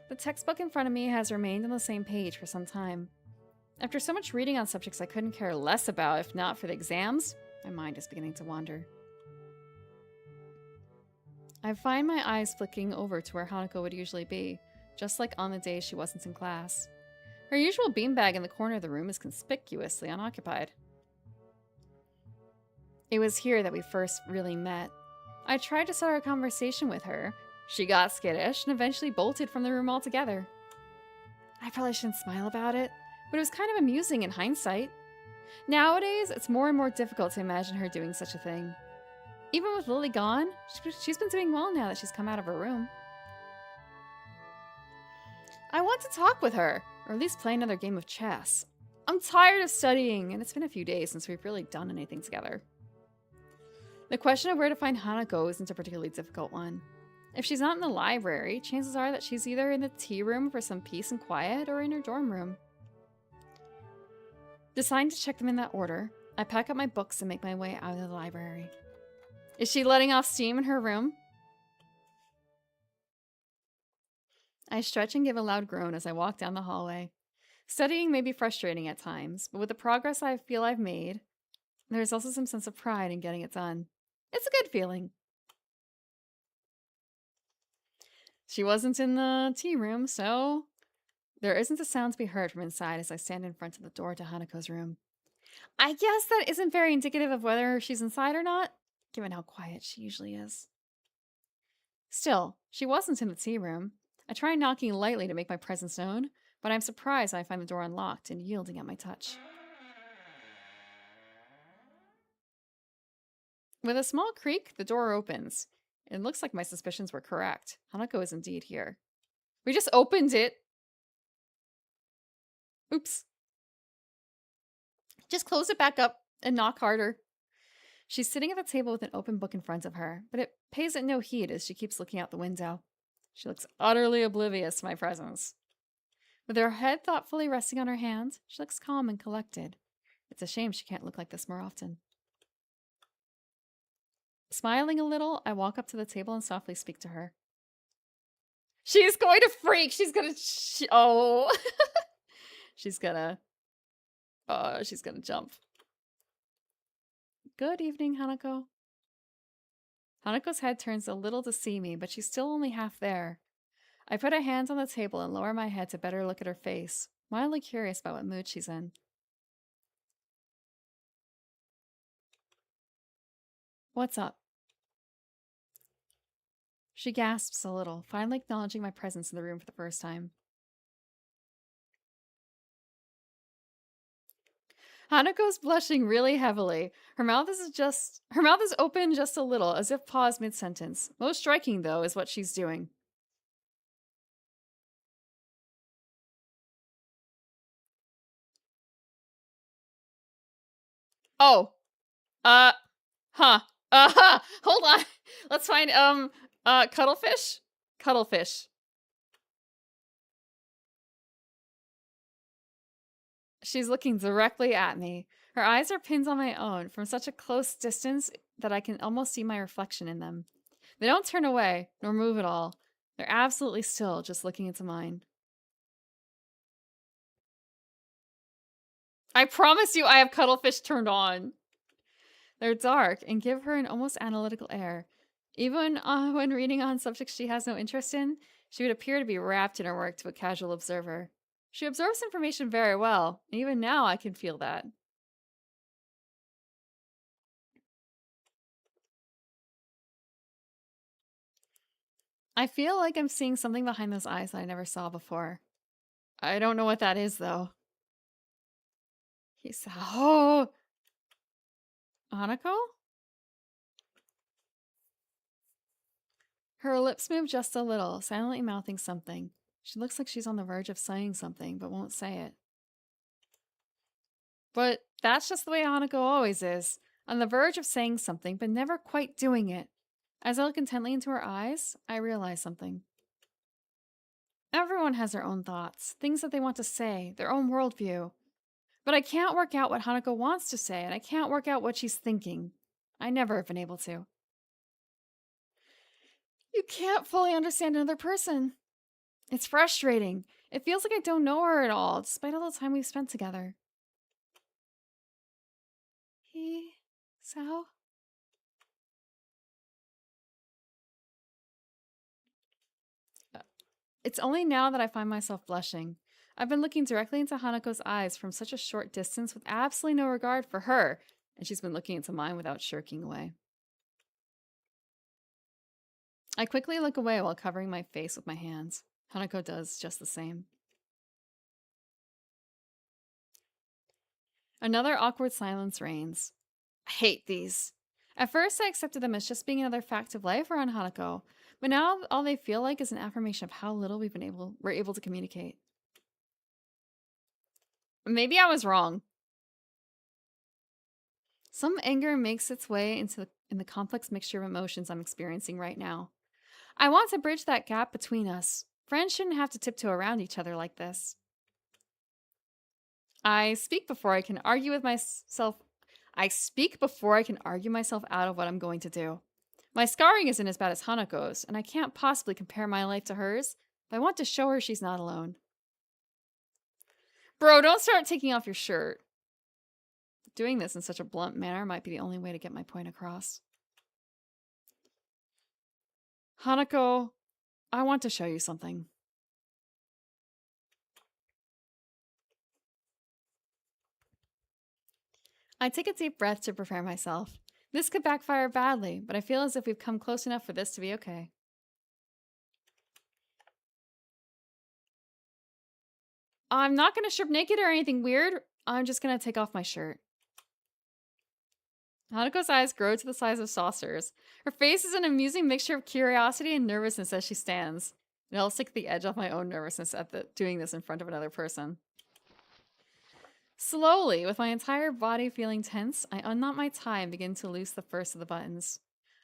The textbook in front of me has remained on the same page for some time. After so much reading on subjects I couldn't care less about if not for the exams, my mind is beginning to wander. I find my eyes flicking over to where Hanako would usually be, just like on the days she wasn't in class. Her usual beanbag in the corner of the room is conspicuously unoccupied. It was here that we first really met. I tried to start a conversation with her. She got skittish and eventually bolted from the room altogether. I probably shouldn't smile about it, but it was kind of amusing in hindsight. Nowadays, it's more and more difficult to imagine her doing such a thing. Even with Lily gone, she's been doing well now that she's come out of her room. I want to talk with her, or at least play another game of chess. I'm tired of studying, and it's been a few days since we've really done anything together. The question of where to find Hanako isn't a particularly difficult one. If she's not in the library, chances are that she's either in the tea room for some peace and quiet or in her dorm room. Deciding to check them in that order, I pack up my books and make my way out of the library. Is she letting off steam in her room? I stretch and give a loud groan as I walk down the hallway. Studying may be frustrating at times, but with the progress I feel I've made, there's also some sense of pride in getting it done. It's a good feeling. She wasn't in the tea room, so there isn't a sound to be heard from inside as I stand in front of the door to Hanako's room. I guess that isn't very indicative of whether she's inside or not, given how quiet she usually is. Still, she wasn't in the tea room. I try knocking lightly to make my presence known, but I'm surprised when I find the door unlocked and yielding at my touch. With a small creak, the door opens. It looks like my suspicions were correct. Hanako is indeed here. We just opened it. Oops. Just close it back up and knock harder. She's sitting at the table with an open book in front of her, but it pays it no heed as she keeps looking out the window. She looks utterly oblivious to my presence. With her head thoughtfully resting on her hand, she looks calm and collected. It's a shame she can't look like this more often. Smiling a little, I walk up to the table and softly speak to her. She's going to freak! She's gonna... oh! She's gonna jump. Good evening, Hanako. Hanako's head turns a little to see me, but she's still only half there. I put a hand on the table and lower my head to better look at her face, mildly curious about what mood she's in. What's up? She gasps a little, finally acknowledging my presence in the room for the first time. Hanako's blushing really heavily. Her mouth is open just a little, as if paused mid-sentence. Most striking, though, is what she's doing. Oh. Huh. Hold on. Let's find, cuttlefish? Cuttlefish. She's looking directly at me. Her eyes are pinned on my own from such a close distance that I can almost see my reflection in them. They don't turn away, nor move at all. They're absolutely still, just looking into mine. I promise you I have cuttlefish turned on. They're dark and give her an almost analytical air. Even when reading on subjects she has no interest in, she would appear to be wrapped in her work to a casual observer. She absorbs information very well, and even now I can feel that. I feel like I'm seeing something behind those eyes that I never saw before. I don't know what that is, though. Oh! Hanako? Her lips move just a little, silently mouthing something. She looks like she's on the verge of saying something, but won't say it. But that's just the way Hanako always is. On the verge of saying something, but never quite doing it. As I look intently into her eyes, I realize something. Everyone has their own thoughts, things that they want to say, their own worldview. But I can't work out what Hanako wants to say, and I can't work out what she's thinking. I never have been able to. You can't fully understand another person. It's frustrating. It feels like I don't know her at all, despite all the time we've spent together. Sao? It's only now that I find myself blushing. I've been looking directly into Hanako's eyes from such a short distance with absolutely no regard for her, and she's been looking into mine without shirking away. I quickly look away while covering my face with my hands. Hanako does just the same. Another awkward silence reigns. I hate these. At first, I accepted them as just being another fact of life around Hanako, but now all they feel like is an affirmation of how little we're able to communicate. Maybe I was wrong. Some anger makes its way in the complex mixture of emotions I'm experiencing right now. I want to bridge that gap between us. Friends shouldn't have to tiptoe around each other like this. I speak before I can argue myself out of what I'm going to do. My scarring isn't as bad as Hanako's, and I can't possibly compare my life to hers, but I want to show her she's not alone. Bro, don't start taking off your shirt. Doing this in such a blunt manner might be the only way to get my point across. Hanako, I want to show you something. I take a deep breath to prepare myself. This could backfire badly, but I feel as if we've come close enough for this to be okay. I'm not going to strip naked or anything weird. I'm just going to take off my shirt. Hanako's eyes grow to the size of saucers. Her face is an amusing mixture of curiosity and nervousness as she stands. It helps take the edge off my own nervousness at doing this in front of another person. Slowly, with my entire body feeling tense, I unknot my tie and begin to loose the first of the buttons.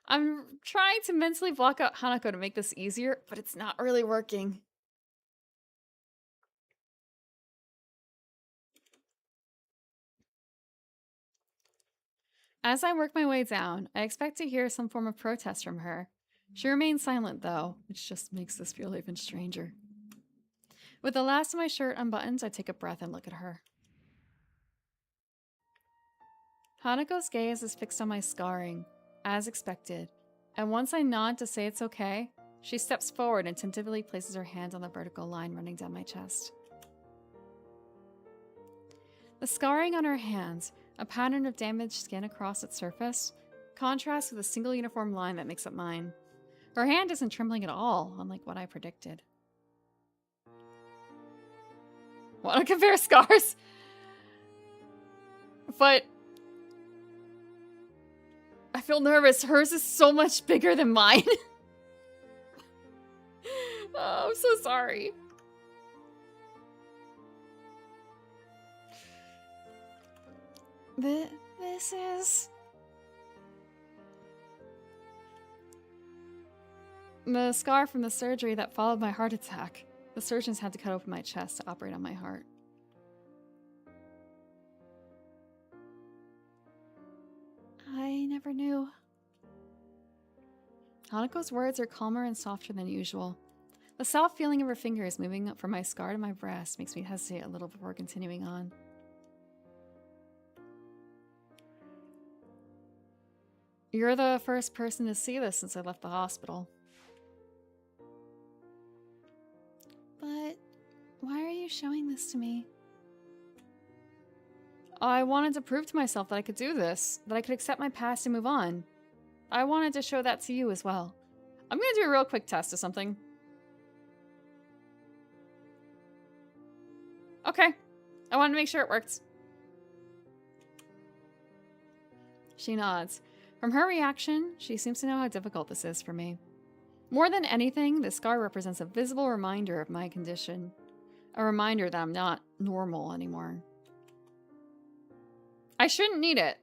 I'm trying to mentally block out Hanako to make this easier, but it's not really working. As I work my way down, I expect to hear some form of protest from her. She remains silent, though, which just makes this feel even stranger. With the last of my shirt unbuttoned, I take a breath and look at her. Hanako's gaze is fixed on my scarring, as expected, and once I nod to say it's okay, she steps forward and tentatively places her hand on the vertical line running down my chest. The scarring on her hands, a pattern of damaged skin across its surface, contrasts with a single uniform line that makes up mine. Her hand isn't trembling at all, unlike what I predicted. Want to compare scars? But I feel nervous. Hers is so much bigger than mine. Oh, I'm so sorry. This is... the scar from the surgery that followed my heart attack. The surgeons had to cut open my chest to operate on my heart. I never knew. Hanako's words are calmer and softer than usual. The soft feeling of her fingers moving up from my scar to my breast makes me hesitate a little before continuing on. You're the first person to see this since I left the hospital. But why are you showing this to me? I wanted to prove to myself that I could do this, that I could accept my past and move on. I wanted to show that to you as well. I'm gonna do a real quick test of something. Okay. I wanted to make sure it worked. She nods. From her reaction, she seems to know how difficult this is for me. More than anything, this scar represents a visible reminder of my condition. A reminder that I'm not normal anymore. I shouldn't need it.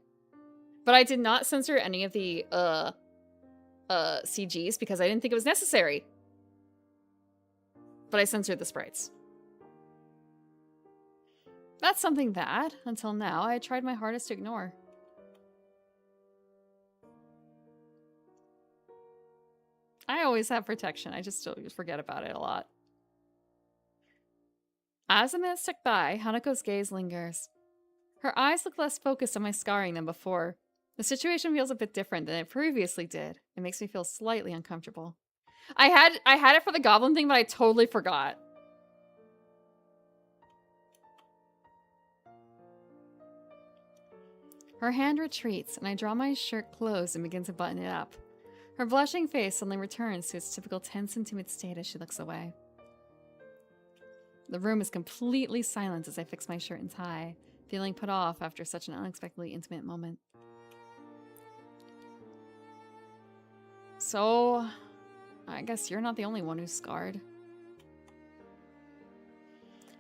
But I did not censor any of the, CGs because I didn't think it was necessary. But I censored the sprites. That's something that, until now, I had tried my hardest to ignore. I always have protection. I just forget about it a lot. As the minutes tick by, Hanako's gaze lingers. Her eyes look less focused on my scarring than before. The situation feels a bit different than it previously did. It makes me feel slightly uncomfortable. I had it for the goblin thing, but I totally forgot. Her hand retreats, and I draw my shirt closed and begin to button it up. Her blushing face suddenly returns to its typical tense and timid state as she looks away. The room is completely silent as I fix my shirt and tie, feeling put off after such an unexpectedly intimate moment. So, I guess you're not the only one who's scarred.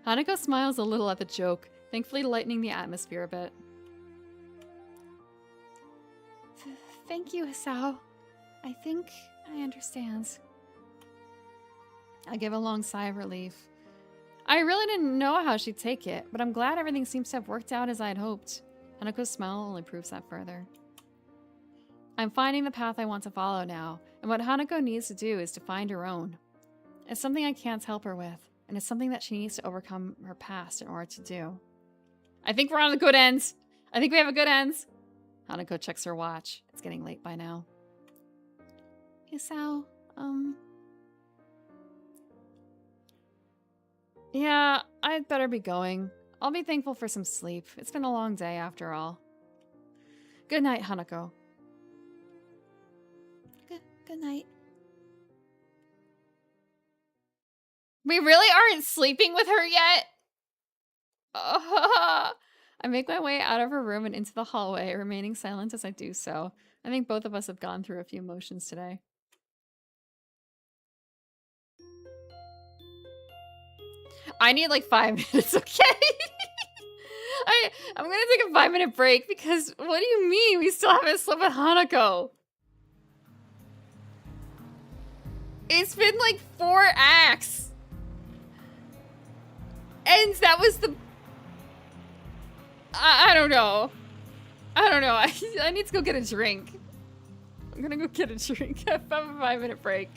Hanako smiles a little at the joke, thankfully lightening the atmosphere a bit. Thank you, Hisao. I think I understand. I give a long sigh of relief. I really didn't know how she'd take it, but I'm glad everything seems to have worked out as I had hoped. Hanako's smile only proves that further. I'm finding the path I want to follow now, and what Hanako needs to do is to find her own. It's something I can't help her with, and it's something that she needs to overcome her past in order to do. I think we're on the good end. I think we have a good end. Hanako checks her watch. It's getting late by now. Hisao, yeah, I'd better be going. I'll be thankful for some sleep. It's been a long day after all. Good night, Hanako. Good night. We really aren't sleeping with her yet? I make my way out of her room and into the hallway, remaining silent as I do so. I think both of us have gone through a few motions today. I need like 5 minutes, okay? I'm gonna take a 5-minute break because what do you mean we still haven't slept with Hanako? It's been like 4 acts. And that was the... I don't know. I don't know. I need to go get a drink. I'm gonna go get a drink. Have a 5-minute break.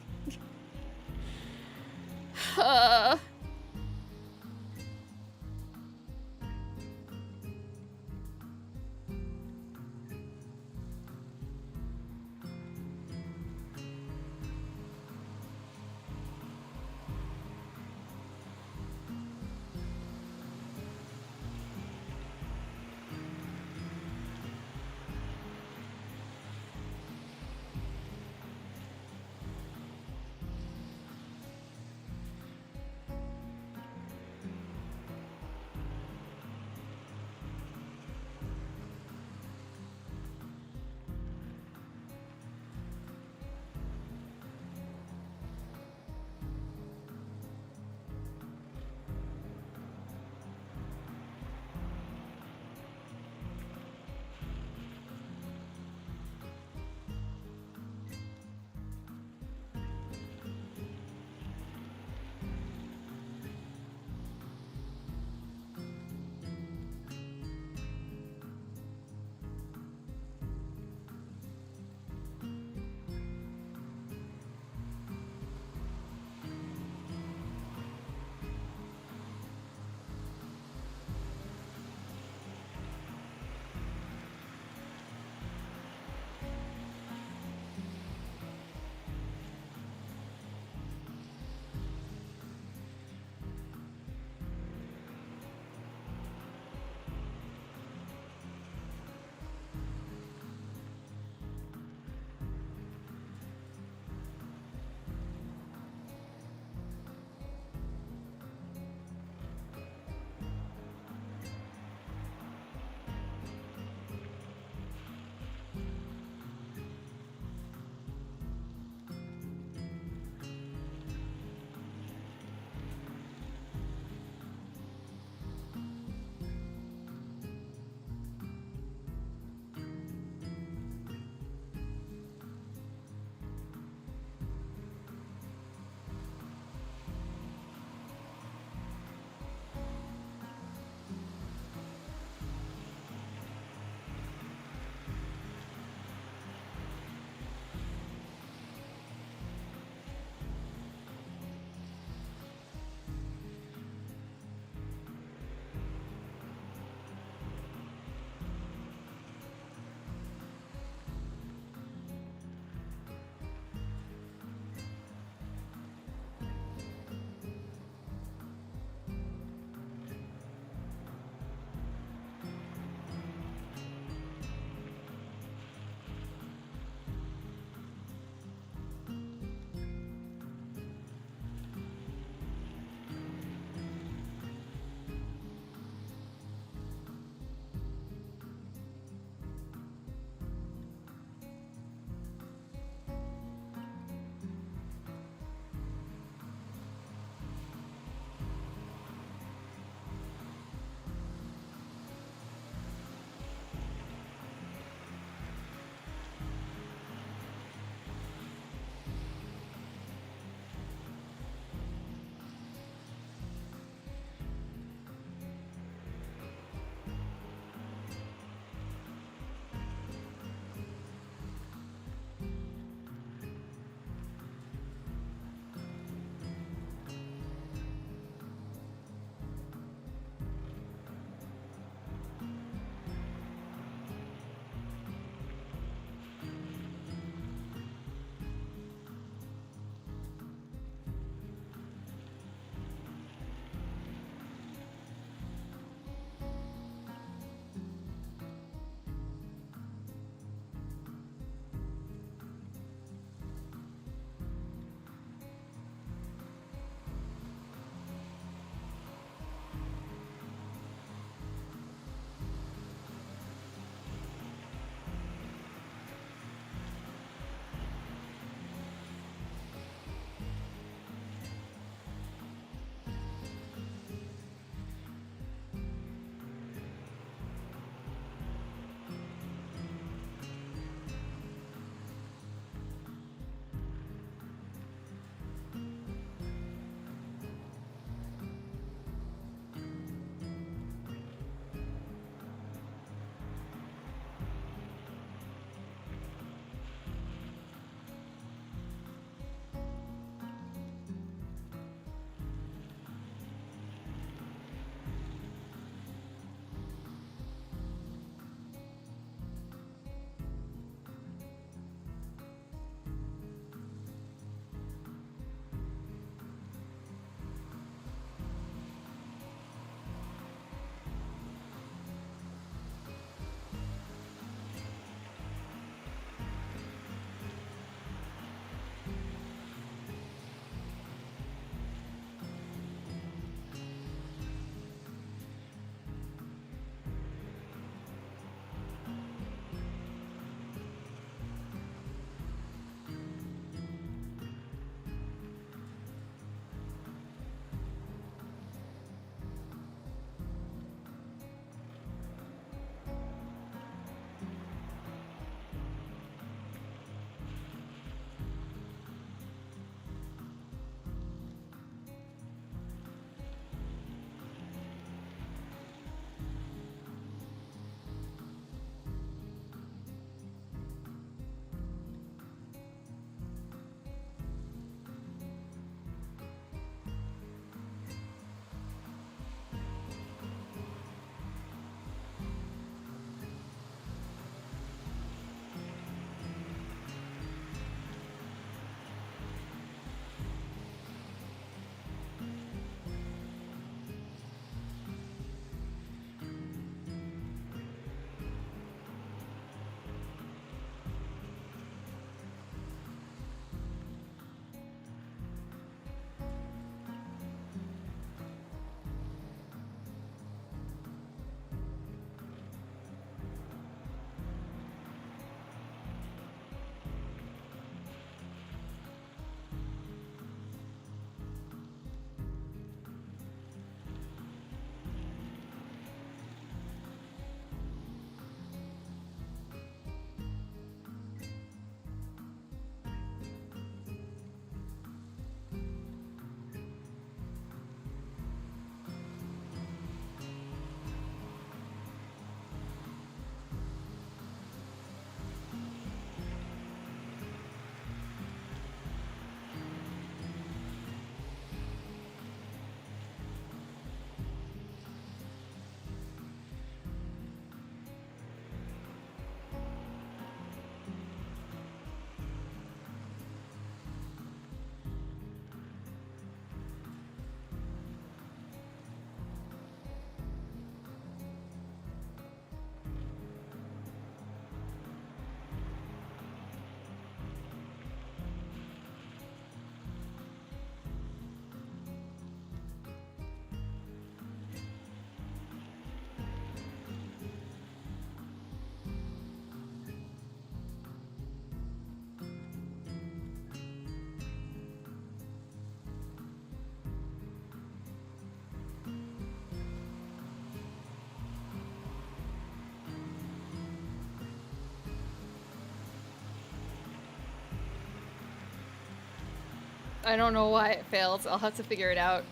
I don't know why it failed. I'll have to figure it out.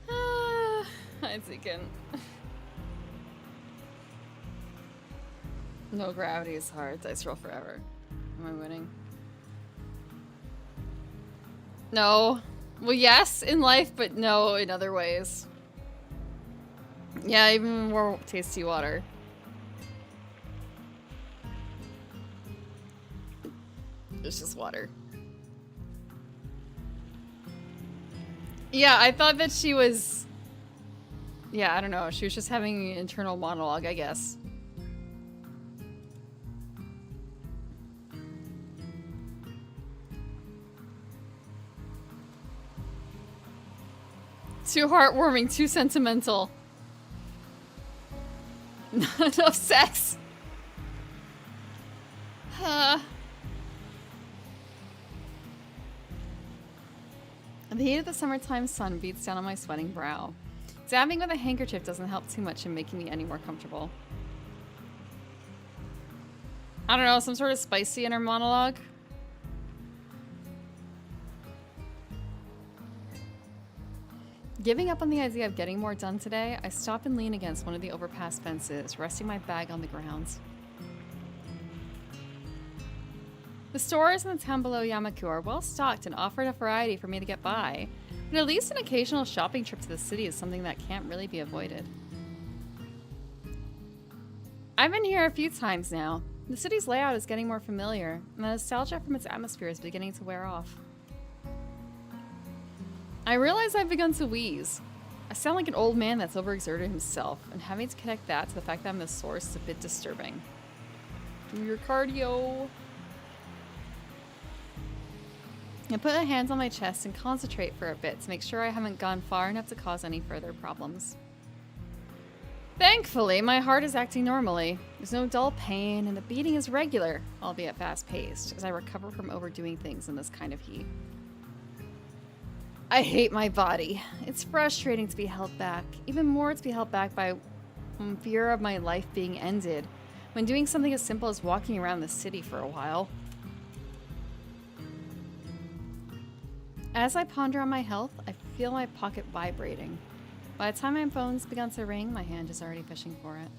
Hi, Zekin. No gravity is hard. Dice roll forever. Am I winning? No. Well, yes, in life, but no in other ways. Yeah, even more tasty water. It's just water. Yeah, I thought that she was... Yeah, I don't know. She was just having an internal monologue, I guess. Too heartwarming, too sentimental. Not enough sex. The heat of the summertime sun beats down on my sweating brow. Dabbing with a handkerchief doesn't help too much in making me any more comfortable. I don't know, some sort of spicy inner monologue. Giving up on the idea of getting more done today, I stop and lean against one of the overpass fences, resting my bag on the ground. The stores in the town below Yamaku are well stocked and offered a variety for me to get by, but at least an occasional shopping trip to the city is something that can't really be avoided. I've been here a few times now. The city's layout is getting more familiar, and the nostalgia from its atmosphere is beginning to wear off. I realize I've begun to wheeze. I sound like an old man that's overexerted himself, and having to connect that to the fact that I'm the source is a bit disturbing. Do your cardio. I put my hands on my chest and concentrate for a bit to make sure I haven't gone far enough to cause any further problems. Thankfully, my heart is acting normally. There's no dull pain, and the beating is regular, albeit fast-paced, as I recover from overdoing things in this kind of heat. I hate my body. It's frustrating to be held back, even more to be held back by fear of my life being ended, when doing something as simple as walking around the city for a while. As I ponder on my health, I feel my pocket vibrating. By the time my phone's begun to ring, my hand is already fishing for it.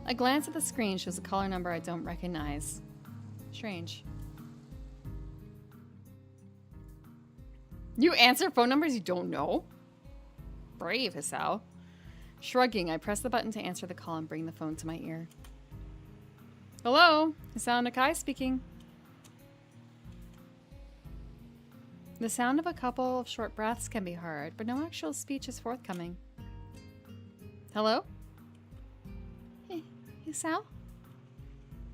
A glance at the screen shows a caller number I don't recognize. Strange. You answer phone numbers you don't know? Brave, Hisao. Shrugging, I press the button to answer the call and bring the phone to my ear. Hello, Hisao Nakai speaking. The sound of a couple of short breaths can be heard, but no actual speech is forthcoming. Hello? Hey, Hisao?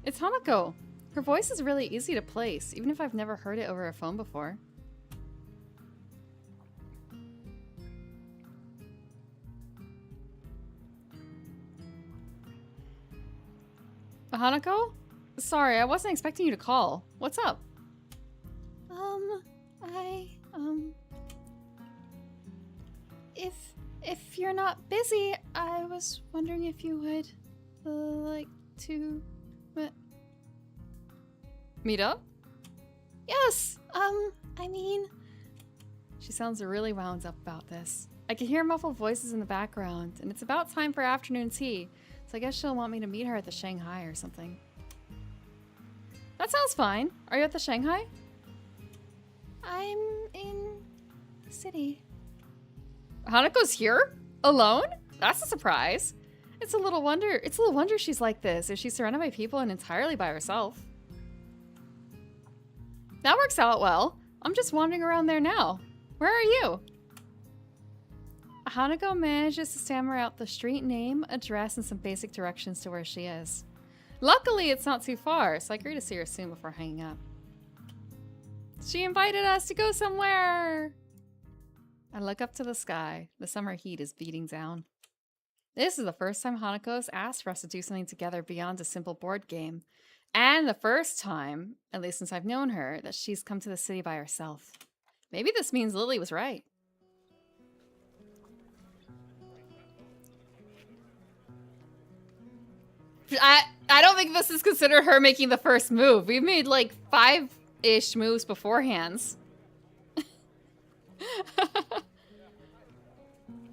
It's Hanako. Her voice is really easy to place, even if I've never heard it over a phone before. Hanako? Sorry, I wasn't expecting you to call. What's up? If you're not busy, I was wondering if you would like to meet up? Yes, I mean... She sounds really wound up about this. I can hear muffled voices in the background, and it's about time for afternoon tea, so I guess she'll want me to meet her at the Shanghai or something. That sounds fine. Are you at the Shanghai? I'm in the city. Hanako's here? Alone? That's a surprise. It's a little wonder she's like this if she's surrounded by people and entirely by herself. That works out well. I'm just wandering around there now. Where are you? Hanako manages to stammer out the street name, address, and some basic directions to where she is. Luckily, it's not too far, so I agree to see her soon before hanging up. She invited us to go somewhere! I look up to the sky. The summer heat is beating down. This is the first time Hanako's asked for us to do something together beyond a simple board game. And the first time, at least since I've known her, that she's come to the city by herself. Maybe this means Lily was right. I don't think this is considered her making the first move. We've made like 5-ish moves beforehand.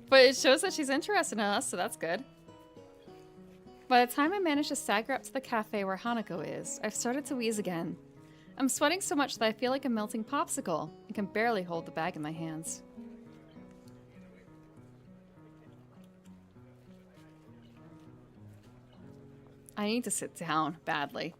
But it shows that she's interested in us, so that's good. By the time I manage to stagger up to the cafe where Hanako is, I've started to wheeze again. I'm sweating so much that I feel like a melting popsicle and can barely hold the bag in my hands. I need to sit down, badly.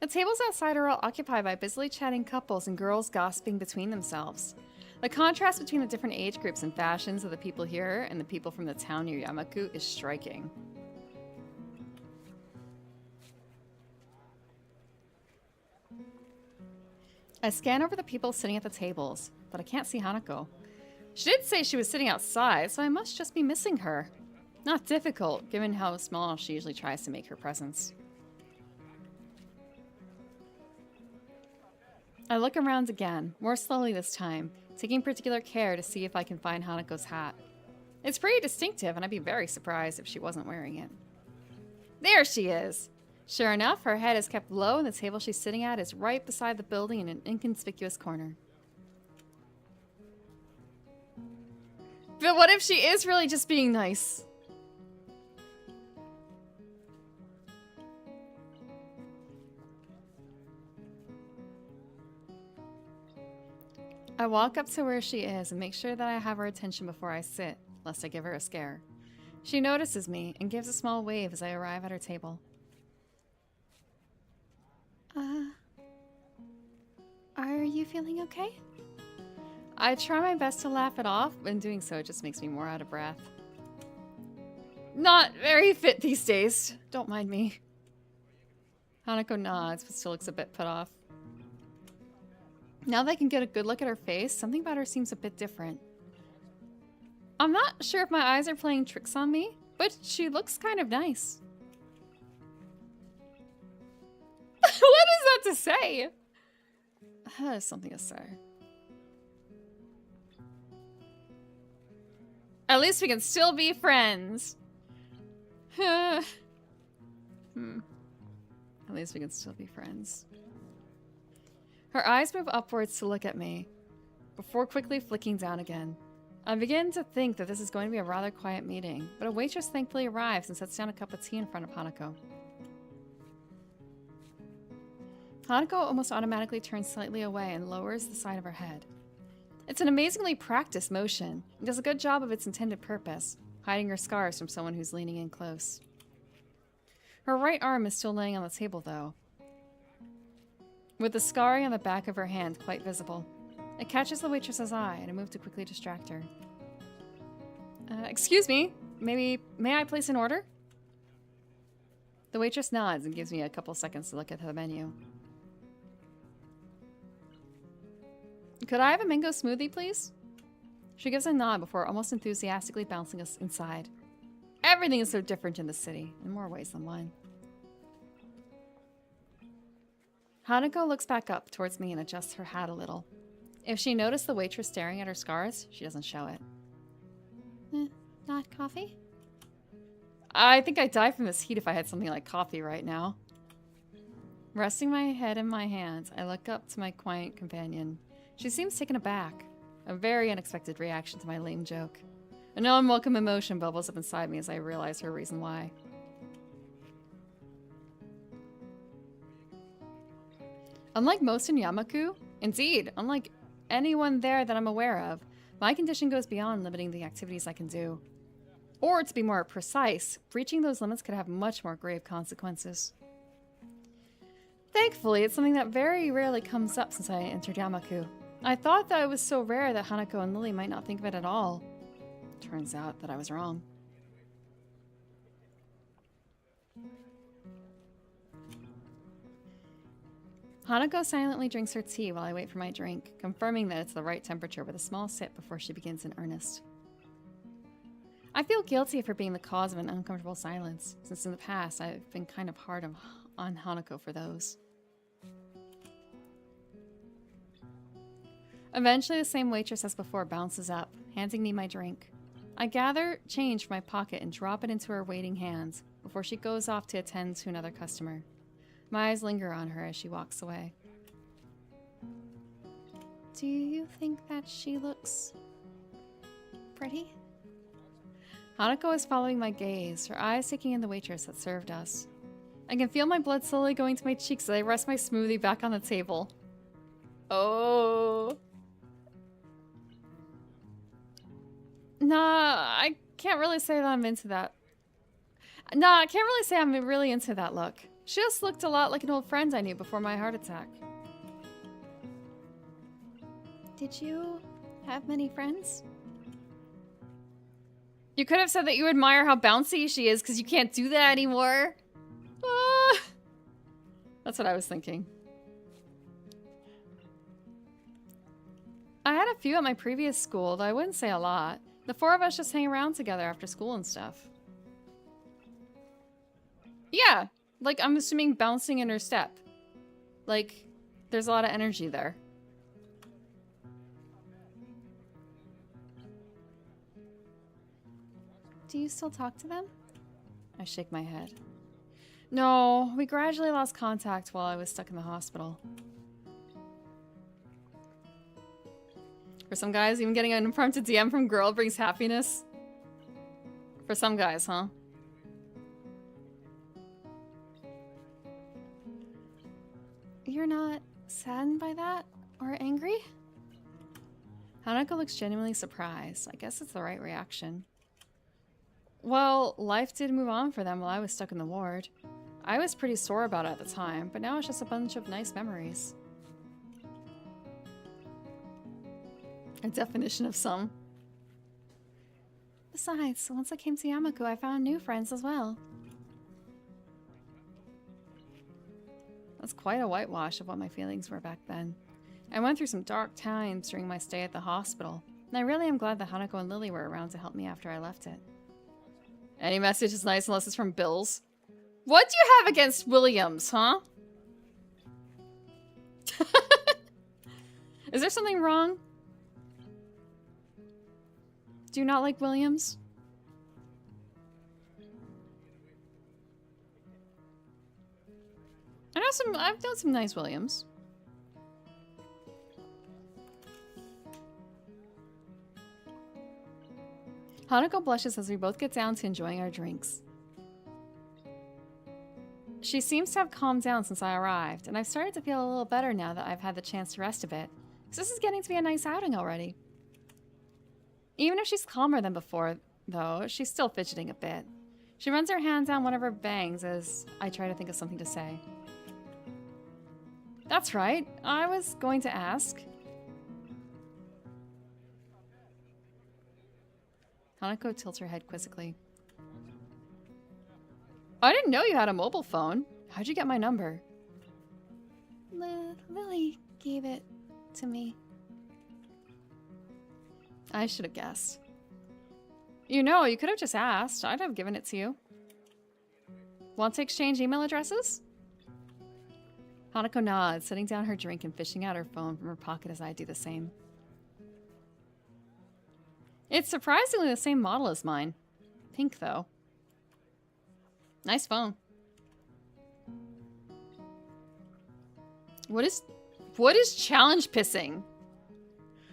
The tables outside are all occupied by busily chatting couples and girls gossiping between themselves. The contrast between the different age groups and fashions of the people here and the people from the town near Yamaku is striking. I scan over the people sitting at the tables, but I can't see Hanako. She did say she was sitting outside, so I must just be missing her. Not difficult, given how small she usually tries to make her presence. I look around again, more slowly this time, taking particular care to see if I can find Hanako's hat. It's pretty distinctive, and I'd be very surprised if she wasn't wearing it. There she is! Sure enough, her head is kept low, and the table she's sitting at is right beside the building in an inconspicuous corner. But what if she is really just being nice? I walk up to where she is and make sure that I have her attention before I sit, lest I give her a scare. She notices me and gives a small wave as I arrive at her table. Are you feeling okay? I try my best to laugh it off, but in doing so it just makes me more out of breath. Not very fit these days. Don't mind me. Hanako nods, but still looks a bit put off. Now that I can get a good look at her face, something about her seems a bit different. I'm not sure if my eyes are playing tricks on me, but she looks kind of nice. What is that to say? That is something to say. At least we can still be friends. At least we can still be friends. Her eyes move upwards to look at me, before quickly flicking down again. I begin to think that this is going to be a rather quiet meeting, but a waitress thankfully arrives and sets down a cup of tea in front of Hanako. Hanako almost automatically turns slightly away and lowers the side of her head. It's an amazingly practiced motion, and does a good job of its intended purpose, hiding her scars from someone who's leaning in close. Her right arm is still laying on the table, though, with the scarring on the back of her hand quite visible. It catches the waitress's eye, and I move to quickly distract her. Excuse me, may I place an order? The waitress nods and gives me a couple seconds to look at the menu. Could I have a mango smoothie, please? She gives a nod before almost enthusiastically bouncing us inside. Everything is so different in the city, in more ways than one. Hanako looks back up towards me and adjusts her hat a little. If she noticed the waitress staring at her scars, she doesn't show it. Not coffee? I think I'd die from this heat if I had something like coffee right now. Resting my head in my hands, I look up to my quiet companion. She seems taken aback. A very unexpected reaction to my lame joke. An unwelcome emotion bubbles up inside me as I realize her reason why. Unlike most in Yamaku, indeed, unlike anyone there that I'm aware of, my condition goes beyond limiting the activities I can do. Or, to be more precise, breaching those limits could have much more grave consequences. Thankfully, it's something that very rarely comes up since I entered Yamaku. I thought that it was so rare that Hanako and Lily might not think of it at all. Turns out that I was wrong. Hanako silently drinks her tea while I wait for my drink, confirming that it's the right temperature with a small sip before she begins in earnest. I feel guilty for being the cause of an uncomfortable silence, since in the past I've been kind of hard on Hanako for those. Eventually, the same waitress as before bounces up, handing me my drink. I gather change from my pocket and drop it into her waiting hands, before she goes off to attend to another customer. My eyes linger on her as she walks away. Do you think that she looks pretty? Hanako is following my gaze, her eyes taking in the waitress that served us. I can feel my blood slowly going to my cheeks as I rest my smoothie back on the table. Oh. Nah, I can't really say that I'm into that. Nah, I can't really say I'm really into that look. She just looked a lot like an old friend I knew before my heart attack. Did you have many friends? You could have said that you admire how bouncy she is because you can't do that anymore. Ah. That's what I was thinking. I had a few at my previous school, though I wouldn't say a lot. The four of us just hang around together after school and stuff. Yeah, like I'm assuming bouncing in her step. Like, there's a lot of energy there. Do you still talk to them? I shake my head. No, we gradually lost contact while I was stuck in the hospital. For some guys, even getting an impromptu DM from girl brings happiness. For some guys, huh? You're not saddened by that? Or angry? Hanako looks genuinely surprised. I guess it's the right reaction. Well, life did move on for them while I was stuck in the ward. I was pretty sore about it at the time, but now it's just a bunch of nice memories. A definition of some. Besides, once I came to Yamaku, I found new friends as well. That's quite a whitewash of what my feelings were back then. I went through some dark times during my stay at the hospital, and I really am glad that Hanako and Lily were around to help me after I left it. Any message is nice unless it's from Bills. What do you have against Williams, huh? Is there something wrong? Do you not like Williams? I've known some nice Williams. Hanako blushes as we both get down to enjoying our drinks. She seems to have calmed down since I arrived, and I've started to feel a little better now that I've had the chance to rest a bit. So this is getting to be a nice outing already. Even if she's calmer than before, though, she's still fidgeting a bit. She runs her hand down one of her bangs as I try to think of something to say. That's right, I was going to ask. Hanako tilts her head quizzically. I didn't know you had a mobile phone. How'd you get my number? Lily gave it to me. I should have guessed. You know, you could have just asked. I'd have given it to you. Want to exchange email addresses? Hanako nods, setting down her drink and fishing out her phone from her pocket as I do the same. It's surprisingly the same model as mine. Pink, though. Nice phone. What is challenge pissing?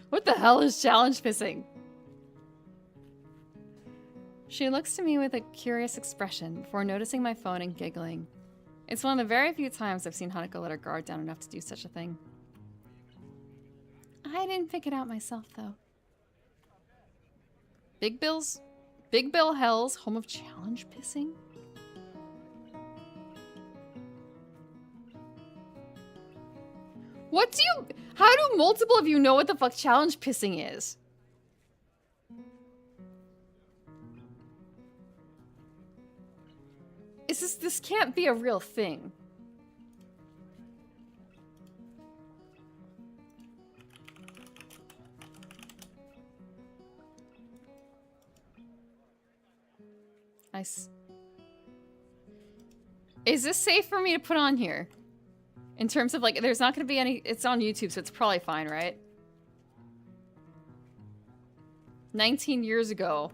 What the hell is challenge pissing? She looks to me with a curious expression before noticing my phone and giggling. It's one of the very few times I've seen Hanako let her guard down enough to do such a thing. I didn't pick it out myself, though. Big Bill Hell's home of challenge pissing? How do multiple of you know what the fuck challenge pissing is? This can't be a real thing. Is this safe for me to put on here? In terms of, like, there's not going to be any... It's on YouTube, so it's probably fine, right? 19 years ago.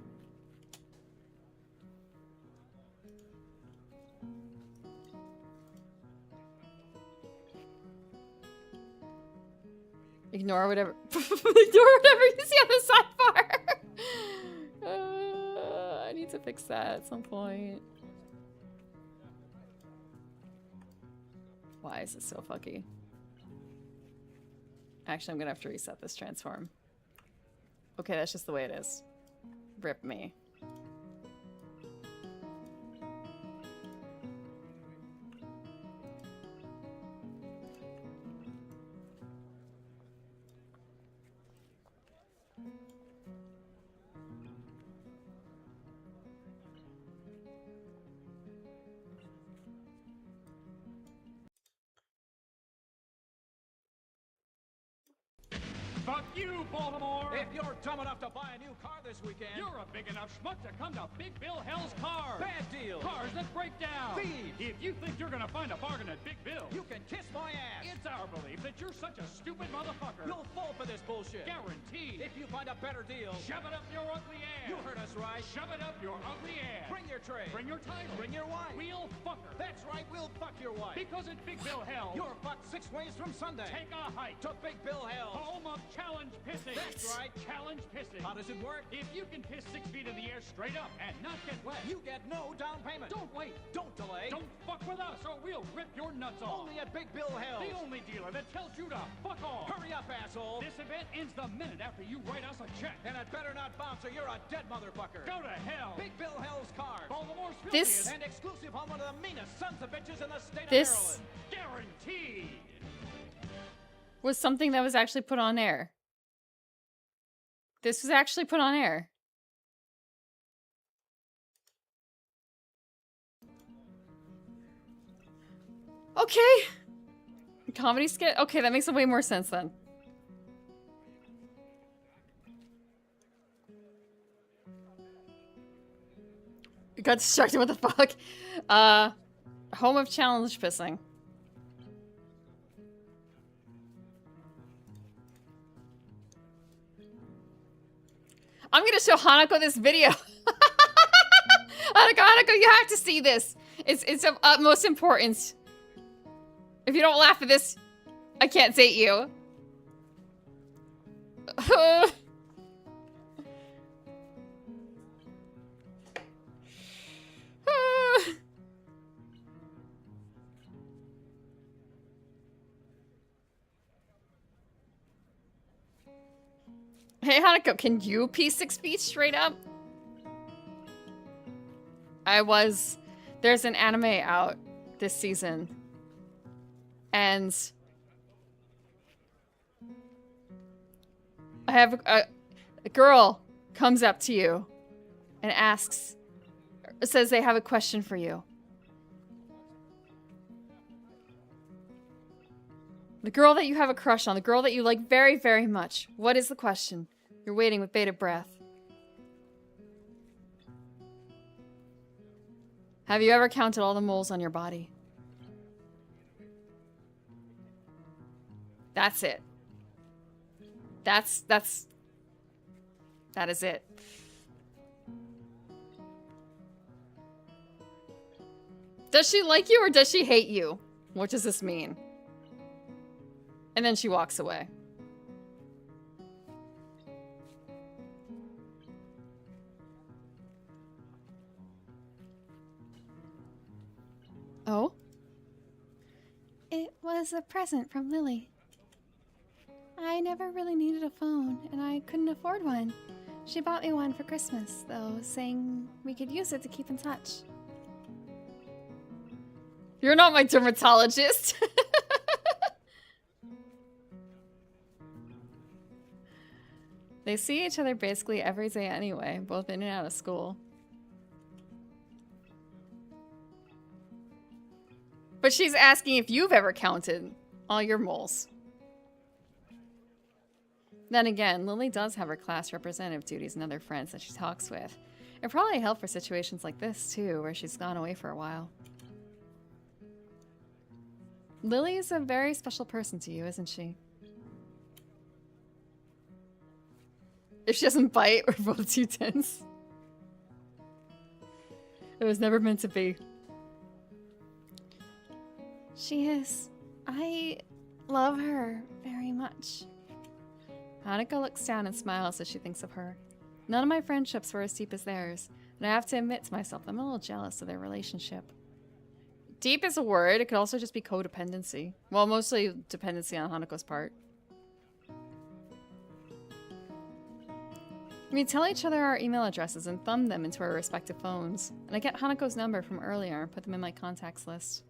Ignore whatever. Ignore whatever you see on the sidebar. I need to fix that at some point. Why is it so fucky? Actually, I'm gonna have to reset this transform. Okay, that's just the way it is. Rip me. Fuck you, Baltimore! If you're dumb enough to buy a new car this weekend, You're a big enough schmuck to come to Big Bill Hell's Cars! bad deal. Cars that break down! Thieves. If you think you're gonna find a bargain at Big Bill, You can kiss my ass. it's our belief that you're such a stupid motherfucker. You'll fall for this bullshit. Guaranteed. If you find a better deal, Shove it up your ugly ass! you heard us right. Shove it up your ugly ass! Bring your tray. Bring your title! Bring your wife. We'll fuck her! That's right, we'll fuck your wife. Because at Big Bill Hell, You're fucked 6 ways from Sunday. take a hike to Big Bill Hell. home of challenge pissing! That's right. Challenge pissing! How does it work? If you can piss 6 feet in the air straight up and not get wet, You get no down payment. don't wait! Don't delay. Don't fuck with us or we'll rip your nuts off! Only at Big Bill Hell. The only dealer that tells you to fuck off! Hurry up, asshole. This event ends the minute after you write us a check. And it better not bounce or you're a dead motherfucker. Go to hell! Big Bill Hell's cars. Baltimore's This- filthiest And exclusive on one of the meanest sons of bitches in the state This- of Maryland. guaranteed! Was something that was actually put on air. This was actually put on air. Okay. Comedy skit? Okay, that makes way more sense then. Got distracted, what the fuck? Home of challenge pissing. I'm gonna show Hanako this video. Hanako, you have to see this. It's of utmost importance. If you don't laugh at this, I can't date you. Hey, Hanako, can you pee 6 feet straight up? There's an anime out this season. And I have a girl comes up to you and says they have a question for you. The girl that you have a crush on, the girl that you like very, very much. What is the question? You're waiting with bated breath. Have you ever counted all the moles on your body? That's it. That is it. Does she like you or does she hate you? What does this mean? And then she walks away. Oh? It was a present from Lily. I never really needed a phone, and I couldn't afford one. She bought me one for Christmas, though, saying we could use it to keep in touch. You're not my dermatologist. They see each other basically every day anyway, both in and out of school. But she's asking if you've ever counted all your moles. Then again, Lily does have her class representative duties and other friends that she talks with. It probably helped for situations like this, too, where she's gone away for a while. Lily is a very special person to you, isn't she? If she doesn't bite, we're both too tense. It was never meant to be. She is. I love her very much. Hanako looks down and smiles as she thinks of her. None of my friendships were as deep as theirs, and I have to admit to myself I'm a little jealous of their relationship. Deep is a word. It could also just be codependency. Well, mostly dependency on Hanako's part. We tell each other our email addresses and thumb them into our respective phones, and I get Hanako's number from earlier and put them in my contacts list.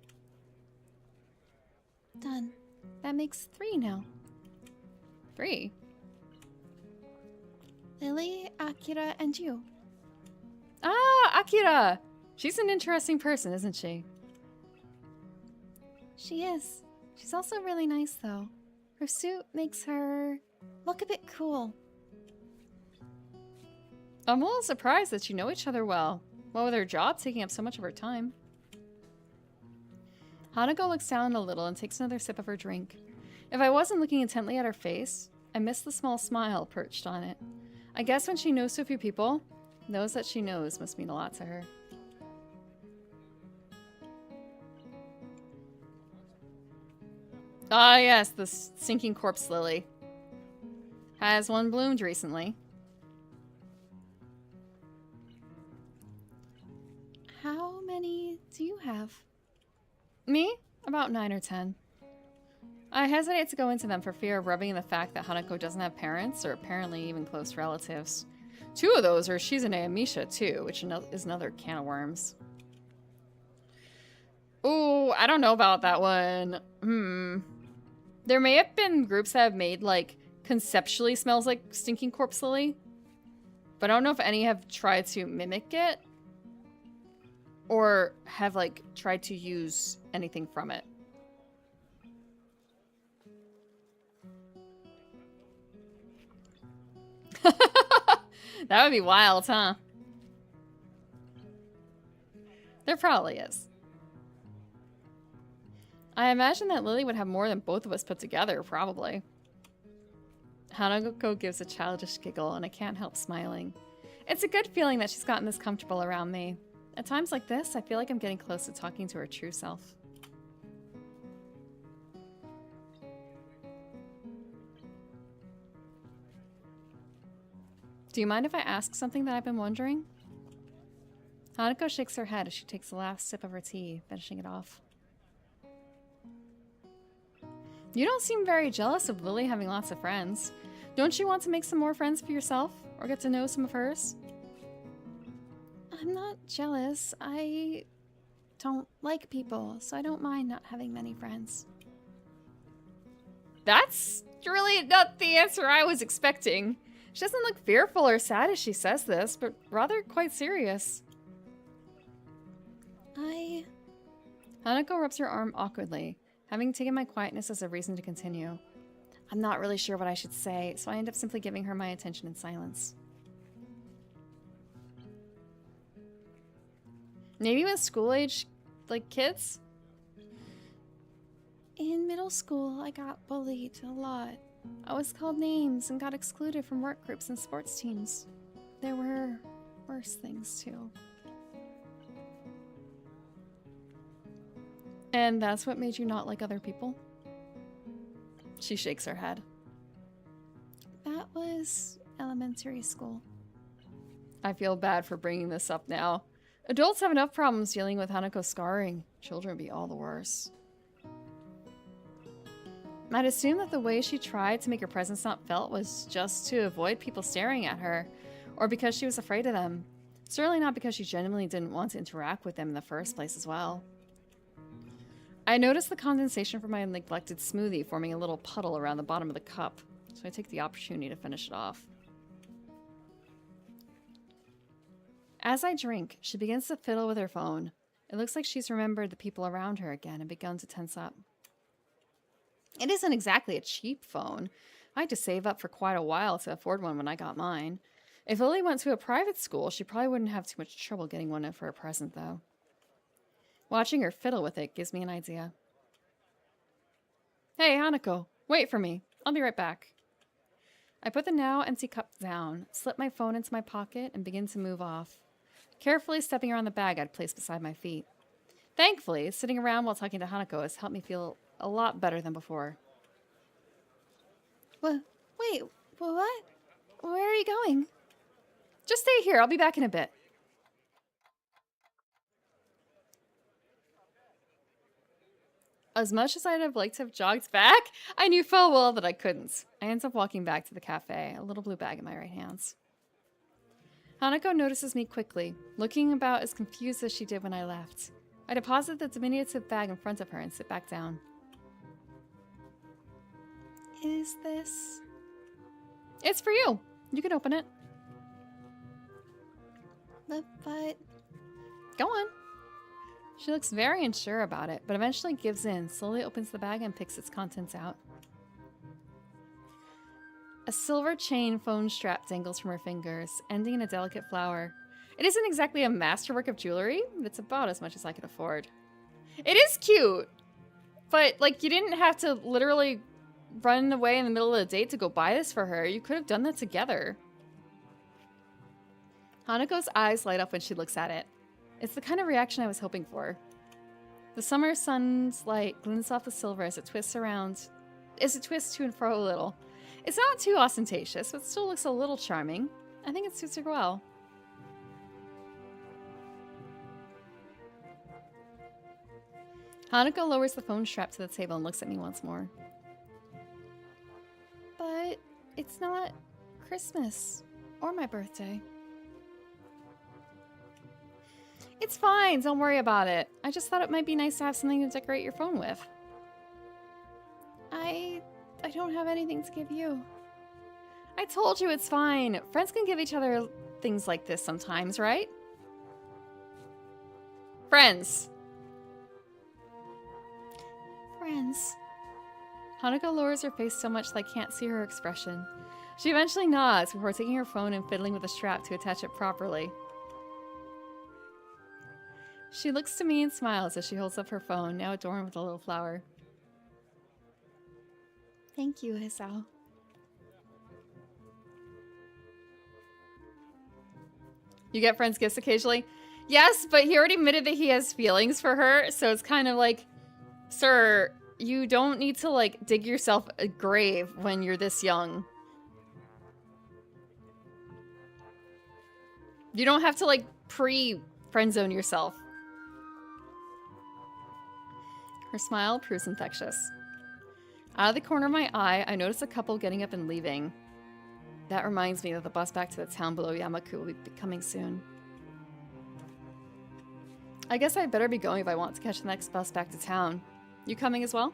Done. That makes 3 now. 3? Lily, Akira, and you. Ah, Akira! She's an interesting person, isn't she? She is. She's also really nice, though. Her suit makes her look a bit cool. I'm a little surprised that you know each other well. What with her job taking up so much of her time. Hanako looks down a little and takes another sip of her drink. If I wasn't looking intently at her face, I missed the small smile perched on it. I guess when she knows so few people, those that she knows must mean a lot to her. Ah, yes, the sinking corpse lily. Has one bloomed recently. How many do you have? Me? About 9 or 10. I hesitate to go into them for fear of rubbing in the fact that Hanako doesn't have parents or apparently even close relatives. 2 of those are Shizune and Misha too, which is another can of worms. Ooh, I don't know about that one. There may have been groups that have made, like, conceptually smells like stinking corpse lily. But I don't know if any have tried to mimic it. Or have, like, tried to use anything from it. That would be wild, huh? There probably is. I imagine that Lily would have more than both of us put together, probably. Hanako gives a childish giggle, and I can't help smiling. It's a good feeling that she's gotten this comfortable around me. At times like this, I feel like I'm getting close to talking to her true self. Do you mind if I ask something that I've been wondering? Hanako shakes her head as she takes the last sip of her tea, finishing it off. You don't seem very jealous of Lily having lots of friends. Don't you want to make some more friends for yourself? Or get to know some of hers? I'm not jealous. I don't like people, so I don't mind not having many friends. That's really not the answer I was expecting. She doesn't look fearful or sad as she says this, but rather quite serious. Hanako rubs her arm awkwardly, having taken my quietness as a reason to continue. I'm not really sure what I should say, so I end up simply giving her my attention in silence. Maybe with school-age, like, kids? In middle school, I got bullied a lot. I was called names and got excluded from work groups and sports teams. There were worse things, too. And that's what made you not like other people? She shakes her head. That was elementary school. I feel bad for bringing this up now. Adults have enough problems dealing with Hanako's scarring. Children would be all the worse. I'd assume that the way she tried to make her presence not felt was just to avoid people staring at her, or because she was afraid of them. Certainly not because she genuinely didn't want to interact with them in the first place as well. I noticed the condensation from my neglected smoothie forming a little puddle around the bottom of the cup, so I take the opportunity to finish it off. As I drink, she begins to fiddle with her phone. It looks like she's remembered the people around her again and begun to tense up. It isn't exactly a cheap phone. I had to save up for quite a while to afford one when I got mine. If Lily went to a private school, she probably wouldn't have too much trouble getting one for a present, though. Watching her fiddle with it gives me an idea. Hey, Hanako, wait for me. I'll be right back. I put the now empty cup down, slip my phone into my pocket, and begin to move off, carefully stepping around the bag I'd placed beside my feet. Thankfully, sitting around while talking to Hanako has helped me feel a lot better than before. Well, wait, What? Where are you going? Just stay here. I'll be back in a bit. As much as I'd have liked to have jogged back, I knew full well that I couldn't. I ended up walking back to the cafe, a little blue bag in my right hands. Hanako notices me quickly, looking about as confused as she did when I left. I deposit the diminutive bag in front of her and sit back down. Is this... It's for you. You can open it. But... Go on. She looks very unsure about it, but eventually gives in, slowly opens the bag and picks its contents out. A silver chain phone strap dangles from her fingers, ending in a delicate flower. It isn't exactly a masterwork of jewelry, but it's about as much as I could afford. It is cute! But, like, you didn't have to literally run away in the middle of the date to go buy this for her. You could have done that together. Hanako's eyes light up when she looks at it. It's the kind of reaction I was hoping for. The summer sun's light glints off the silver as it twists to and fro a little. It's not too ostentatious, but still looks a little charming. I think it suits her well. Hanako lowers the phone strap to the table and looks at me once more. But it's not Christmas or my birthday. It's fine, don't worry about it. I just thought it might be nice to have something to decorate your phone with. I don't have anything to give you. I told you it's fine. Friends can give each other things like this sometimes, right? Friends. Friends. Hanako lowers her face so much that I can't see her expression. She eventually nods before taking her phone and fiddling with the strap to attach it properly. She looks to me and smiles as she holds up her phone, now adorned with a little flower. Thank you, Hisao. You get friends gifts occasionally? Yes, but he already admitted that he has feelings for her, so it's kind of like, sir, you don't need to, like, dig yourself a grave when you're this young. You don't have to, like, pre-friendzone yourself. Her smile proves infectious. Out of the corner of my eye, I notice a couple getting up and leaving. That reminds me that the bus back to the town below Yamaku will be coming soon. I guess I'd better be going if I want to catch the next bus back to town. You coming as well?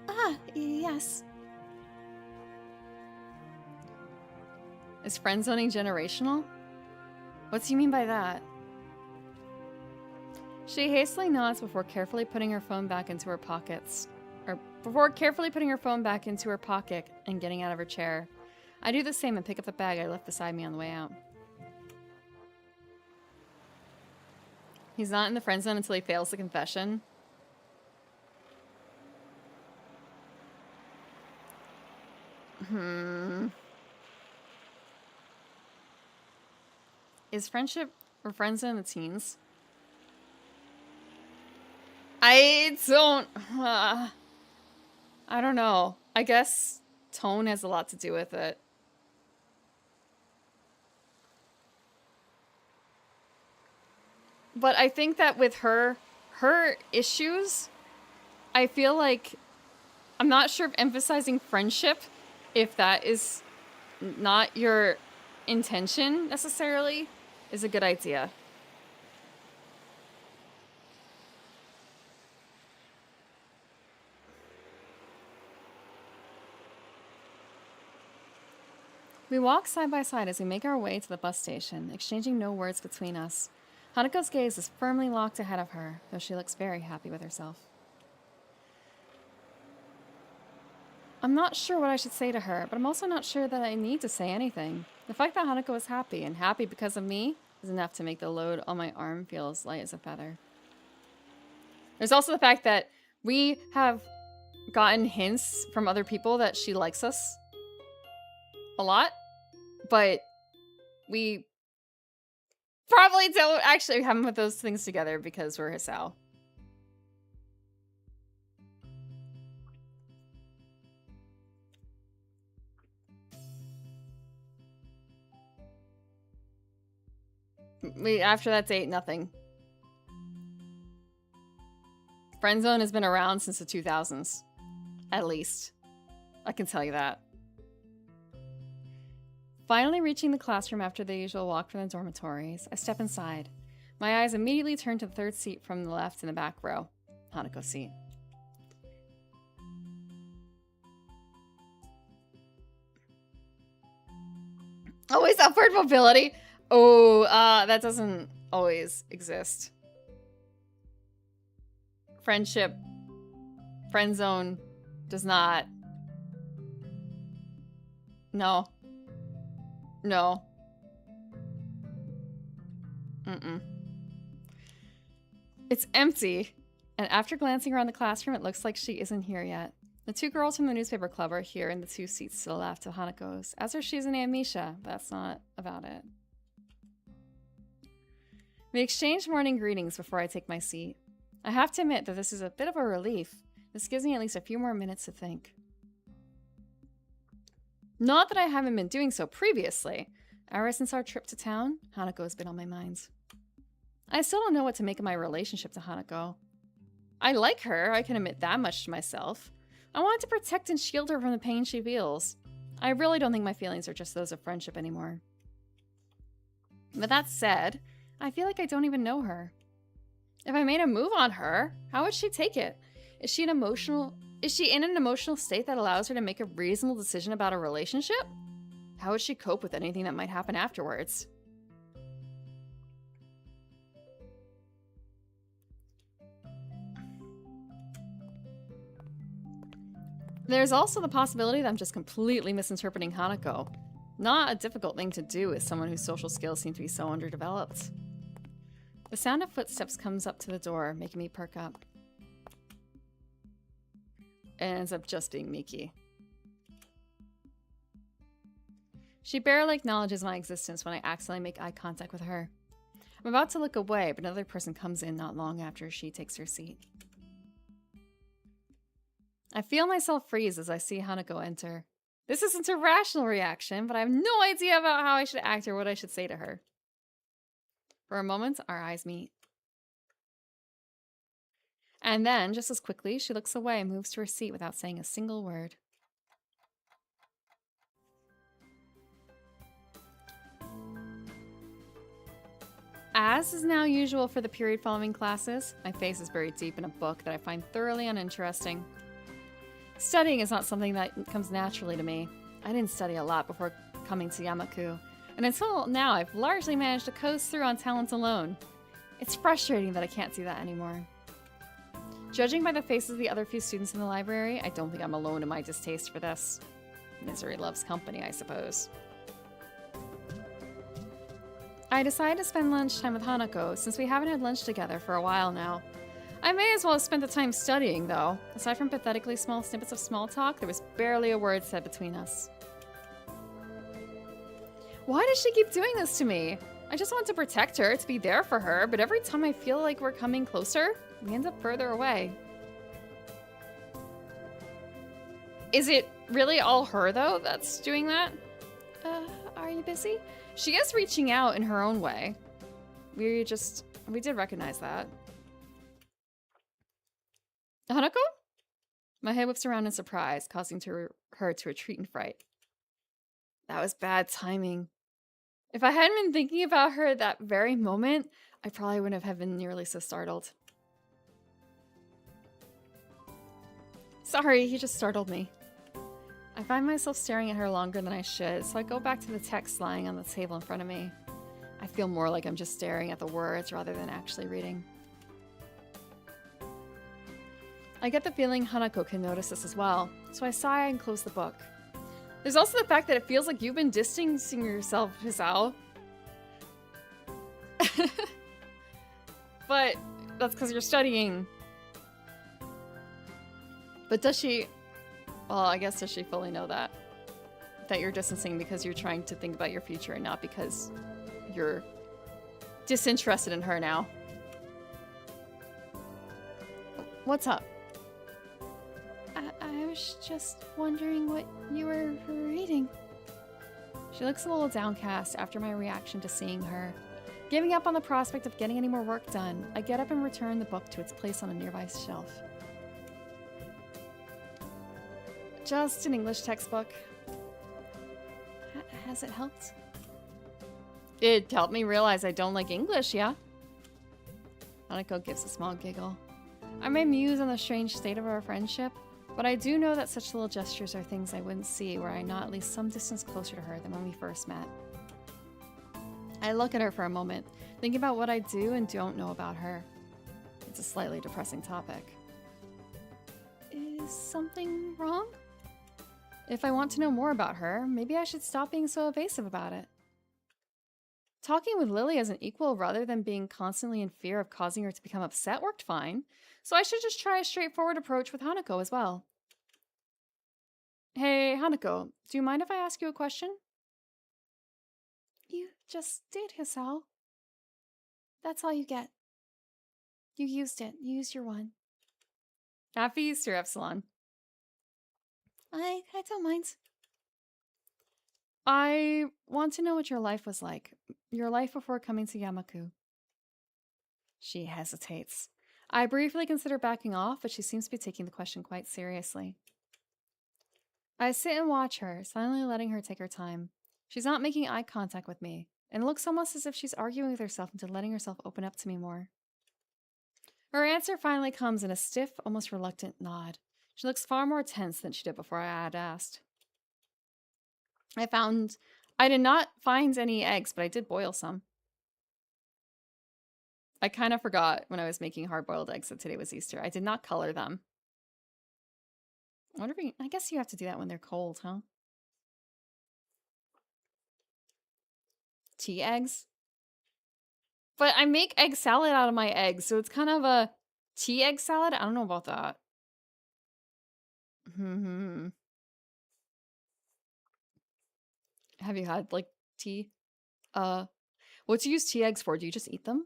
Ah, yes. Is friendzoning generational? What do you mean by that? She hastily nods before carefully putting her phone back into her pockets. Before carefully putting her phone back into her pocket and getting out of her chair. I do the same and pick up the bag I left beside me on the way out. He's not in the friend zone until he fails the confession. Is friendship or friend zone in the teens? I don't know. I guess tone has a lot to do with it. But I think that with her issues, I feel like, I'm not sure if emphasizing friendship, if that is not your intention necessarily, is a good idea. We walk side by side as we make our way to the bus station, exchanging no words between us. Hanako's gaze is firmly locked ahead of her, though she looks very happy with herself. I'm not sure what I should say to her, but I'm also not sure that I need to say anything. The fact that Hanako is happy, and happy because of me, is enough to make the load on my arm feel as light as a feather. There's also the fact that we have gotten hints from other people that she likes us a lot, but we probably don't actually haven't put those things together because we're Hisao. After that date, nothing. Friendzone has been around since the 2000s. At least. I can tell you that. Finally reaching the classroom after the usual walk from the dormitories, I step inside. My eyes immediately turn to the third seat from the left in the back row. Hanako's seat. Always upward mobility. Oh, that doesn't always exist. Friendship, friend zone does not. No. No. It's empty. And after glancing around the classroom, it looks like she isn't here yet. The two girls from the newspaper club are here in the two seats to the left of Hanako's, as are Shizen and Misha. That's not about it. We exchange morning greetings before I take my seat. I have to admit that this is a bit of a relief. This gives me at least a few more minutes to think. Not that I haven't been doing so previously. Ever since our trip to town, Hanako has been on my mind. I still don't know what to make of my relationship to Hanako. I like her, I can admit that much to myself. I want to protect and shield her from the pain she feels. I really don't think my feelings are just those of friendship anymore. But that said, I feel like I don't even know her. If I made a move on her, how would she take it? Is she in an emotional state that allows her to make a reasonable decision about a relationship? How would she cope with anything that might happen afterwards? There's also the possibility that I'm just completely misinterpreting Hanako. Not a difficult thing to do with someone whose social skills seem to be so underdeveloped. The sound of footsteps comes up to the door, making me perk up. It ends up just being Miki. She barely acknowledges my existence when I accidentally make eye contact with her. I'm about to look away, but another person comes in not long after she takes her seat. I feel myself freeze as I see Hanako enter. This isn't a rational reaction, but I have no idea about how I should act or what I should say to her. For a moment, our eyes meet. And then, just as quickly, she looks away and moves to her seat without saying a single word. As is now usual for the period following classes, my face is buried deep in a book that I find thoroughly uninteresting. Studying is not something that comes naturally to me. I didn't study a lot before coming to Yamaku, and until now I've largely managed to coast through on talent alone. It's frustrating that I can't do that anymore. Judging by the faces of the other few students in the library, I don't think I'm alone in my distaste for this. Misery loves company, I suppose. I decided to spend lunchtime with Hanako since we haven't had lunch together for a while now. I may as well have spent the time studying, though. Aside from pathetically small snippets of small talk, there was barely a word said between us. Why does she keep doing this to me? I just want to protect her, to be there for her, but every time I feel like we're coming closer, we end up further away. Is it really all her, though, that's doing that? Are you busy? She is reaching out in her own way. We did recognize that. Hanako? My head whips around in surprise, causing her to retreat in fright. That was bad timing. If I hadn't been thinking about her at that very moment, I probably wouldn't have been nearly so startled. Sorry, he just startled me. I find myself staring at her longer than I should, so I go back to the text lying on the table in front of me. I feel more like I'm just staring at the words rather than actually reading. I get the feeling Hanako can notice this as well, so I sigh and close the book. There's also the fact that it feels like you've been distancing yourself, Hisao. But that's because you're studying. But does she... Well, I guess does she fully know that? That you're distancing because you're trying to think about your future and not because you're disinterested in her now. What's up? I was just wondering what you were reading. She looks a little downcast after my reaction to seeing her. Giving up on the prospect of getting any more work done, I get up and return the book to its place on a nearby shelf. Just an English textbook. Has it helped? It helped me realize I don't like English, yeah? Hanako gives a small giggle. I may muse on the strange state of our friendship, but I do know that such little gestures are things I wouldn't see were I not at least some distance closer to her than when we first met. I look at her for a moment, thinking about what I do and don't know about her. It's a slightly depressing topic. Is something wrong? If I want to know more about her, maybe I should stop being so evasive about it. Talking with Lily as an equal rather than being constantly in fear of causing her to become upset worked fine, so I should just try a straightforward approach with Hanako as well. Hey, Hanako, do you mind if I ask you a question? You just did, Hisao. That's all you get. You used it. You used your one. Happy Easter, Epsilon. I don't mind. I want to know what your life was like. Your life before coming to Yamaku. She hesitates. I briefly consider backing off, but she seems to be taking the question quite seriously. I sit and watch her, silently letting her take her time. She's not making eye contact with me, and it looks almost as if she's arguing with herself into letting herself open up to me more. Her answer finally comes in a stiff, almost reluctant nod. She looks far more tense than she did before I had asked. I did not find any eggs, but I did boil some. I kind of forgot when I was making hard-boiled eggs that today was Easter. I did not color them. I guess you have to do that when they're cold, huh? Tea eggs? But I make egg salad out of my eggs, so it's kind of a tea egg salad? I don't know about that. Have you had, like, tea? What do you use tea eggs for? Do you just eat them?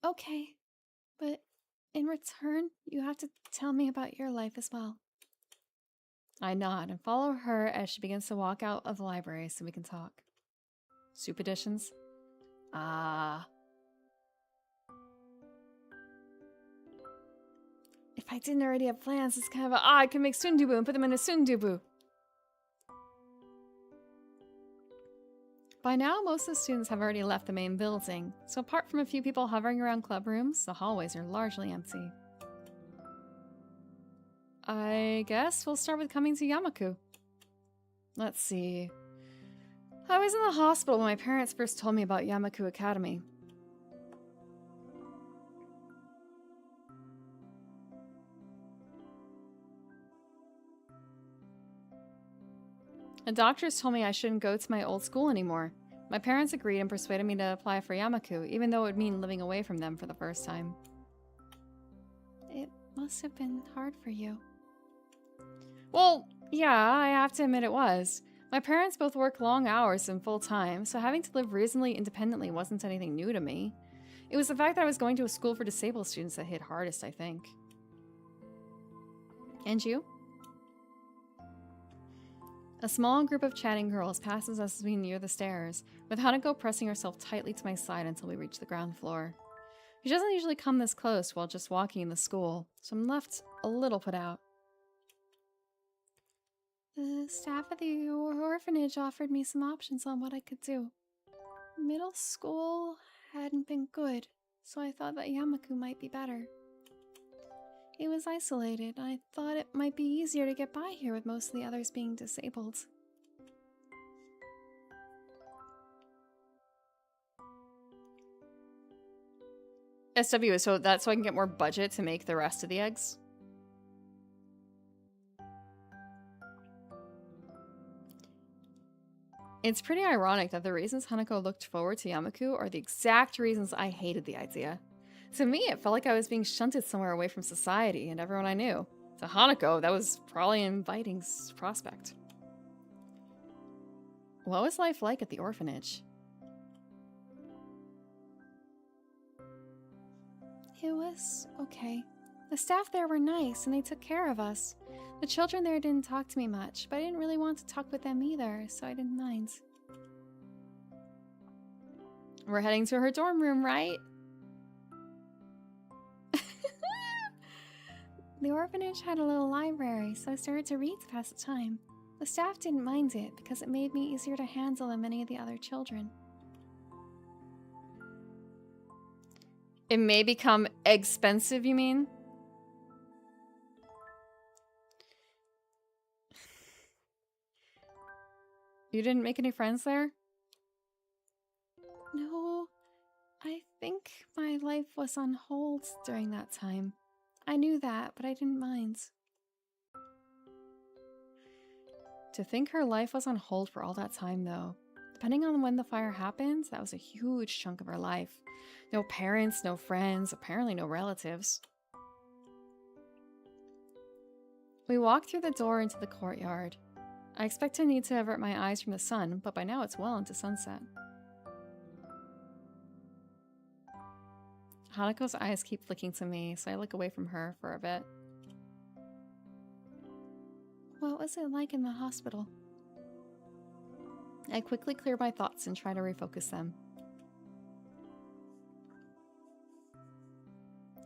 Okay, but in return, you have to tell me about your life as well. I nod and follow her as she begins to walk out of the library so we can talk. Soup editions? Ah. If I didn't already have plans, it's kind of I can make sundubu and put them in a sundubu. By now, most of the students have already left the main building, so apart from a few people hovering around club rooms, the hallways are largely empty. I guess we'll start with coming to Yamaku. Let's see. I was in the hospital when my parents first told me about Yamaku Academy. The doctors told me I shouldn't go to my old school anymore. My parents agreed and persuaded me to apply for Yamaku, even though it would mean living away from them for the first time. It must have been hard for you. Well, yeah, I have to admit it was. My parents both work long hours and full-time, so having to live reasonably independently wasn't anything new to me. It was the fact that I was going to a school for disabled students that hit hardest, I think. And you? A small group of chatting girls passes us as we near the stairs, with Hanako pressing herself tightly to my side until we reach the ground floor. She doesn't usually come this close while just walking in the school, so I'm left a little put out. The staff at the orphanage offered me some options on what I could do. Middle school hadn't been good, so I thought that Yamaku might be better. It was isolated, and I thought it might be easier to get by here with most of the others being disabled. SW, so that's so I can get more budget to make the rest of the eggs? It's pretty ironic that the reasons Hanako looked forward to Yamaku are the exact reasons I hated the idea. To me, it felt like I was being shunted somewhere away from society and everyone I knew. To Hanako, that was probably an inviting prospect. What was life like at the orphanage? It was okay. The staff there were nice and they took care of us. The children there didn't talk to me much, but I didn't really want to talk with them either, so I didn't mind. We're heading to her dorm room, right? The orphanage had a little library, so I started to read to pass the time. The staff didn't mind it because it made me easier to handle than many of the other children. It may become expensive, you mean? You didn't make any friends there? No, I think my life was on hold during that time. I knew that, but I didn't mind. To think her life was on hold for all that time, though. Depending on when the fire happened, that was a huge chunk of her life. No parents, no friends, apparently no relatives. We walked through the door into the courtyard. I expect to need to avert my eyes from the sun, but by now it's well into sunset. Hanako's eyes keep flicking to me, so I look away from her for a bit. What was it like in the hospital? I quickly clear my thoughts and try to refocus them.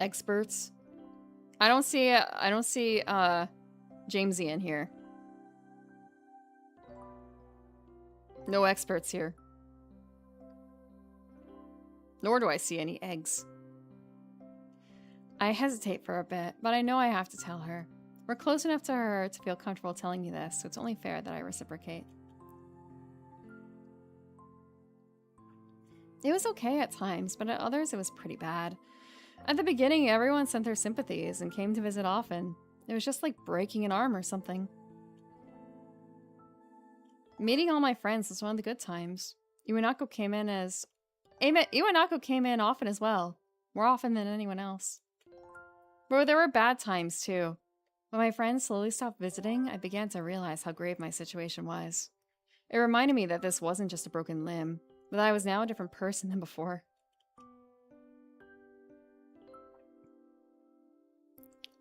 Experts? I don't see Jamesy in here. No experts here. Nor do I see any eggs. I hesitate for a bit, but I know I have to tell her. We're close enough to her to feel comfortable telling me this, so it's only fair that I reciprocate. It was okay at times, but at others it was pretty bad. At the beginning, everyone sent their sympathies and came to visit often. It was just like breaking an arm or something. Meeting all my friends was one of the good times. Iwanako came in often as well. More often than anyone else. But there were bad times too. When my friends slowly stopped visiting, I began to realize how grave my situation was. It reminded me that this wasn't just a broken limb, but that I was now a different person than before.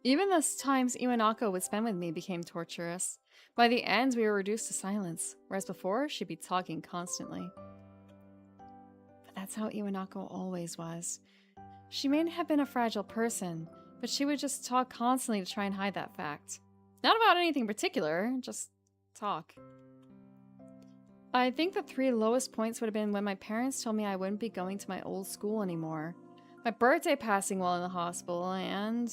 Even the times Iwanako would spend with me became torturous. By the end, we were reduced to silence, whereas before, she'd be talking constantly. But that's how Iwanako always was. She may have been a fragile person, but she would just talk constantly to try and hide that fact. Not about anything particular, just talk. I think the 3 lowest points would have been when my parents told me I wouldn't be going to my old school anymore, my birthday passing while in the hospital, and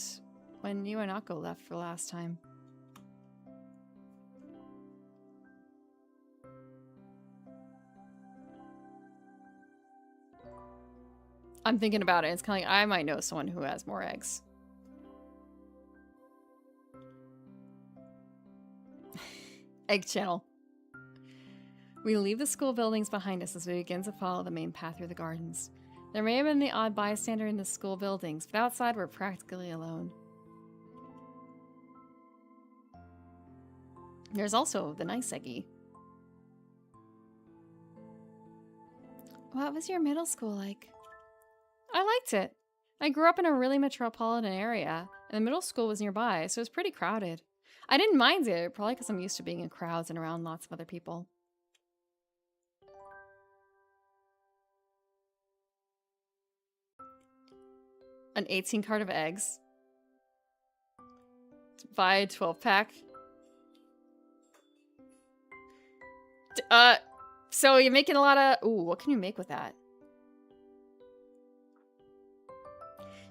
when Iwanako left for the last time. I'm thinking about it. It's kind of like I might know someone who has more eggs. Egg channel. We leave the school buildings behind us as we begin to follow the main path through the gardens. There may have been the odd bystander in the school buildings, but outside we're practically alone. There's also the nice Eggy. What was your middle school like? I liked it. I grew up in a really metropolitan area, and the middle school was nearby, so it was pretty crowded. I didn't mind it, probably because I'm used to being in crowds and around lots of other people. An 18 cart of eggs. Buy a 12-pack. So you're making a lot of... Ooh, what can you make with that?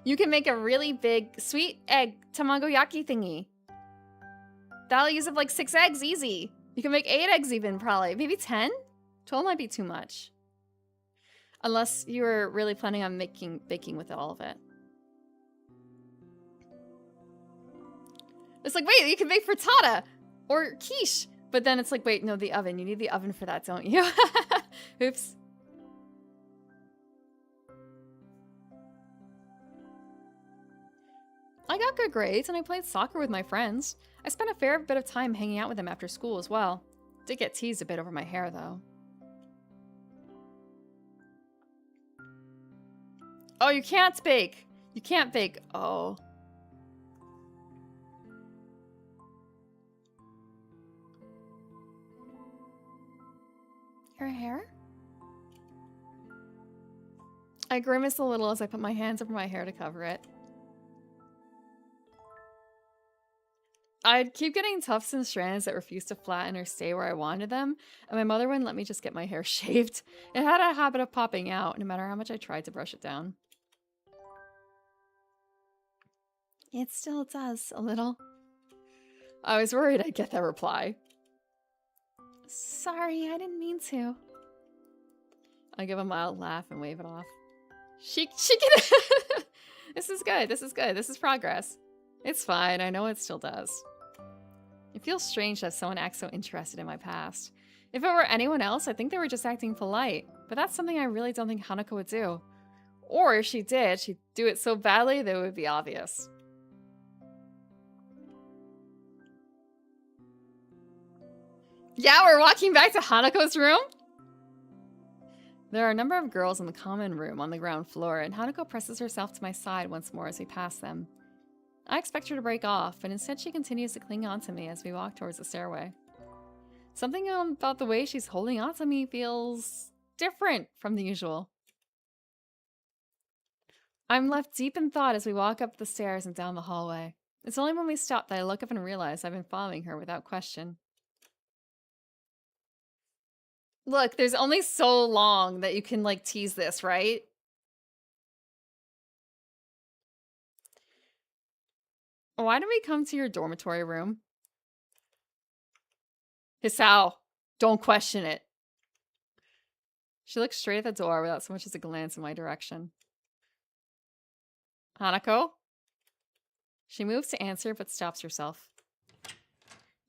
You can make a really big sweet egg tamagoyaki thingy. That'll use up like 6 eggs easy. You can make 8 eggs even, probably. Maybe 10? 12 might be too much. Unless you were really planning on baking with all of it. It's like, wait, you can make frittata or quiche. But then it's like, wait, no, the oven. You need the oven for that, don't you? Oops. I got good grades and I played soccer with my friends. I spent a fair bit of time hanging out with them after school as well. Did get teased a bit over my hair though. Oh, you can't bake. You can't bake. Oh. Your hair? I grimace a little as I put my hands over my hair to cover it. I'd keep getting tufts and strands that refused to flatten or stay where I wanted them, and my mother wouldn't let me just get my hair shaved. It had a habit of popping out, no matter how much I tried to brush it down. It still does, a little. I was worried I'd get that reply. Sorry, I didn't mean to. I give a mild laugh and wave it off. She can. This is good. This is good. This is progress. It's fine. I know it still does. It feels strange that someone acts so interested in my past. If it were anyone else, I think they were just acting polite. But that's something I really don't think Hanako would do. Or if she did, she'd do it so badly that it would be obvious. Yeah, we're walking back to Hanako's room? There are a number of girls in the common room on the ground floor, and Hanako presses herself to my side once more as we pass them. I expect her to break off, but instead she continues to cling on to me as we walk towards the stairway. Something about the way she's holding on to me feels different from the usual. I'm left deep in thought as we walk up the stairs and down the hallway. It's only when we stop that I look up and realize I've been following her without question. Look, there's only so long that you can, like, tease this, right? Why did we come to your dormitory room? Hisao, don't question it. She looks straight at the door without so much as a glance in my direction. Hanako? She moves to answer but stops herself.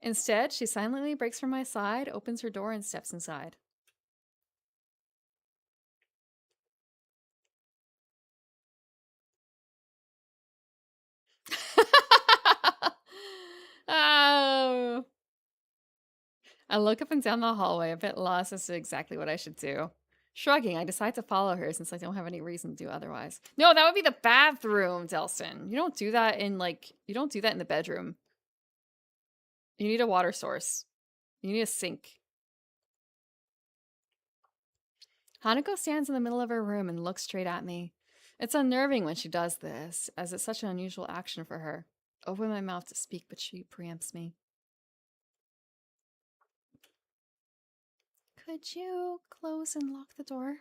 Instead, she silently breaks from my side, opens her door, and steps inside. Oh. I look up and down the hallway, a bit lost as to exactly what I should do. Shrugging, I decide to follow her since I don't have any reason to do otherwise. No, that would be the bathroom, Delson. You don't do that in, like, you don't do that in the bedroom. You need a water source. You need a sink. Hanako stands in the middle of her room and looks straight at me. It's unnerving when she does this, as it's such an unusual action for her. I open my mouth to speak, but she preempts me. Could you close and lock the door?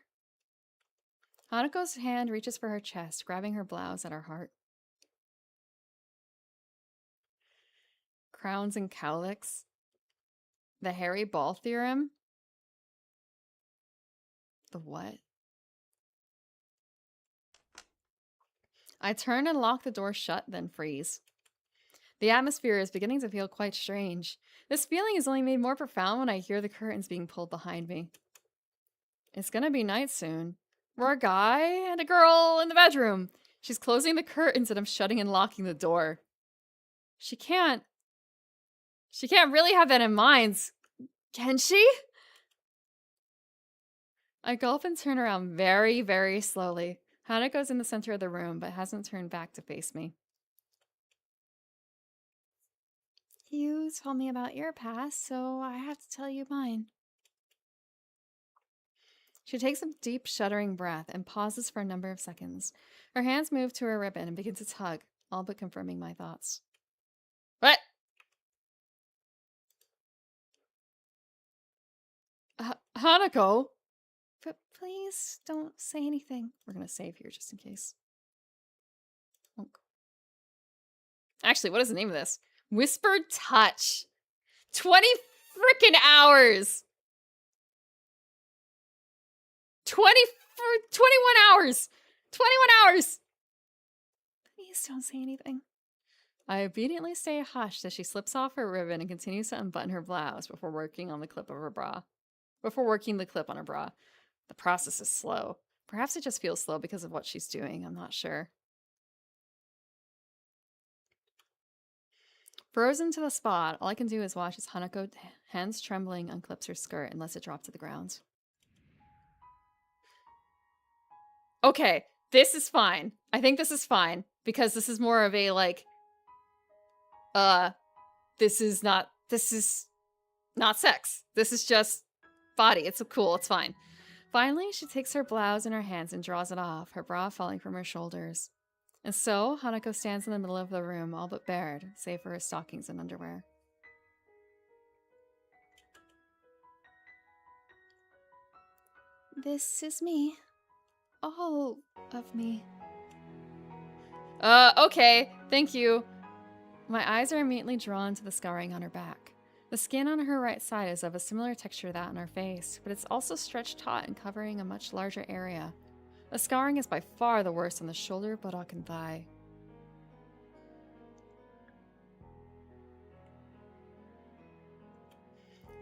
Hanako's hand reaches for her chest, grabbing her blouse at her heart. Crowns and cowlicks. The hairy ball theorem. The what? I turn and lock the door shut, then freeze. The atmosphere is beginning to feel quite strange. This feeling is only made more profound when I hear the curtains being pulled behind me. It's gonna be night soon. We're a guy and a girl in the bedroom. She's closing the curtains and I'm shutting and locking the door. She can't really have that in mind, can she? I gulp and turn around very, very slowly. Hanako's in the center of the room, but hasn't turned back to face me. You told me about your past, so I have to tell you mine. She takes a deep, shuddering breath and pauses for a number of seconds. Her hands move to her ribbon and begin to tug, all but confirming my thoughts. What? Hanako? But please don't say anything. We're gonna save here just in case. Actually, what is the name of this? Whispered Touch. 20 freaking hours. 21 hours. 21 hours. Please don't say anything. I obediently stay hushed as she slips off her ribbon and continues to unbutton her blouse before working the clip on her bra. The process is slow. Perhaps it just feels slow because of what she's doing. I'm not sure. Frozen to the spot, all I can do is watch as Hanako, hands trembling, unclips her skirt and lets it drop to the ground. Okay, this is fine. I think this is fine because this is more of a like, this is not sex. This is just body. It's cool. It's fine. Finally, she takes her blouse in her hands and draws it off, her bra falling from her shoulders. And so, Hanako stands in the middle of the room, all but bared, save for her stockings and underwear. This is me. All of me. Okay, thank you. My eyes are immediately drawn to the scarring on her back. The skin on her right side is of a similar texture to that on her face, but it's also stretched taut and covering a much larger area. The scarring is by far the worst on the shoulder, buttock, and thigh.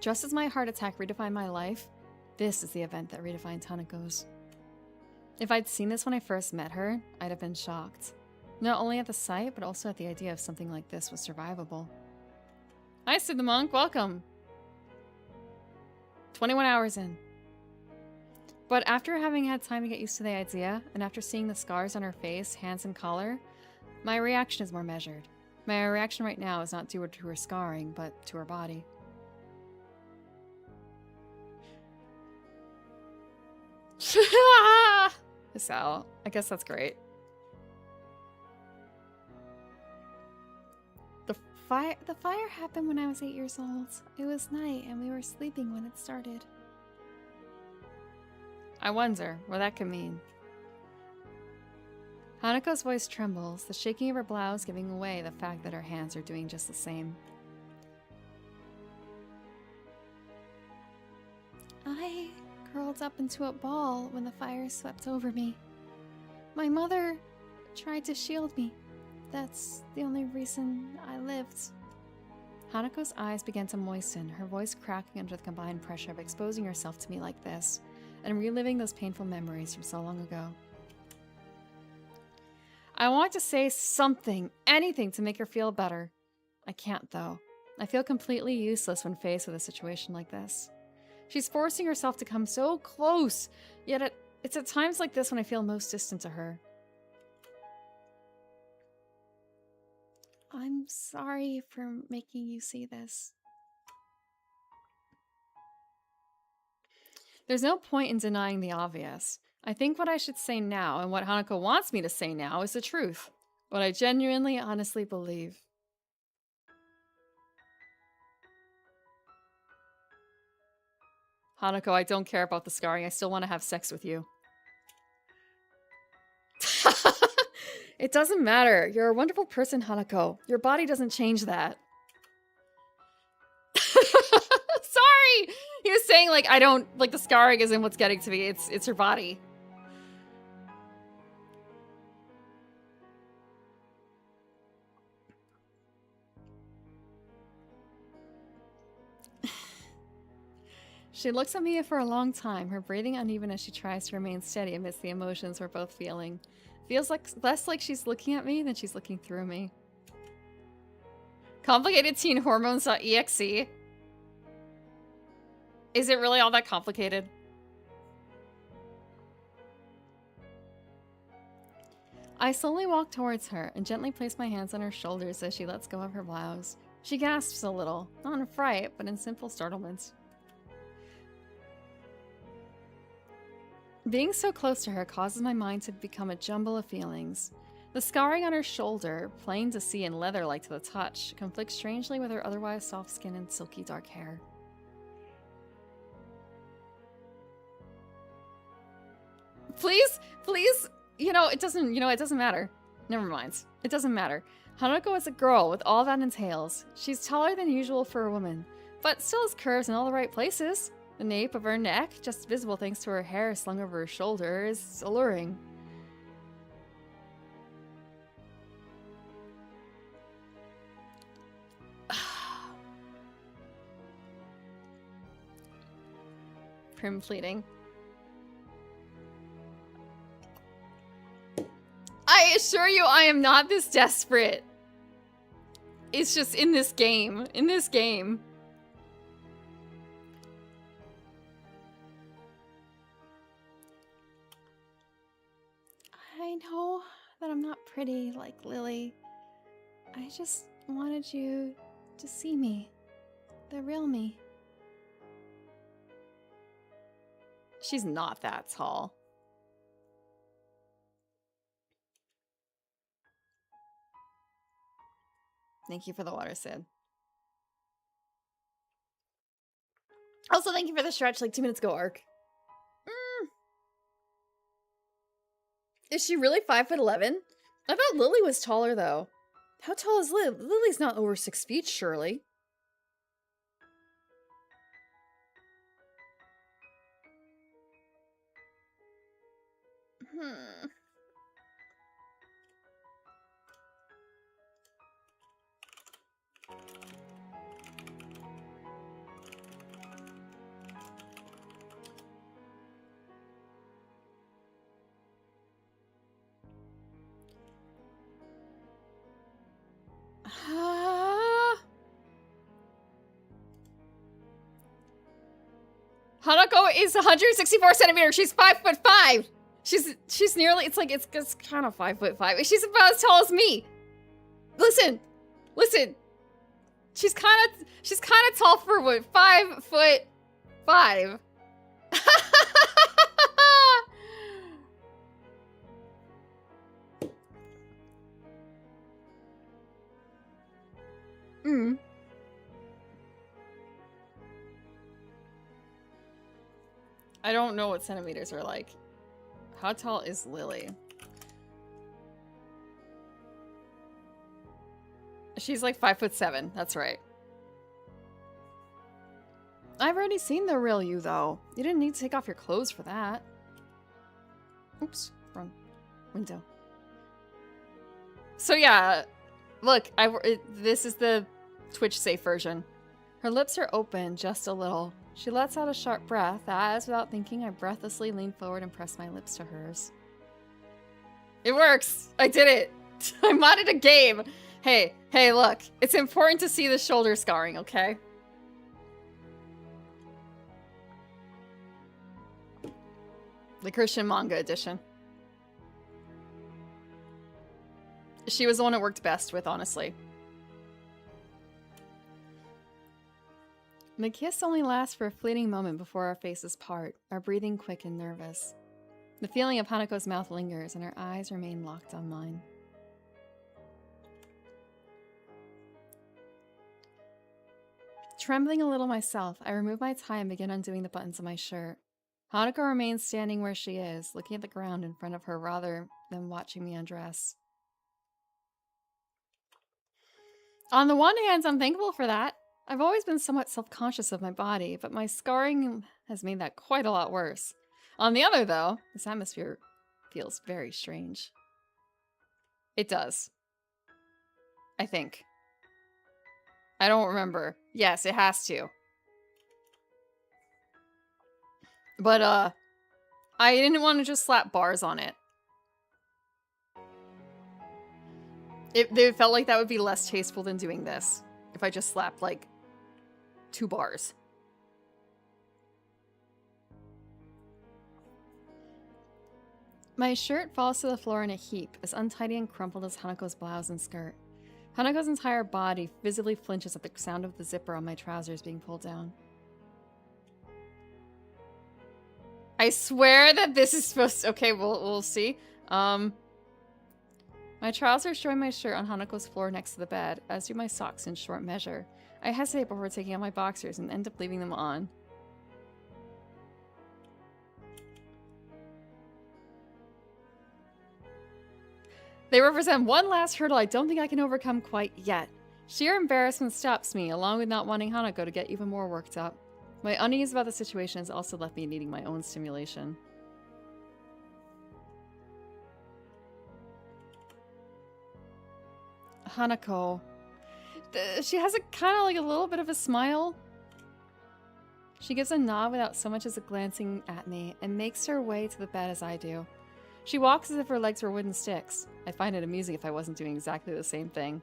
Just as my heart attack redefined my life, this is the event that redefined Hanako's. If I'd seen this when I first met her, I'd have been shocked. Not only at the sight, but also at the idea of something like this was survivable. Hi, Sid the Monk, welcome! 21 hours in. But after having had time to get used to the idea, and after seeing the scars on her face, hands, and collar, my reaction is more measured. My reaction right now is not due to her scarring, but to her body. So, I guess that's great. The fire happened when I was 8 years old. It was night and we were sleeping when it started. I wonder what that could mean. Hanako's voice trembles, the shaking of her blouse giving away the fact that her hands are doing just the same. I curled up into a ball when the fire swept over me. My mother tried to shield me. That's the only reason I lived. Hanako's eyes began to moisten, her voice cracking under the combined pressure of exposing herself to me like this, and reliving those painful memories from so long ago. I want to say something, anything to make her feel better. I can't, though. I feel completely useless when faced with a situation like this. She's forcing herself to come so close, yet it's at times like this when I feel most distant to her. I'm sorry for making you see this. There's no point in denying the obvious. I think what I should say now, and what Hanako wants me to say now, is the truth. What I genuinely, honestly believe. Hanako, I don't care about the scarring. I still want to have sex with you. It doesn't matter. You're a wonderful person, Hanako. Your body doesn't change that. Sorry! He was saying, like, I don't... Like, the scarring isn't what's getting to me. It's her body. She looks at me for a long time, her breathing uneven as she tries to remain steady amidst the emotions we're both feeling. Feels like less like she's looking at me than she's looking through me. Complicated teen hormones.exe. Is it really all that complicated? I slowly walk towards her and gently place my hands on her shoulders as she lets go of her blouse. She gasps a little, not in fright, but in simple startlement. Being so close to her causes my mind to become a jumble of feelings. The scarring on her shoulder, plain to see and leather-like to the touch, conflicts strangely with her otherwise soft skin and silky dark hair. Please, please, it doesn't matter. Never mind. It doesn't matter. Hanako is a girl with all that entails. She's taller than usual for a woman, but still has curves in all the right places. The nape of her neck, just visible thanks to her hair slung over her shoulder, is alluring. Prim fleeting. I assure you I am not this desperate. It's just in this game. In this game. I know that I'm not pretty like Lily. I just wanted you to see me. The real me. She's not that tall. Thank you for the water, Sid. Also, thank you for the stretch like 2 minutes ago, Arc. Is she really 5'11"? I thought Lily was taller, though. How tall is Lily? Lily's not over 6 feet, surely. Hanako is 164 centimeters. She's 5'5". She's nearly. It's kind of 5'5". She's about as tall as me. Listen. She's kind of tall for what? 5'5". I don't know what centimeters are like. How tall is Lily? She's like 5'7". That's right. I've already seen the real you, though. You didn't need to take off your clothes for that. Oops, wrong window. So yeah, look, this is the Twitch safe version. Her lips are open just a little. She lets out a sharp breath as, without thinking, I breathlessly lean forward and press my lips to hers. It works! I did it! I modded a game! Hey, look. It's important to see the shoulder scarring, okay? The Christian manga edition. She was the one it worked best with, honestly. The kiss only lasts for a fleeting moment before our faces part, our breathing quick and nervous. The feeling of Hanako's mouth lingers, and her eyes remain locked on mine. Trembling a little myself, I remove my tie and begin undoing the buttons of my shirt. Hanako remains standing where she is, looking at the ground in front of her rather than watching me undress. On the one hand, I'm thankful for that. I've always been somewhat self-conscious of my body, but my scarring has made that quite a lot worse. On the other, though, this atmosphere feels very strange. It does. I think. I don't remember. Yes, it has to. But, I didn't want to just slap bars on it. It felt like that would be less tasteful than doing this. If I just slapped, like, 2 bars. My shirt falls to the floor in a heap, as untidy and crumpled as Hanako's blouse and skirt. Hanako's entire body visibly flinches at the sound of the zipper on my trousers being pulled down. I swear that this is supposed to... Okay, we'll see. My trousers join my shirt on Hanako's floor next to the bed, as do my socks in short measure. I hesitate before taking out my boxers and end up leaving them on. They represent one last hurdle I don't think I can overcome quite yet. Sheer embarrassment stops me, along with not wanting Hanako to get even more worked up. My unease about the situation has also left me needing my own stimulation. Hanako. She has a kind of like a little bit of a smile. She gives a nod without so much as a glancing at me and makes her way to the bed as I do. She walks as if her legs were wooden sticks. I'd find it amusing if I wasn't doing exactly the same thing.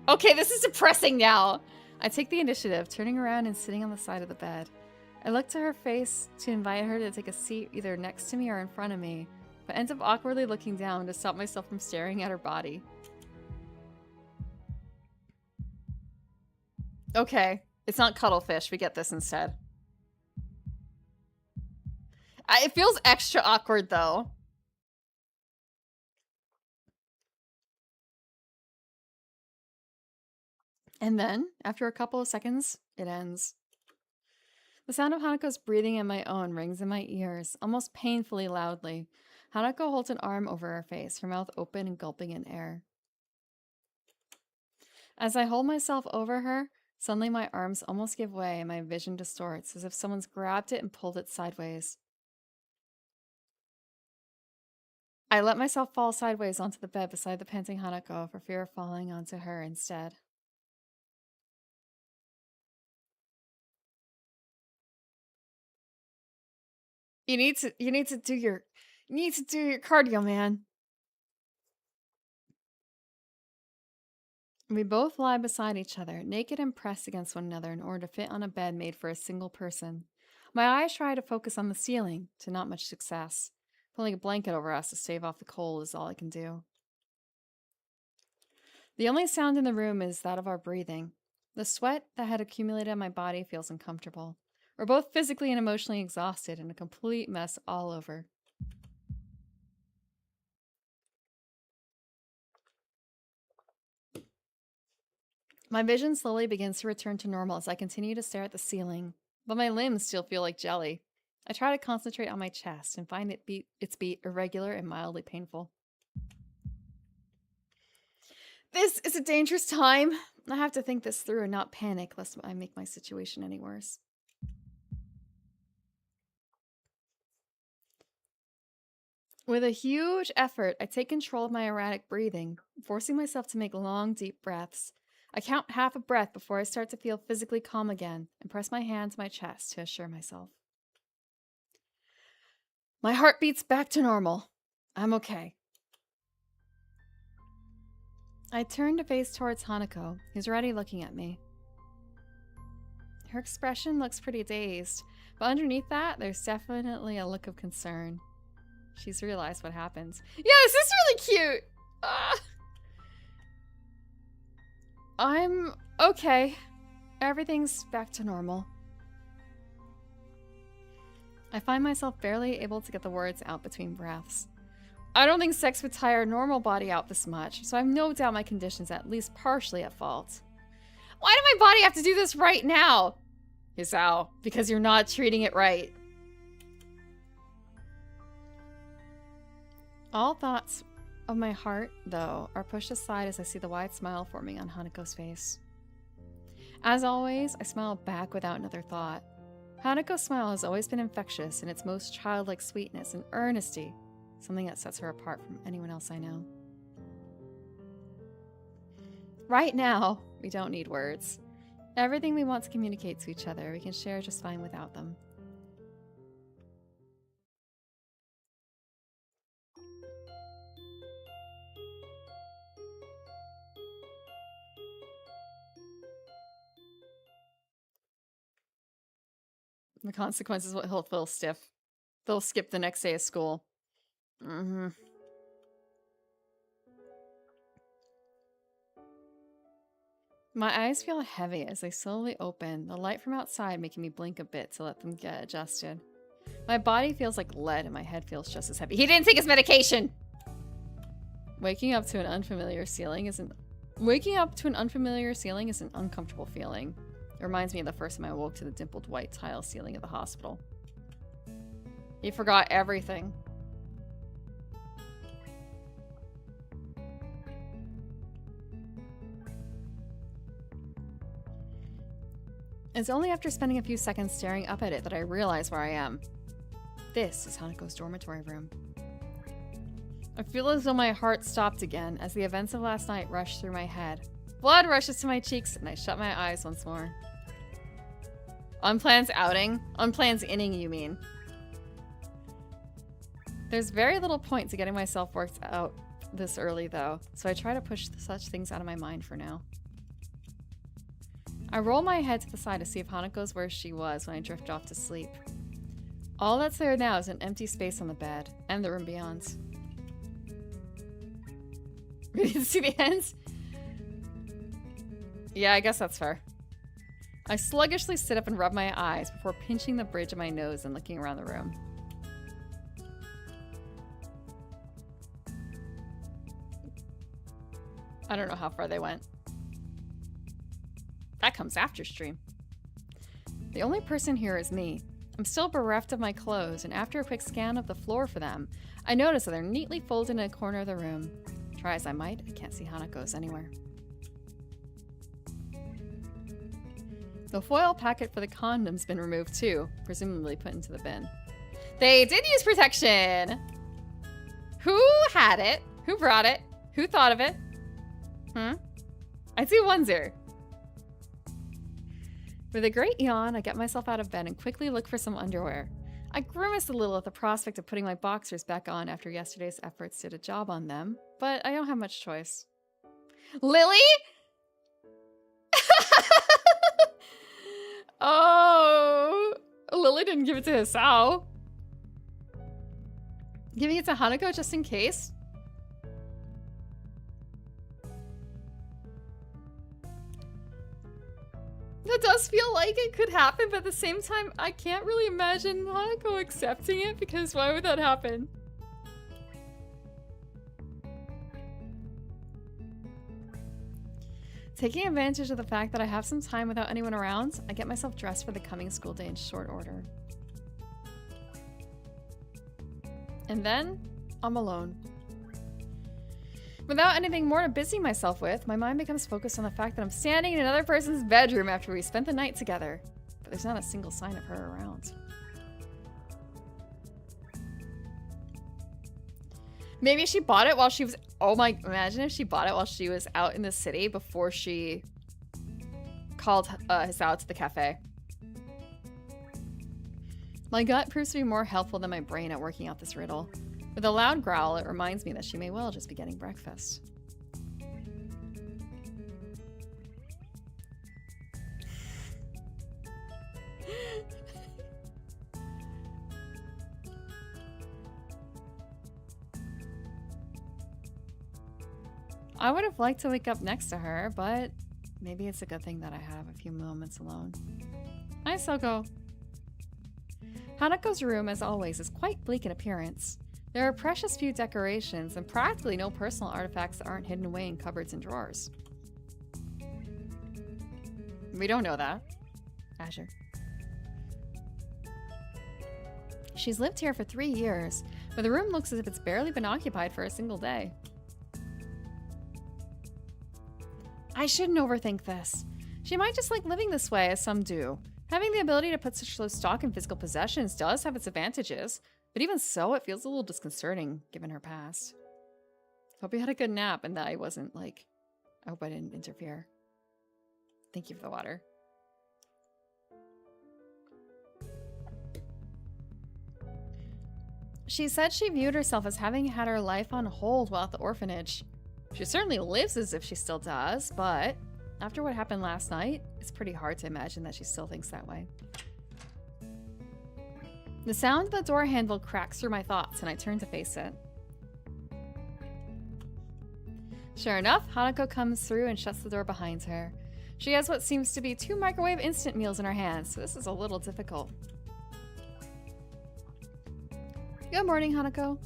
Okay, this is depressing now. I take the initiative, turning around and sitting on the side of the bed. I look to her face to invite her to take a seat either next to me or in front of me, but end up awkwardly looking down to stop myself from staring at her body. Okay, it's not cuttlefish. We get this instead. It feels extra awkward, though. And then, after a couple of seconds, it ends. The sound of Hanako's breathing and my own rings in my ears, almost painfully loudly. Hanako holds an arm over her face, her mouth open and gulping in air. As I hold myself over her, suddenly my arms almost give way and my vision distorts, as if someone's grabbed it and pulled it sideways. I let myself fall sideways onto the bed beside the panting Hanako for fear of falling onto her instead. You need to do your cardio, man. We both lie beside each other, naked and pressed against one another in order to fit on a bed made for a single person. My eyes try to focus on the ceiling, to not much success. Pulling a blanket over us to stave off the cold is all I can do. The only sound in the room is that of our breathing. The sweat that had accumulated on my body feels uncomfortable. We're both physically and emotionally exhausted and a complete mess all over. My vision slowly begins to return to normal as I continue to stare at the ceiling, but my limbs still feel like jelly. I try to concentrate on my chest and find its beat irregular and mildly painful. This is a dangerous time. I have to think this through and not panic lest I make my situation any worse. With a huge effort, I take control of my erratic breathing, forcing myself to make long, deep breaths. I count half a breath before I start to feel physically calm again and press my hand to my chest to assure myself. My heart beats back to normal. I'm okay. I turn to face towards Hanako, who's already looking at me. Her expression looks pretty dazed, but underneath that, there's definitely a look of concern. She's realized what happens. Yeah, this is really cute! I'm okay. Everything's back to normal. I find myself barely able to get the words out between breaths. I don't think sex would tire a normal body out this much, so I have no doubt my condition's at least partially at fault. Why did my body have to do this right now? Hisao, because you're not treating it right. All thoughts of my heart, though, are pushed aside as I see the wide smile forming on Hanako's face. As always, I smile back without another thought. Hanako's smile has always been infectious in its most childlike sweetness and earnesty, something that sets her apart from anyone else I know. Right now, we don't need words. Everything we want to communicate to each other, we can share just fine without them. The consequence is what he'll feel stiff. They'll skip the next day of school. My eyes feel heavy as they slowly open, the light from outside making me blink a bit to let them get adjusted. My body feels like lead and my head feels just as heavy. He didn't take his medication! Waking up to an unfamiliar ceiling is an uncomfortable feeling. It reminds me of the first time I woke to the dimpled white tile ceiling of the hospital. He forgot everything. It's only after spending a few seconds staring up at it that I realize where I am. This is Hanako's dormitory room. I feel as though my heart stopped again as the events of last night rush through my head. Blood rushes to my cheeks and I shut my eyes once more. Unplanned outing? Unplanned inning, you mean? There's very little point to getting myself worked out this early, though, so I try to push such things out of my mind for now. I roll my head to the side to see if Hanako's where she was when I drift off to sleep. All that's there now is an empty space on the bed, and the room beyond. Ready to see the ends? Yeah, I guess that's fair. I sluggishly sit up and rub my eyes before pinching the bridge of my nose and looking around the room. I don't know how far they went. That comes after stream. The only person here is me. I'm still bereft of my clothes, and after a quick scan of the floor for them, I notice that they're neatly folded in a corner of the room. Try as I might, I can't see Hanako's anywhere. The foil packet for the condom's been removed too, presumably put into the bin. They did use protection! Who had it? Who brought it? Who thought of it? I see oneser. With a great yawn, I get myself out of bed and quickly look for some underwear. I grimace a little at the prospect of putting my boxers back on after yesterday's efforts did a job on them, but I don't have much choice. Lily? Oh, Lily didn't give it to Hisao. Giving it to Hanako just in case? That does feel like it could happen, but at the same time, I can't really imagine Hanako accepting it because why would that happen? Taking advantage of the fact that I have some time without anyone around, I get myself dressed for the coming school day in short order. And then, I'm alone. Without anything more to busy myself with, my mind becomes focused on the fact that I'm standing in another person's bedroom after we spent the night together. But there's not a single sign of her around. Maybe she bought it while she was... Oh my... Imagine if she bought it while she was out in the city before she called Hisao to the cafe. My gut proves to be more helpful than my brain at working out this riddle. With a loud growl, it reminds me that she may well just be getting breakfast. I would have liked to wake up next to her, but maybe it's a good thing that I have a few moments alone. Hi, Soko. Hanako's room, as always, is quite bleak in appearance. There are precious few decorations and practically no personal artifacts that aren't hidden away in cupboards and drawers. We don't know that. Azure. She's lived here for 3 years, but the room looks as if it's barely been occupied for a single day. I shouldn't overthink this. She might just like living this way, as some do. Having the ability to put such low stock in physical possessions does have its advantages, but even so, it feels a little disconcerting, given her past. Hope you had a good nap and that I wasn't, like... I hope I didn't interfere. Thank you for the water. She said she viewed herself as having had her life on hold while at the orphanage. She certainly lives as if she still does, but after what happened last night, it's pretty hard to imagine that she still thinks that way. The sound of the door handle cracks through my thoughts, and I turn to face it. Sure enough, Hanako comes through and shuts the door behind her. She has what seems to be 2 microwave instant meals in her hands, so this is a little difficult. Good morning, Hanako.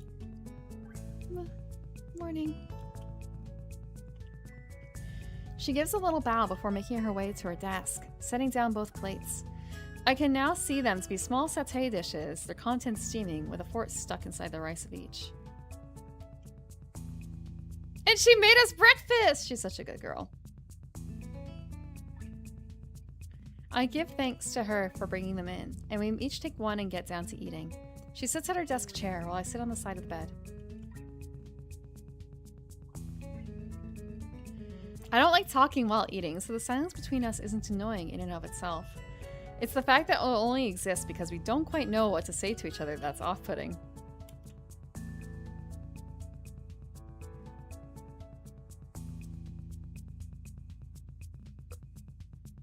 Morning. She gives a little bow before making her way to her desk, setting down both plates. I can now see them to be small satay dishes, their contents steaming, with a fork stuck inside the rice of each. And she made us breakfast! She's such a good girl. I give thanks to her for bringing them in, and we each take one and get down to eating. She sits at her desk chair while I sit on the side of the bed. I don't like talking while eating, so the silence between us isn't annoying in and of itself. It's the fact that it only exists because we don't quite know what to say to each other that's off-putting.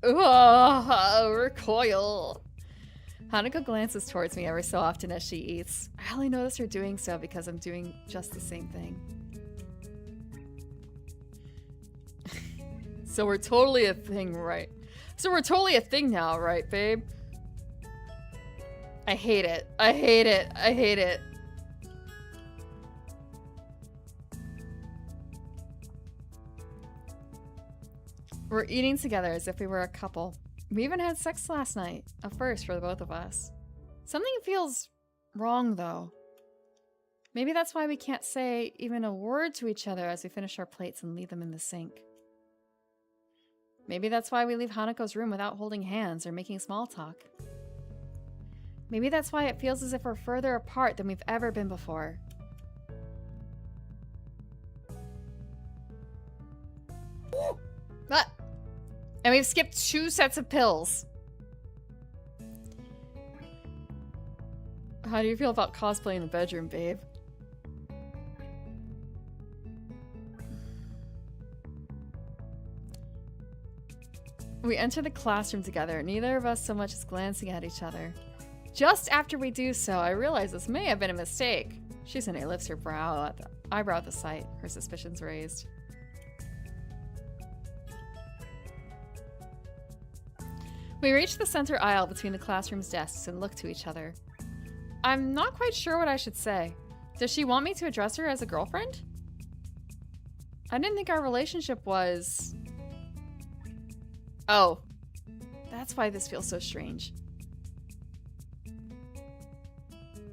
Ugh, recoil. Hanako glances towards me ever so often as she eats. I only notice her doing so because I'm doing just the same thing. So we're totally a thing, right? So we're totally a thing now, right, babe? I hate it. I hate it. I hate it. We're eating together as if we were a couple. We even had sex last night. A first for the both of us. Something feels wrong, though. Maybe that's why we can't say even a word to each other as we finish our plates and leave them in the sink. Maybe that's why we leave Hanako's room without holding hands or making small talk. Maybe that's why it feels as if we're further apart than we've ever been before. Ah! And we've skipped 2 sets of pills. How do you feel about cosplay in the bedroom, babe? We enter the classroom together, neither of us so much as glancing at each other. Just after we do so, I realize this may have been a mistake. Shizune lifts her eyebrow at the sight, her suspicions raised. We reach the center aisle between the classroom's desks and look to each other. I'm not quite sure what I should say. Does she want me to address her as a girlfriend? I didn't think our relationship was... Oh. That's why this feels so strange.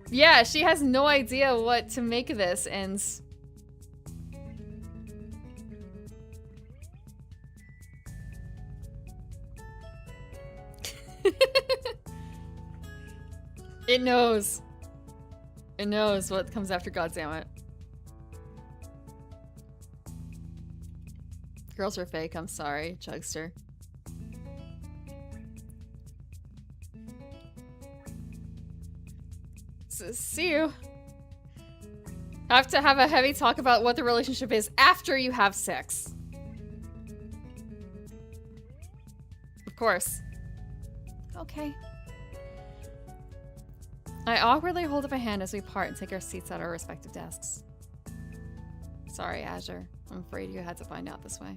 Yeah, she has no idea what to make of this, and... It knows. It knows what comes after, goddammit. Girls are fake, I'm sorry, Chugster. See you. Have to have a heavy talk about what the relationship is after you have sex. Of course. Okay. I awkwardly hold up a hand as we part and take our seats at our respective desks. Sorry, Azure. I'm afraid you had to find out this way.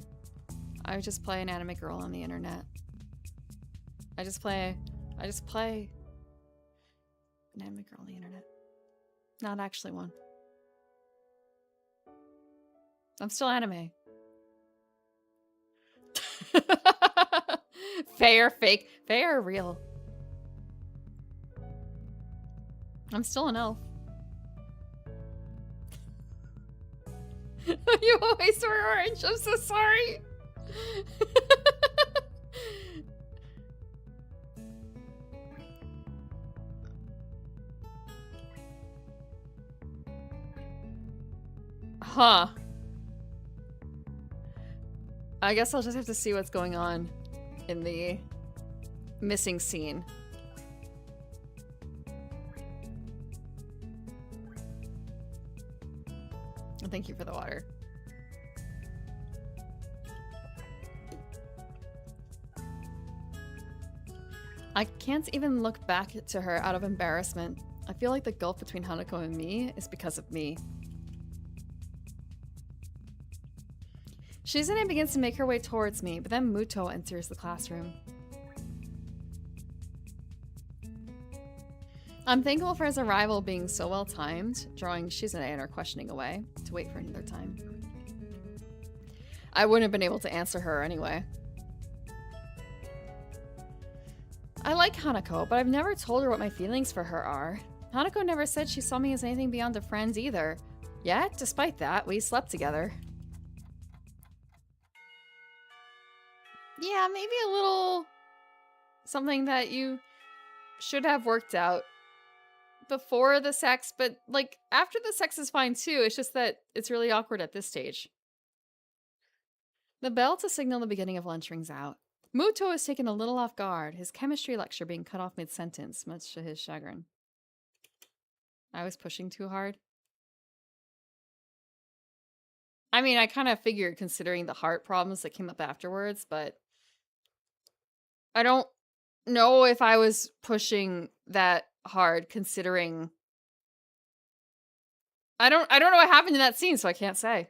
I just play an anime girl on the internet. I just play an anime girl on the internet. Not actually one. I'm still anime. Fair, fake. Fair, real. I'm still an elf. You always wear orange. I'm so sorry. Huh. I guess I'll just have to see what's going on in the missing scene. Thank you for the water. I can't even look back to her out of embarrassment. I feel like the gulf between Hanako and me is because of me. Shizune begins to make her way towards me, but then Muto enters the classroom. I'm thankful for his arrival being so well timed, drawing Shizune and her questioning away to wait for another time. I wouldn't have been able to answer her anyway. I like Hanako, but I've never told her what my feelings for her are. Hanako never said she saw me as anything beyond a friend either. Yet, despite that, we slept together. Yeah, maybe a little something that you should have worked out before the sex, but like after the sex is fine too. It's just that it's really awkward at this stage. The bell to signal the beginning of lunch rings out. Muto is taken a little off guard, his chemistry lecture being cut off mid-sentence, much to his chagrin. I was pushing too hard. I mean, I kind of figured considering the heart problems that came up afterwards, but I don't know if I was pushing that hard considering I don't know what happened in that scene, so I can't say.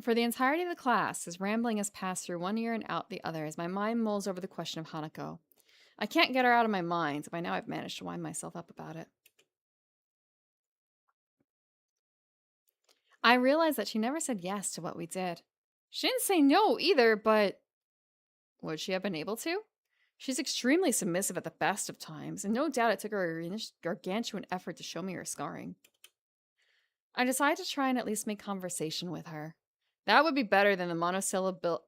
For the entirety of the class, his rambling has passed through one ear and out the other as my mind mulls over the question of Hanako. I can't get her out of my mind, so by now I've managed to wind myself up about it. I realized that she never said yes to what we did. She didn't say no either, but would she have been able to? She's extremely submissive at the best of times, and no doubt it took her a gargantuan effort to show me her scarring. I decided to try and at least make conversation with her. That would be better than the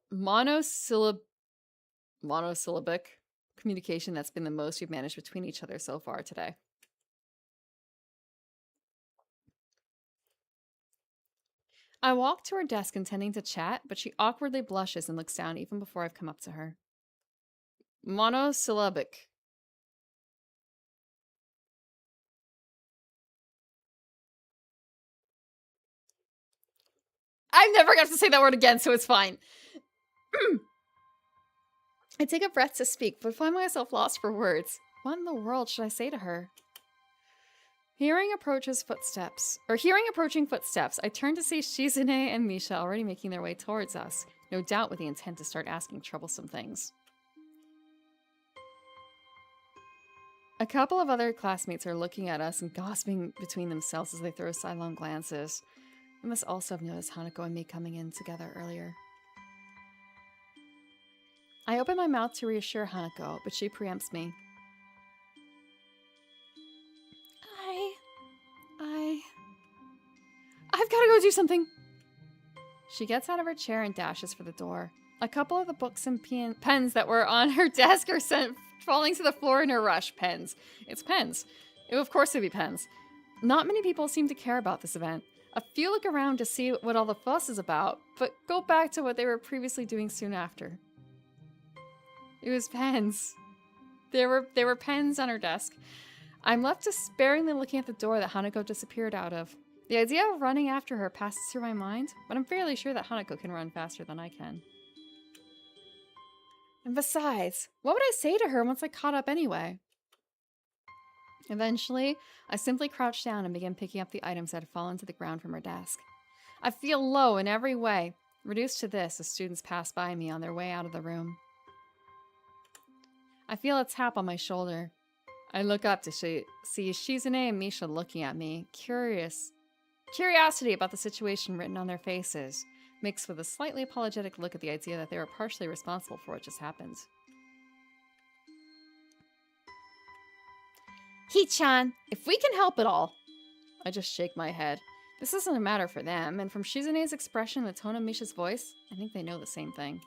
monosyllabic communication that's been the most we've managed between each other so far today. I walk to her desk intending to chat, but she awkwardly blushes and looks down even before I've come up to her. Monosyllabic. I'm never going to have to say that word again, so it's fine. I take a breath to speak, but find myself lost for words. What in the world should I say to her? Hearing approaching footsteps, I turn to see Shizune and Misha already making their way towards us, no doubt with the intent to start asking troublesome things. A couple of other classmates are looking at us and gossiping between themselves as they throw sidelong glances. They must also have noticed Hanako and me coming in together earlier. I open my mouth to reassure Hanako, but she preempts me. I've got to go do something. She gets out of her chair and dashes for the door. A couple of the books and pens that were on her desk are falling to the floor in a rush. Pens. It's pens. Of course it'd be pens. Not many people seem to care about this event. A few look around to see what all the fuss is about, but go back to what they were previously doing soon after. It was pens. There were pens on her desk. I'm left despairingly looking at the door that Hanako disappeared out of. The idea of running after her passes through my mind, but I'm fairly sure that Hanako can run faster than I can. And besides, what would I say to her once I caught up anyway? Eventually, I simply crouch down and begin picking up the items that had fallen to the ground from her desk. I feel low in every way, reduced to this as students pass by me on their way out of the room. I feel a tap on my shoulder. I look up to see Shizune and Misha looking at me, curiosity about the situation written on their faces, mixed with a slightly apologetic look at the idea that they were partially responsible for what just happened. He-chan, if we can help at all. I just shake my head. This isn't a matter for them, and from Shizune's expression and the tone of Misha's voice, I think they know the same thing.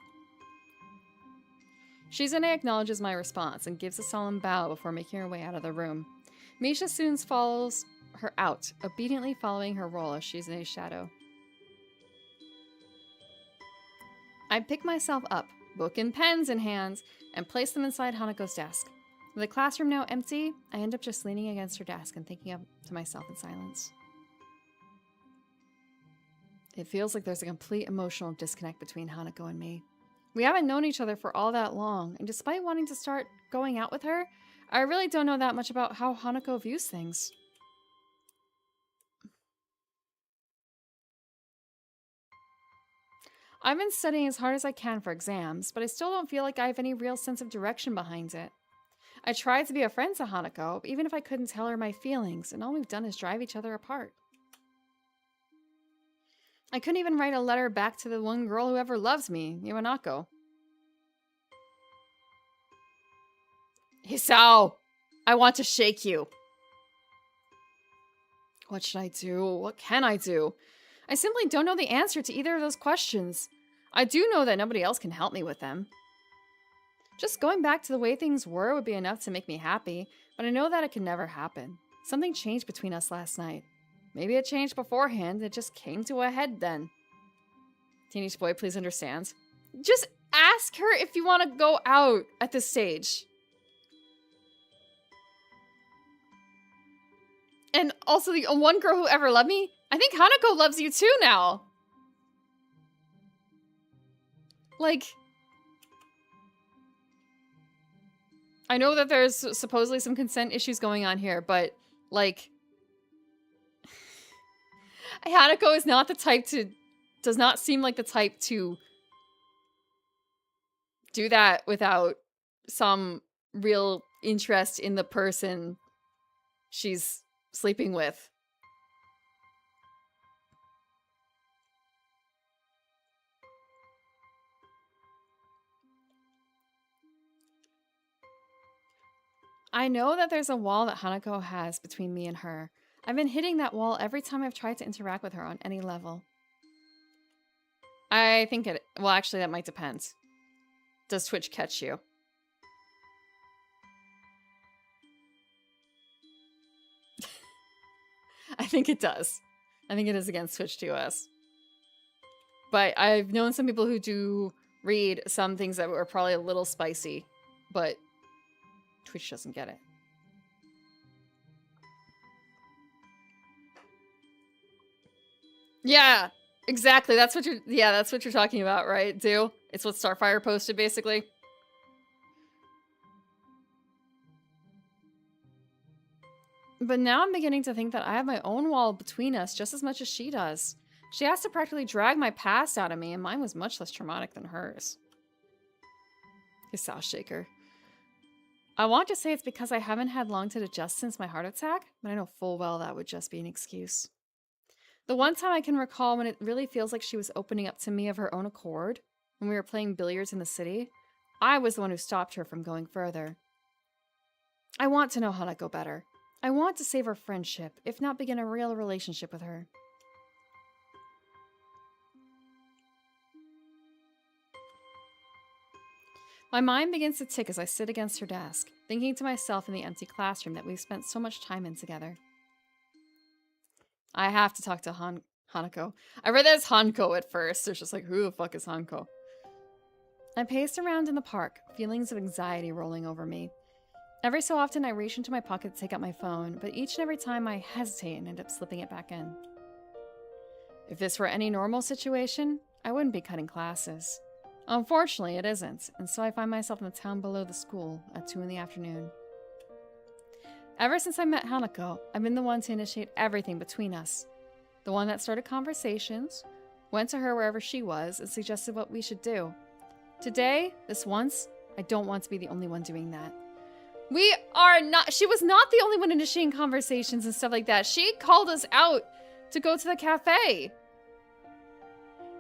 Shizune acknowledges my response and gives a solemn bow before making her way out of the room. Misha soon follows her out, obediently following her role as Shizune's shadow. I pick myself up, book and pens in hands, and place them inside Hanako's desk. With the classroom now empty, I end up just leaning against her desk and thinking up to myself in silence. It feels like there's a complete emotional disconnect between Hanako and me. We haven't known each other for all that long, and despite wanting to start going out with her, I really don't know that much about how Hanako views things. I've been studying as hard as I can for exams, but I still don't feel like I have any real sense of direction behind it. I tried to be a friend to Hanako, even if I couldn't tell her my feelings, and all we've done is drive each other apart. I couldn't even write a letter back to the one girl who ever loves me, Iwanako. Hisao, I want to shake you. What should I do? What can I do? I simply don't know the answer to either of those questions. I do know that nobody else can help me with them. Just going back to the way things were would be enough to make me happy, but I know that it can never happen. Something changed between us last night. Maybe it changed beforehand, it just came to a head then. Teenage boy, please understand. Just ask her if you want to go out at this stage. And also the one girl who ever loved me, I think Hanako loves you too now. Like, I know that there's supposedly some consent issues going on here, but like, Hanako is not the type to, does not seem like the type to do that without some real interest in the person she's sleeping with. I know that there's a wall that Hanako has between me and her. I've been hitting that wall every time I've tried to interact with her on any level. I think it... Well, actually, that might depend. Does Twitch catch you? I think it does. I think it is against Twitch TOS. But I've known some people who do read some things that are probably a little spicy, but Twitch doesn't get it. Yeah, exactly. That's what you're talking about, right? Do? It's what Starfire posted, basically. But now I'm beginning to think that I have my own wall between us just as much as she does. She has to practically drag my past out of me, and mine was much less traumatic than hers. Hisao Shaker. I want to say it's because I haven't had long to adjust since my heart attack, but I know full well that would just be an excuse. The one time I can recall when it really feels like she was opening up to me of her own accord, when we were playing billiards in the city, I was the one who stopped her from going further. I want to know Hanako better. I want to save our friendship, if not begin a real relationship with her. My mind begins to tick as I sit against her desk, thinking to myself in the empty classroom that we've spent so much time in together. I have to talk to Hanako. I read that as Hanko at first. It's just like, who the fuck is Hanko? I paced around in the park, feelings of anxiety rolling over me. Every so often I reach into my pocket to take out my phone, but each and every time I hesitate and end up slipping it back in. If this were any normal situation, I wouldn't be cutting classes. Unfortunately, it isn't, and so I find myself in the town below the school at 2 in the afternoon. Ever since I met Hanako, I've been the one to initiate everything between us. The one that started conversations, went to her wherever she was, and suggested what we should do. Today, this once, I don't want to be the only one doing that. We are not- She was not the only one initiating conversations and stuff like that. She called us out to go to the cafe.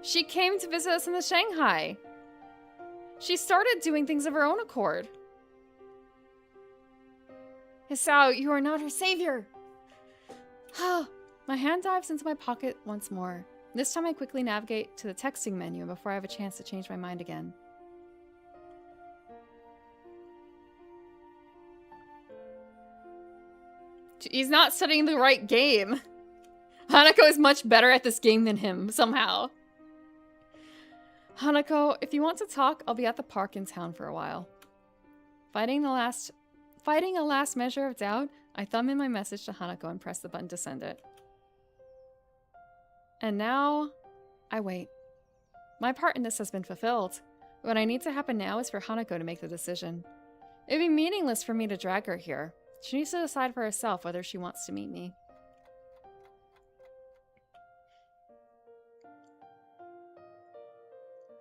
She came to visit us in the Shanghai. She started doing things of her own accord. Hisao, you are not her savior. My hand dives into my pocket once more. This time I quickly navigate to the texting menu before I have a chance to change my mind again. He's not studying the right game. Hanako is much better at this game than him, somehow. Hanako, if you want to talk, I'll be at the park in town for a while. Fighting a last measure of doubt, I thumb in my message to Hanako and press the button to send it. And now, I wait. My part in this has been fulfilled. What I need to happen now is for Hanako to make the decision. It'd be meaningless for me to drag her here. She needs to decide for herself whether she wants to meet me.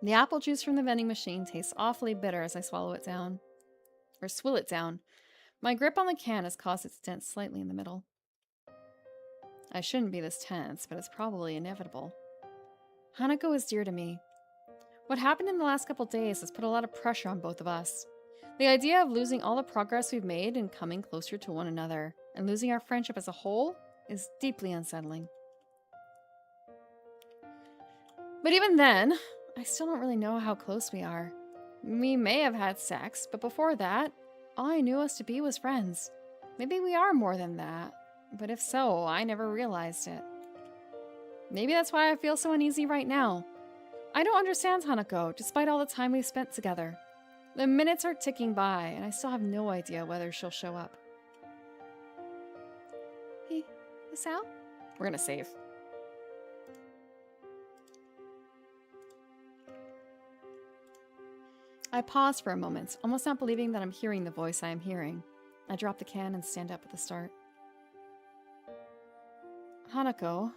The apple juice from the vending machine tastes awfully bitter as I swallow it down. Or swill it down. My grip on the can has caused it to dent slightly in the middle. I shouldn't be this tense, but it's probably inevitable. Hanako is dear to me. What happened in the last couple days has put a lot of pressure on both of us. The idea of losing all the progress we've made and coming closer to one another, and losing our friendship as a whole, is deeply unsettling. But even then, I still don't really know how close we are. We may have had sex, but before that, all I knew us to be was friends. Maybe we are more than that, but if so, I never realized it. Maybe that's why I feel so uneasy right now. I don't understand Hanako, despite all the time we've spent together. The minutes are ticking by, and I still have no idea whether she'll show up. Hey, Hisao? We're gonna save. I pause for a moment, almost not believing that I'm hearing the voice I am hearing. I drop the can and stand up at the start. Hanako.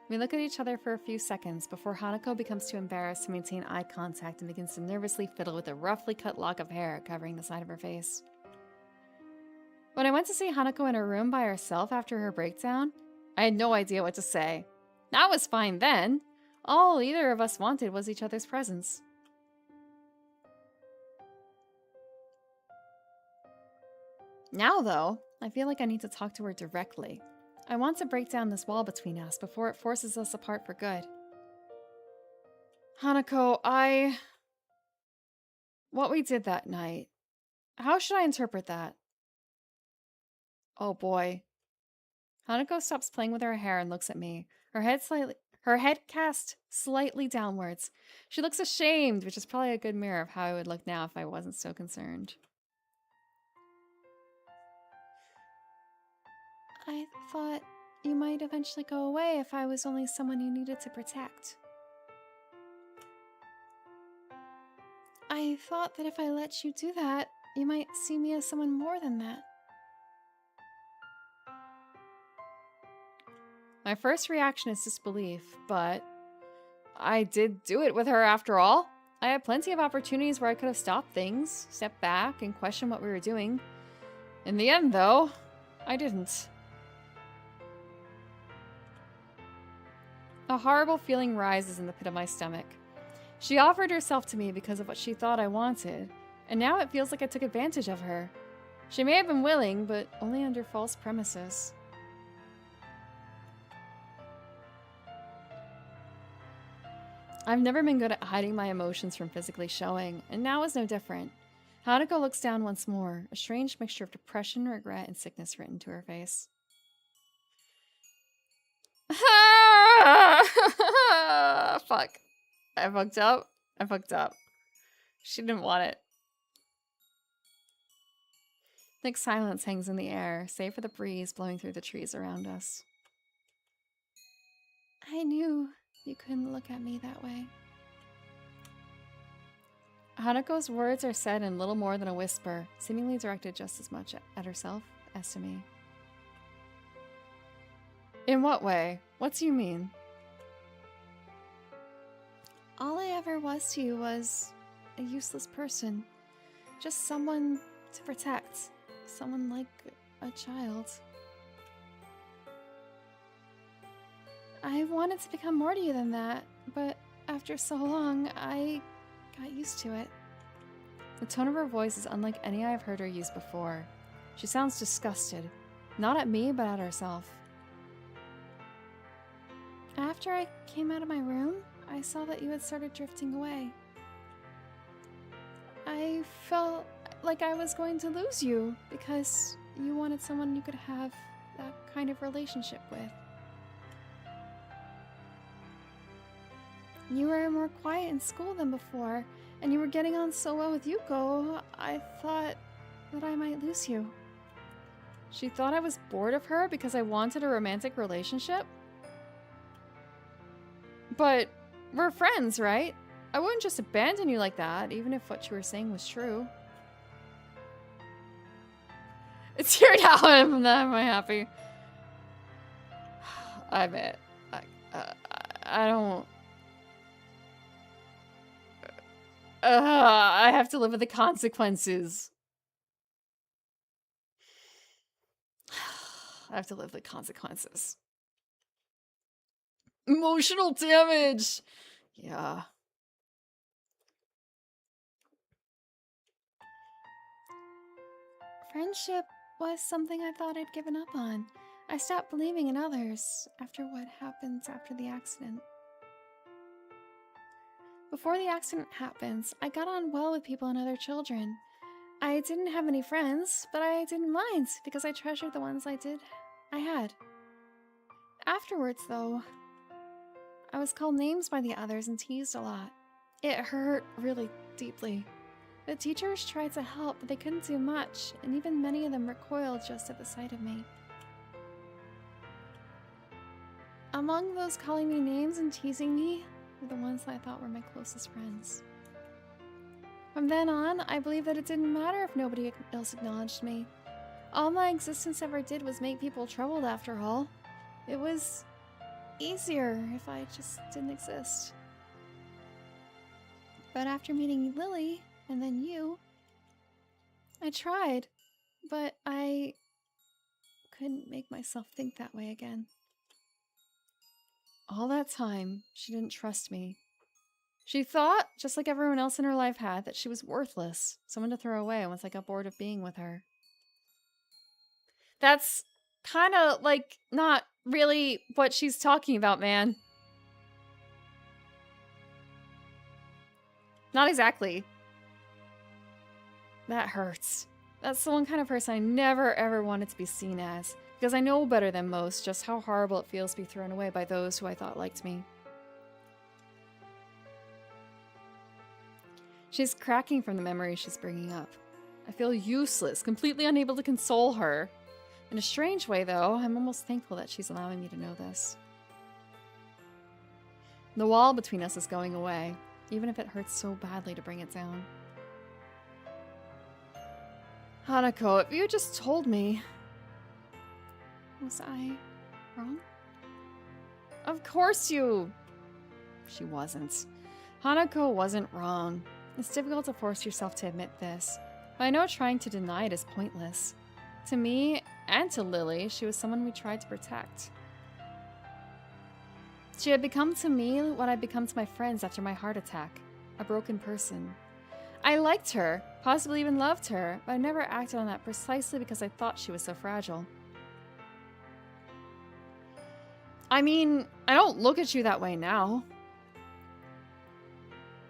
We look at each other for a few seconds before Hanako becomes too embarrassed to maintain eye contact and begins to nervously fiddle with a roughly cut lock of hair covering the side of her face. When I went to see Hanako in her room by herself after her breakdown, I had no idea what to say. That was fine then. All either of us wanted was each other's presence. Now, though, I feel like I need to talk to her directly. I want to break down this wall between us before it forces us apart for good. Hanako, what we did that night, how should I interpret that? Oh boy. Hanako stops playing with her hair and looks at me. Her head cast slightly downwards. She looks ashamed, which is probably a good mirror of how I would look now if I wasn't so concerned. I thought you might eventually go away if I was only someone you needed to protect. I thought that if I let you do that, you might see me as someone more than that. My first reaction is disbelief, but I did do it with her after all. I had plenty of opportunities where I could have stopped things, stepped back, and questioned what we were doing. In the end, though, I didn't. A horrible feeling rises in the pit of my stomach. She offered herself to me because of what she thought I wanted, and now it feels like I took advantage of her. She may have been willing, but only under false premises. I've never been good at hiding my emotions from physically showing, and now is no different. Hanako looks down once more, a strange mixture of depression, regret, and sickness written to her face. Fuck. I fucked up. I fucked up. She didn't want it. Thick silence hangs in the air, save for the breeze blowing through the trees around us. I knew you couldn't look at me that way. Hanako's words are said in little more than a whisper, seemingly directed just as much at herself as to me. In what way? What do you mean? All I ever was to you was a useless person. Just someone to protect. Someone like a child. I wanted to become more to you than that, but after so long, I got used to it. The tone of her voice is unlike any I've heard her use before. She sounds disgusted. Not at me, but at herself. After I came out of my room, I saw that you had started drifting away. I felt like I was going to lose you because you wanted someone you could have that kind of relationship with. You were more quiet in school than before, and you were getting on so well with Yuko, I thought that I might lose you. She thought I was bored of her because I wanted a romantic relationship? But we're friends, right? I wouldn't just abandon you like that, even if what you were saying was true. It's here now, am I happy? I admit, I don't... I have to live with the consequences. I have to live with the consequences. Emotional damage! Yeah. Friendship was something I thought I'd given up on. I stopped believing in others after what happened after the accident. Before the accident happens, I got on well with people and other children. I didn't have any friends, but I didn't mind because I treasured the ones I had. Afterwards, though, I was called names by the others and teased a lot. It hurt really deeply. The teachers tried to help, but they couldn't do much, and even many of them recoiled just at the sight of me. Among those calling me names and teasing me were the ones that I thought were my closest friends. From then on, I believed that it didn't matter if nobody else acknowledged me. All my existence ever did was make people troubled after all. It was easier if I just didn't exist. But after meeting Lily, and then you, I tried, but I couldn't make myself think that way again. All that time, she didn't trust me. She thought, just like everyone else in her life had, that she was worthless, someone to throw away once I got bored of being with her. That's kind of like not really what she's talking about, man. Not exactly. That hurts. That's the one kind of person I never ever wanted to be seen as, because I know better than most just how horrible it feels to be thrown away by those who I thought liked me. She's cracking from the memories she's bringing up. I feel useless, completely unable to console her. In a strange way, though, I'm almost thankful that she's allowing me to know this. The wall between us is going away, even if it hurts so badly to bring it down. Hanako, if you had just told me... Was I wrong? Of course you... She wasn't. Hanako wasn't wrong. It's difficult to force yourself to admit this, but I know trying to deny it is pointless. To me, and to Lily, she was someone we tried to protect. She had become to me what I'd become to my friends after my heart attack. A broken person. I liked her, possibly even loved her, but I never acted on that precisely because I thought she was so fragile. I mean, I don't look at you that way now.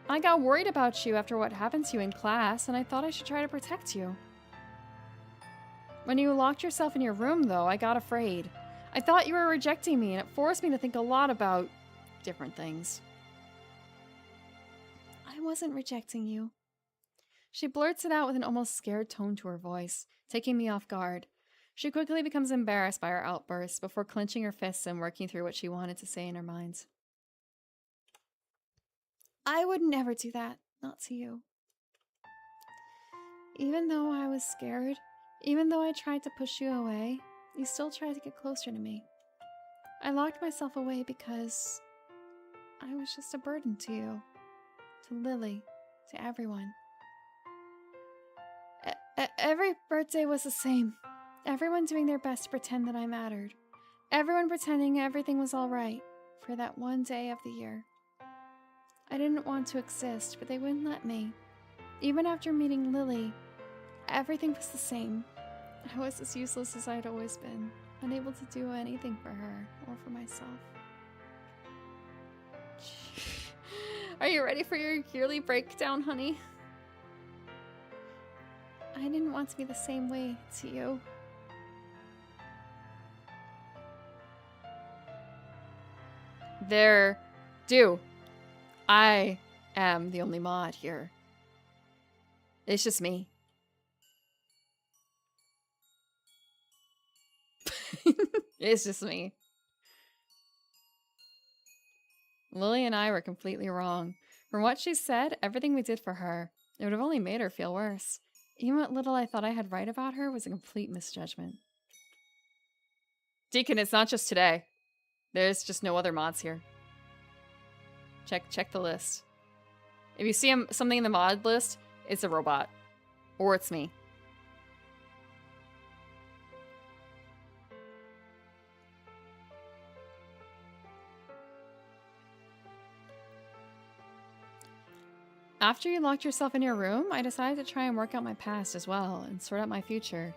I got worried about you after what happened to you in class, and I thought I should try to protect you. When you locked yourself in your room, though, I got afraid. I thought you were rejecting me, and it forced me to think a lot about different things. I wasn't rejecting you. She blurts it out with an almost scared tone to her voice, taking me off guard. She quickly becomes embarrassed by her outburst before clenching her fists and working through what she wanted to say in her mind. I would never do that, not to you. Even though I was scared, even though I tried to push you away, you still tried to get closer to me. I locked myself away because I was just a burden to you, to Lily, to everyone. Every birthday was the same. Everyone doing their best to pretend that I mattered. Everyone pretending everything was all right for that one day of the year. I didn't want to exist, but they wouldn't let me. Even after meeting Lily, everything was the same. I was as useless as I'd always been, unable to do anything for her or for myself. Are you ready for your yearly breakdown, honey? I didn't want to be the same way to you. There do. I am the only mod here. It's just me. It's just me. Lily and I were completely wrong. From what she said, everything we did for her, it would have only made her feel worse. Even what little I thought I had right about her was a complete misjudgment. Deacon, it's not just today. There's just no other mods here. Check the list. If you see something in the mod list, it's a robot. Or it's me. After you locked yourself in your room, I decided to try and work out my past as well and sort out my future.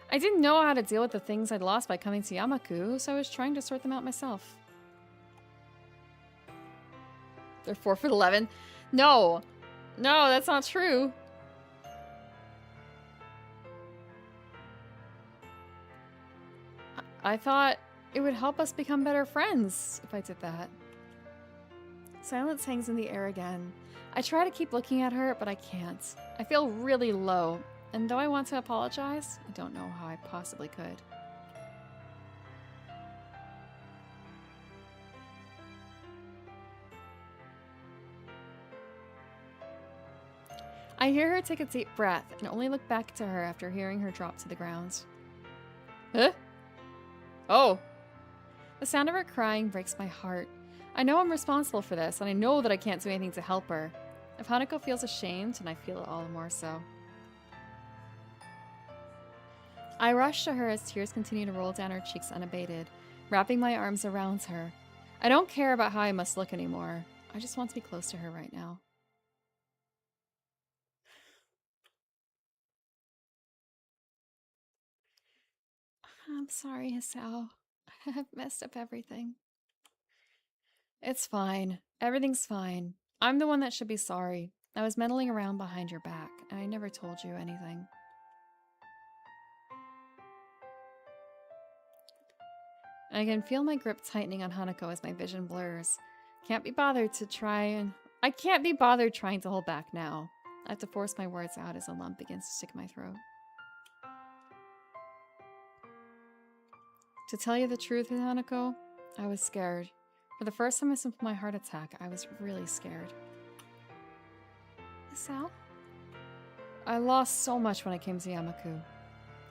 I didn't know how to deal with the things I'd lost by coming to Yamaku, so I was trying to sort them out myself. They're 4 foot 11. No, that's not true. I thought it would help us become better friends if I did that. Silence hangs in the air again. I try to keep looking at her, but I can't. I feel really low, and though I want to apologize, I don't know how I possibly could. I hear her take a deep breath and only look back to her after hearing her drop to the ground. Huh? Oh. The sound of her crying breaks my heart. I know I'm responsible for this, and I know that I can't do anything to help her. If Hanako feels ashamed, and I feel it all the more so. I rush to her as tears continue to roll down her cheeks unabated, wrapping my arms around her. I don't care about how I must look anymore. I just want to be close to her right now. I'm sorry, Hisao. I've messed up everything. It's fine. Everything's fine. I'm the one that should be sorry. I was meddling around behind your back, and I never told you anything. I can feel my grip tightening on Hanako as my vision blurs. I can't be bothered trying to hold back now. I have to force my words out as a lump begins to stick in my throat. To tell you the truth, Hanako, I was scared. For the first time since my heart attack, I was really scared. Sal? I lost so much when I came to Yamaku.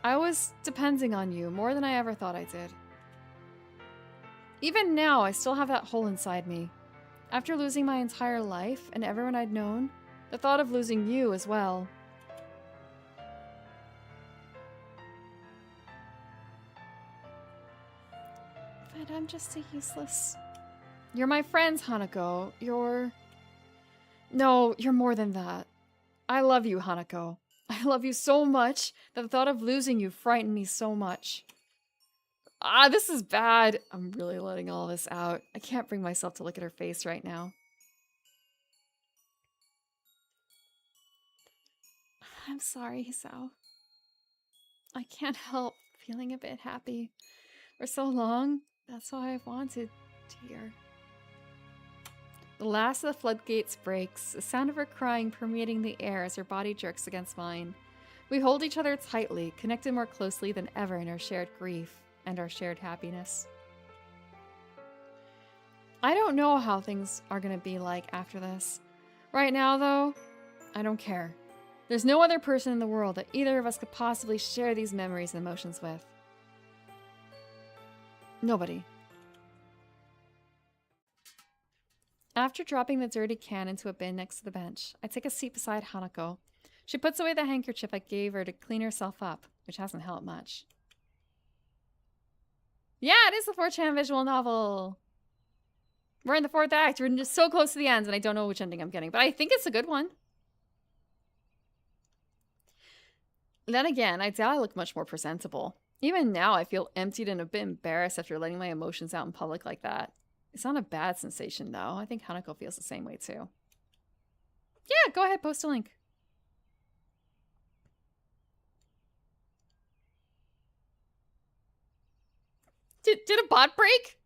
I was depending on you more than I ever thought I did. Even now, I still have that hole inside me. After losing my entire life and everyone I'd known, the thought of losing you as well. But I'm just a useless... You're my friends, Hanako. No, you're more than that. I love you, Hanako. I love you so much that the thought of losing you frightened me so much. This is bad. I'm really letting all this out. I can't bring myself to look at her face right now. I'm sorry, Hisao. I can't help feeling a bit happy. For so long, that's all I've wanted to hear. The last of the floodgates breaks, the sound of her crying permeating the air as her body jerks against mine. We hold each other tightly, connected more closely than ever in our shared grief and our shared happiness. I don't know how things are going to be like after this. Right now, though, I don't care. There's no other person in the world that either of us could possibly share these memories and emotions with. Nobody. After dropping the dirty can into a bin next to the bench, I take a seat beside Hanako. She puts away the handkerchief I gave her to clean herself up, which hasn't helped much. Yeah, it is the 4chan visual novel! We're in the 4th act. We're just so close to the end, and I don't know which ending I'm getting, but I think it's a good one. Then again, I doubt I look much more presentable. Even now, I feel emptied and a bit embarrassed after letting my emotions out in public like that. It's not a bad sensation, though. I think Hanako feels the same way, too. Yeah, go ahead, post a link. Did a bot break?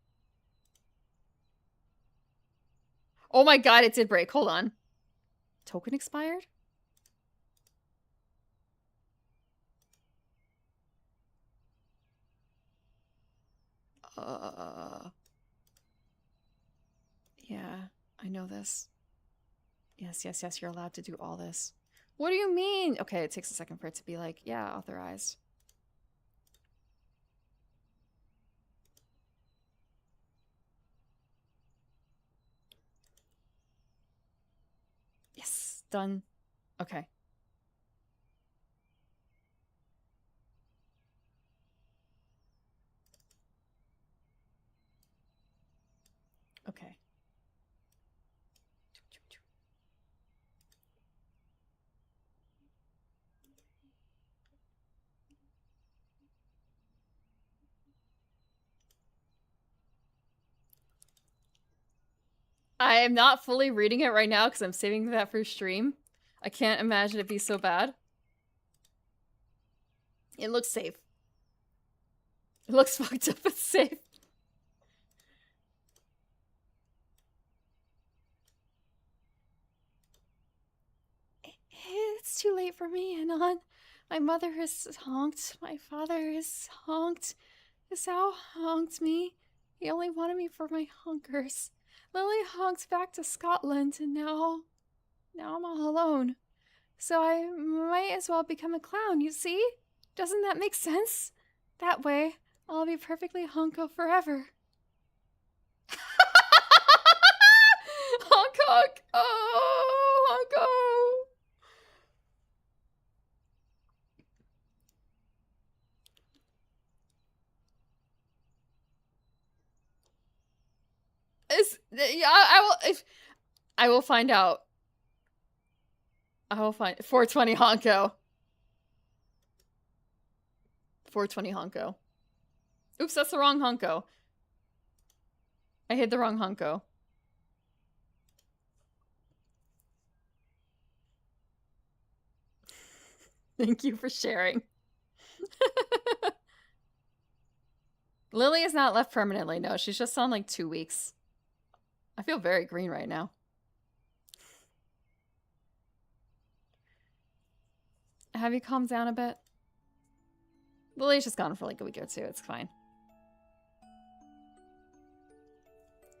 Oh my god, it did break. Hold on. Token expired? Yeah, I know this. Yes, you're allowed to do all this. What do you mean? Okay, it takes a second for it to be like, yeah, authorized. Yes, done. Okay. Okay. I am not fully reading it right now because I'm saving that for stream. I can't imagine it be so bad. It looks safe. It looks fucked up but safe. It's too late for me, Anon. My mother is honked. My father is honked. Hisao honked me. He only wanted me for my hunkers. Lily honked back to Scotland, and now I'm all alone. So I might as well become a clown, you see? Doesn't that make sense? That way, I'll be perfectly honko forever. Honk honk! Oh, honko! Yeah, I will find out. I will find 420 honko. 420 honko. Oops, that's the wrong hunko. I hit the wrong hunko. Thank you for sharing. Lily is not left permanently. No, she's just on like 2 weeks. I feel very green right now. Have you calmed down a bit? Lily's just gone for like a week or two. It's fine.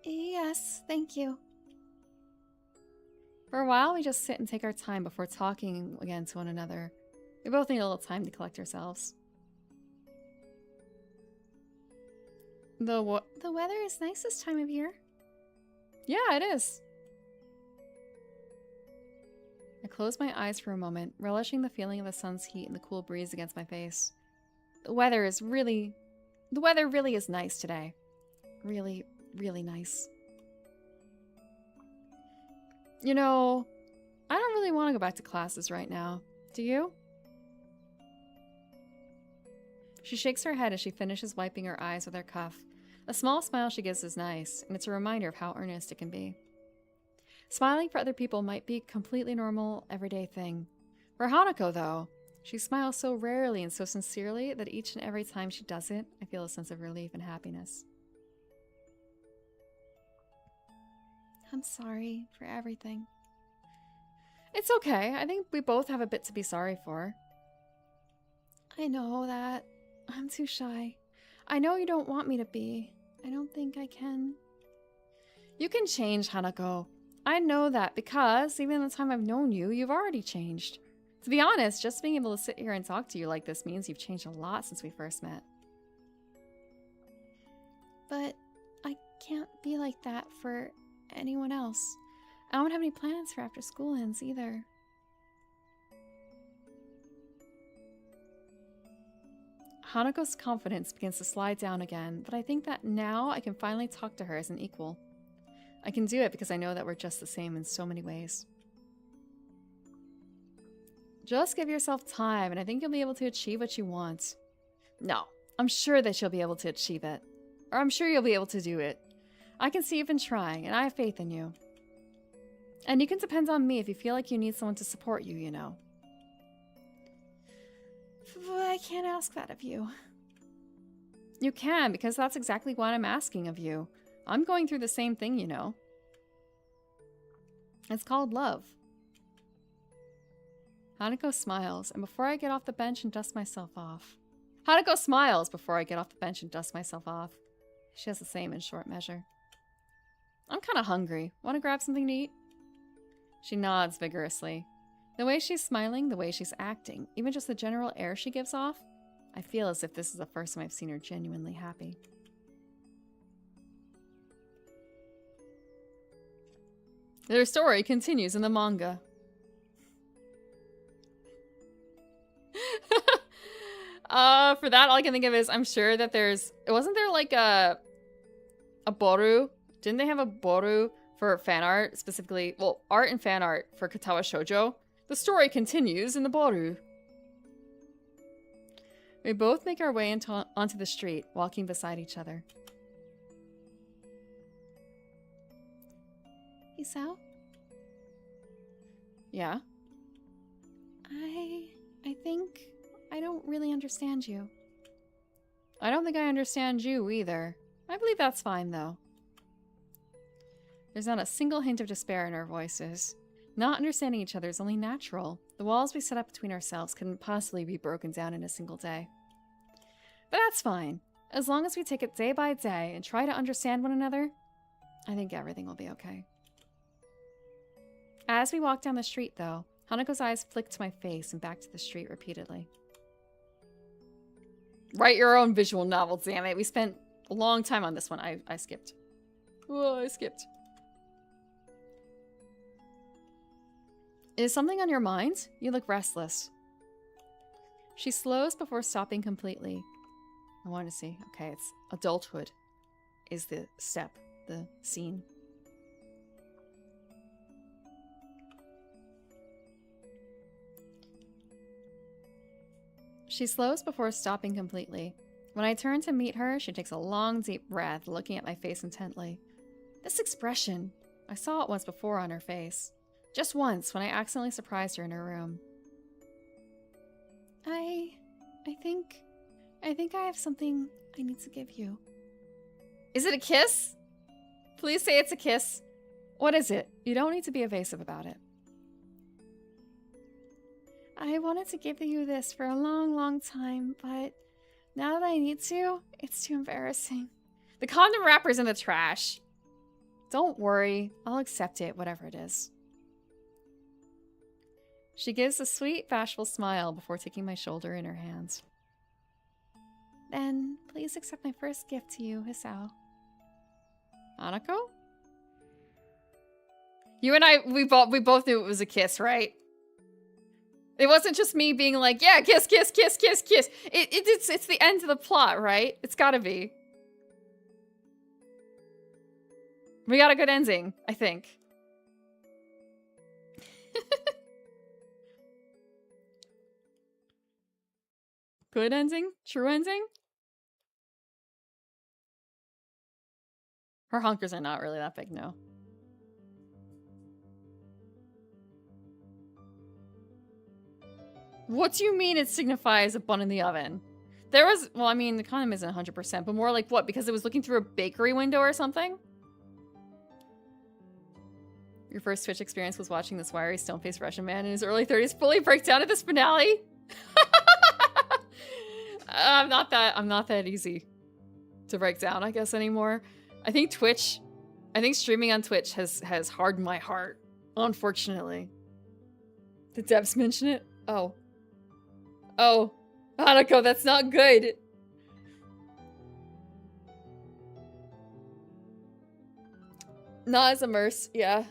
Yes, thank you. For a while, we just sit and take our time before talking again to one another. We both need a little time to collect ourselves. The weather is nice this time of year. Yeah, it is. I closed my eyes for a moment, relishing the feeling of the sun's heat and the cool breeze against my face. The weather really is nice today. Really, really nice. You know, I don't really want to go back to classes right now. Do you? She shakes her head as she finishes wiping her eyes with her cuff. A small smile she gives is nice, and it's a reminder of how earnest it can be. Smiling for other people might be a completely normal, everyday thing. For Hanako, though, she smiles so rarely and so sincerely that each and every time she does it, I feel a sense of relief and happiness. I'm sorry for everything. It's okay. I think we both have a bit to be sorry for. I know that. I'm too shy. I know you don't want me to be. I don't think I can. You can change, Hanako. I know that because even in the time I've known you, you've already changed. To be honest, just being able to sit here and talk to you like this means you've changed a lot since we first met. But I can't be like that for anyone else. I don't have any plans for after school ends either. Hanako's confidence begins to slide down again, but I think that now I can finally talk to her as an equal. I can do it because I know that we're just the same in so many ways. Just give yourself time, and I think you'll be able to achieve what you want. No, I'm sure that you'll be able to achieve it. Or I'm sure you'll be able to do it. I can see you've been trying, and I have faith in you. And you can depend on me if you feel like you need someone to support you, you know. But I can't ask that of you. You can, because that's exactly what I'm asking of you. I'm going through the same thing, you know. It's called love. Hanako smiles, and before I get off the bench and dust myself off. Hanako smiles before I get off the bench and dust myself off. She has the same in short measure. I'm kind of hungry. Want to grab something to eat? She nods vigorously. The way she's smiling, the way she's acting, even just the general air she gives off, I feel as if this is the first time I've seen her genuinely happy. Their story continues in the manga. For that, all I can think of is I'm sure that wasn't there like a boru? Didn't they have a boru for fan art, specifically, well, art and fan art for Katawa Shoujo? The story continues in the boru. We both make our way onto the street, walking beside each other. Isao? Yeah? I think I don't really understand you. I don't think I understand you either. I believe that's fine, though. There's not a single hint of despair in our voices. Not understanding each other is only natural. The walls we set up between ourselves couldn't possibly be broken down in a single day. But that's fine. As long as we take it day by day and try to understand one another, I think everything will be okay. As we walk down the street, though, Hanako's eyes flick to my face and back to the street repeatedly. Write your own visual novel, damn it. We spent a long time on this one. I skipped. Oh, I skipped. Is something on your mind? You look restless. She slows before stopping completely. I want to see. Okay, it's adulthood is the step, the scene. She slows before stopping completely. When I turn to meet her, she takes a long, deep breath, looking at my face intently. This expression, I saw it once before on her face. Just once, when I accidentally surprised her in her room. I think I have something I need to give you. Is it a kiss? Please say it's a kiss. What is it? You don't need to be evasive about it. I wanted to give you this for a long, long time, but now that I need to, it's too embarrassing. The condom wrapper's in the trash. Don't worry, I'll accept it, whatever it is. She gives a sweet, bashful smile before taking my shoulder in her hands. Then, please accept my first gift to you, Hisao. Hanako? You and I, we both knew it was a kiss, right? It wasn't just me being like, yeah, kiss, kiss, kiss, kiss, kiss. It's the end of the plot, right? It's gotta be. We got a good ending, I think. Good ending? True ending? Her hunkers are not really that big, no. What do you mean it signifies a bun in the oven? There was, well, I mean, the condom isn't 100%, but more like what? Because it was looking through a bakery window or something? Your first Twitch experience was watching this wiry, stone-faced Russian man in his early 30s fully break down at this finale? I'm not that easy to break down, I guess, anymore. I think streaming on Twitch has hardened my heart, unfortunately. Did devs mention it? Oh. Oh. Hanako, that's not good. Not as immersed, yeah.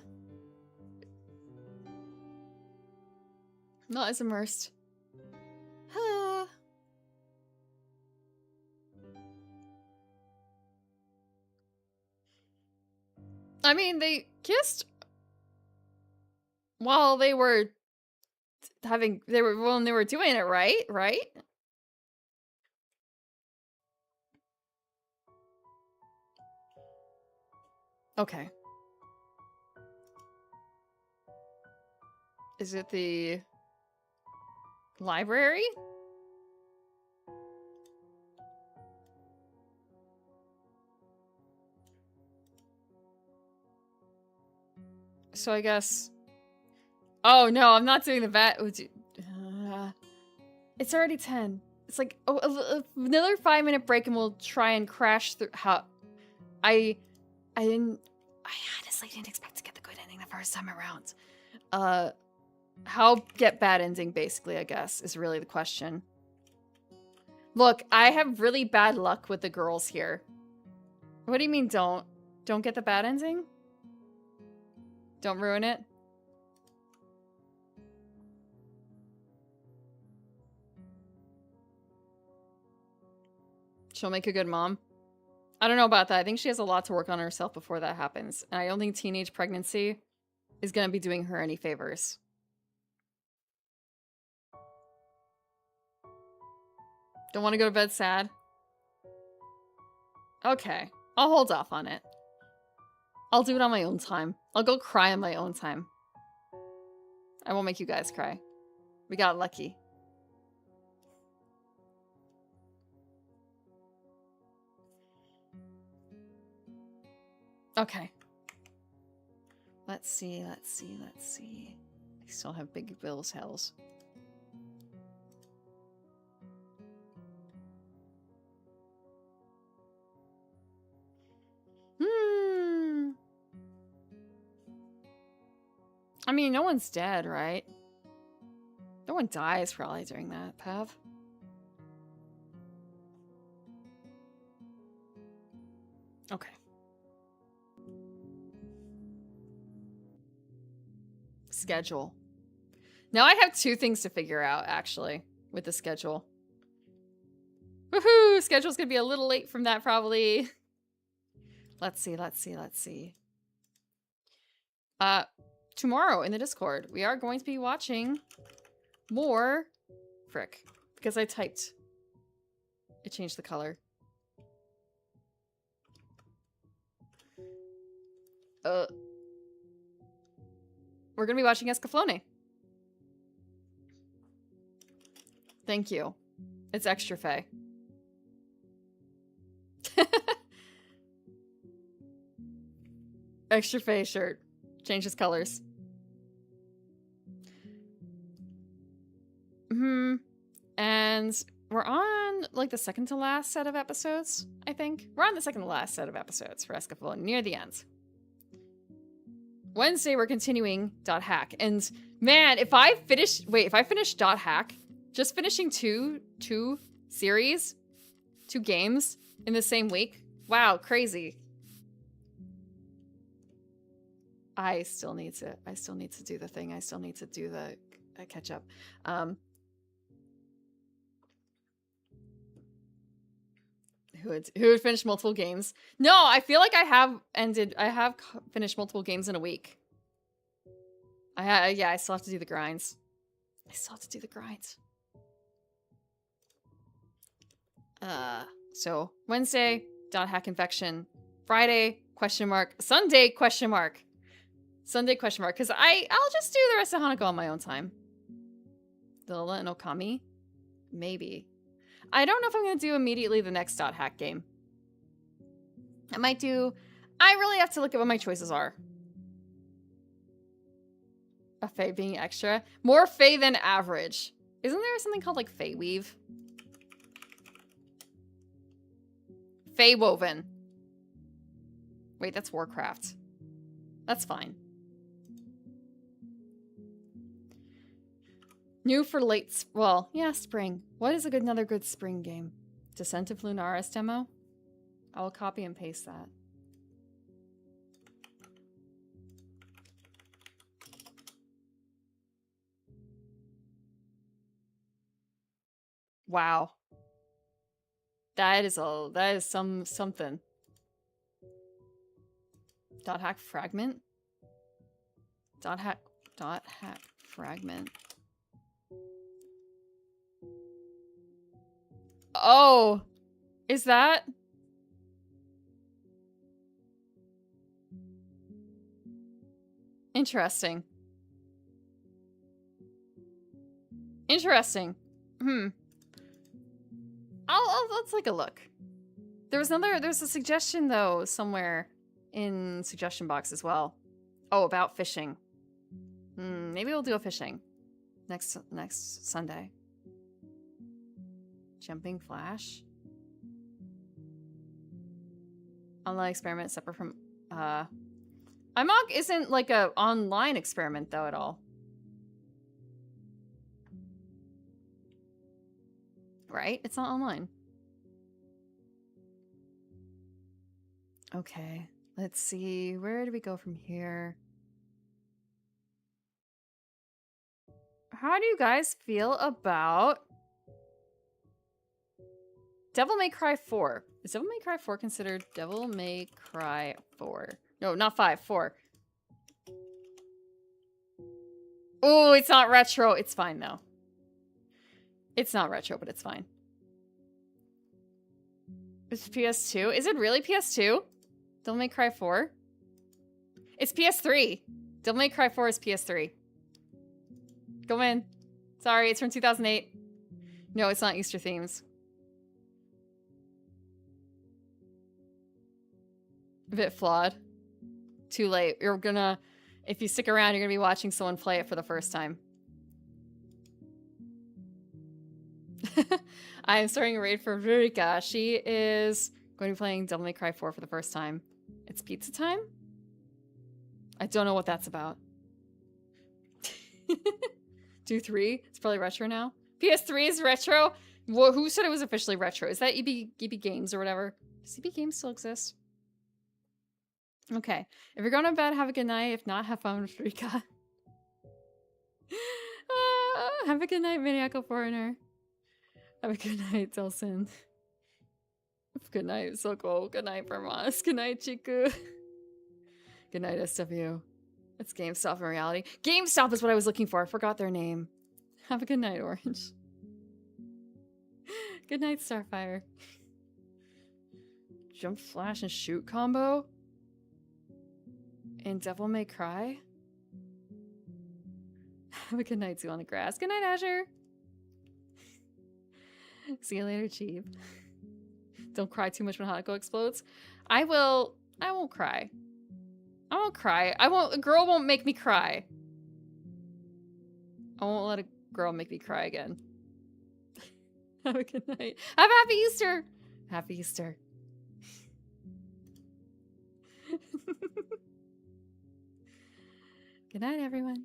Not as immersed. I mean, they kissed while they were when they were doing it, right? Right? Okay. Is it the library? So I guess... Oh, no, I'm not doing the bat. It's already 10. It's like another 5-minute break and we'll try and crash through... I honestly didn't expect to get the good ending the first time around. How get bad ending, basically, I guess, is really the question. Look, I have really bad luck with the girls here. What do you mean don't? Don't get the bad ending? Don't ruin it? She'll make a good mom. I don't know about that. I think she has a lot to work on herself before that happens. And I don't think teenage pregnancy is going to be doing her any favors. Don't want to go to bed sad? Okay. I'll hold off on it. I'll do it on my own time. I'll go cry on my own time. I won't make you guys cry. We got lucky. Okay. Let's see. I still have big bills, hells. I mean, no one's dead, right? No one dies probably during that path. Okay. Schedule. Now I have 2 things to figure out, actually, with the schedule. Woohoo! Schedule's gonna be a little late from that, probably. Let's see. Tomorrow in the Discord, we are going to be watching more... Frick. Because I typed It changed the color. We're gonna be watching Escaflowne. Thank you. It's extra Faye. Extra Faye shirt. Changes colors. And we're on like the second to last set of episodes, I think. We're on the second to last set of episodes for Escaflowne, near the end. Wednesday we're continuing .hack. And man, if I finish .hack, just finishing two series, 2 games in the same week. Wow, crazy. I still need to do the thing. I still need to do the catch up. Who had finished multiple games? No, I feel like I have finished multiple games in a week. I still have to do the grinds. So Wednesday, .hack infection. Friday, question mark. Sunday, question mark. Sunday, question mark. Because I'll just do the rest of Hanako on my own time. Dilla and Okami? Maybe. I don't know if I'm going to do immediately the next .hack game. I might do... I really have to look at what my choices are. A Fae being extra. More Fae than average. Isn't there something called like Fae Weave? Fae Woven. Wait, that's Warcraft. That's fine. New for late... Well, yeah, spring. What is another good spring game? Descent of Lunaris demo? I will copy and paste that. Wow. That is something. .hack fragment? .hack fragment. Oh, is that? Interesting. Interesting. Let's take a look. There's a suggestion though somewhere in suggestion box as well. Oh, about fishing. Maybe we'll do a fishing next Sunday. Jumping Flash. Online experiment separate from IMOG isn't like a online experiment though at all. Right? It's not online. Okay. Let's see. Where do we go from here? How do you guys feel about Devil May Cry 4? Is Devil May Cry 4 considered Devil May Cry 4? No, not 5, 4. Oh, it's not retro. It's fine though. It's not retro, but it's fine. It's PS2. Is it really PS2? Devil May Cry 4? It's PS3. Devil May Cry 4 is PS3. Go in. Sorry, it's from 2008. No, it's not Easter themes. A bit flawed. Too late. You're gonna... If you stick around, you're gonna be watching someone play it for the first time. I am starting a raid for Rurika. She is going to be playing Devil May Cry 4 for the first time. It's pizza time? I don't know what that's about. Do 3? It's probably retro now. PS3 is retro? Well, who said it was officially retro? Is that EB Games or whatever? Does EB Games still exist? Okay. If you're going to bed, have a good night. If not, have fun with Rika. Have a good night, Maniacal Foreigner. Have a good night, Delson. Good night, Soko. Good night, Vermas. Good night, Chiku. Good night, SW. It's GameStop in reality. GameStop is what I was looking for. I forgot their name. Have a good night, Orange. Good night, Starfire. Jump, flash, and shoot combo? And Devil May Cry? Have a good night, too, on the grass. Good night, Azure. See you later, Cheap. Don't cry too much when Hanako explodes. I won't cry. I won't cry. A girl won't make me cry. I won't let a girl make me cry again. Have a good night. Have a happy Easter. Happy Easter. Good night, everyone.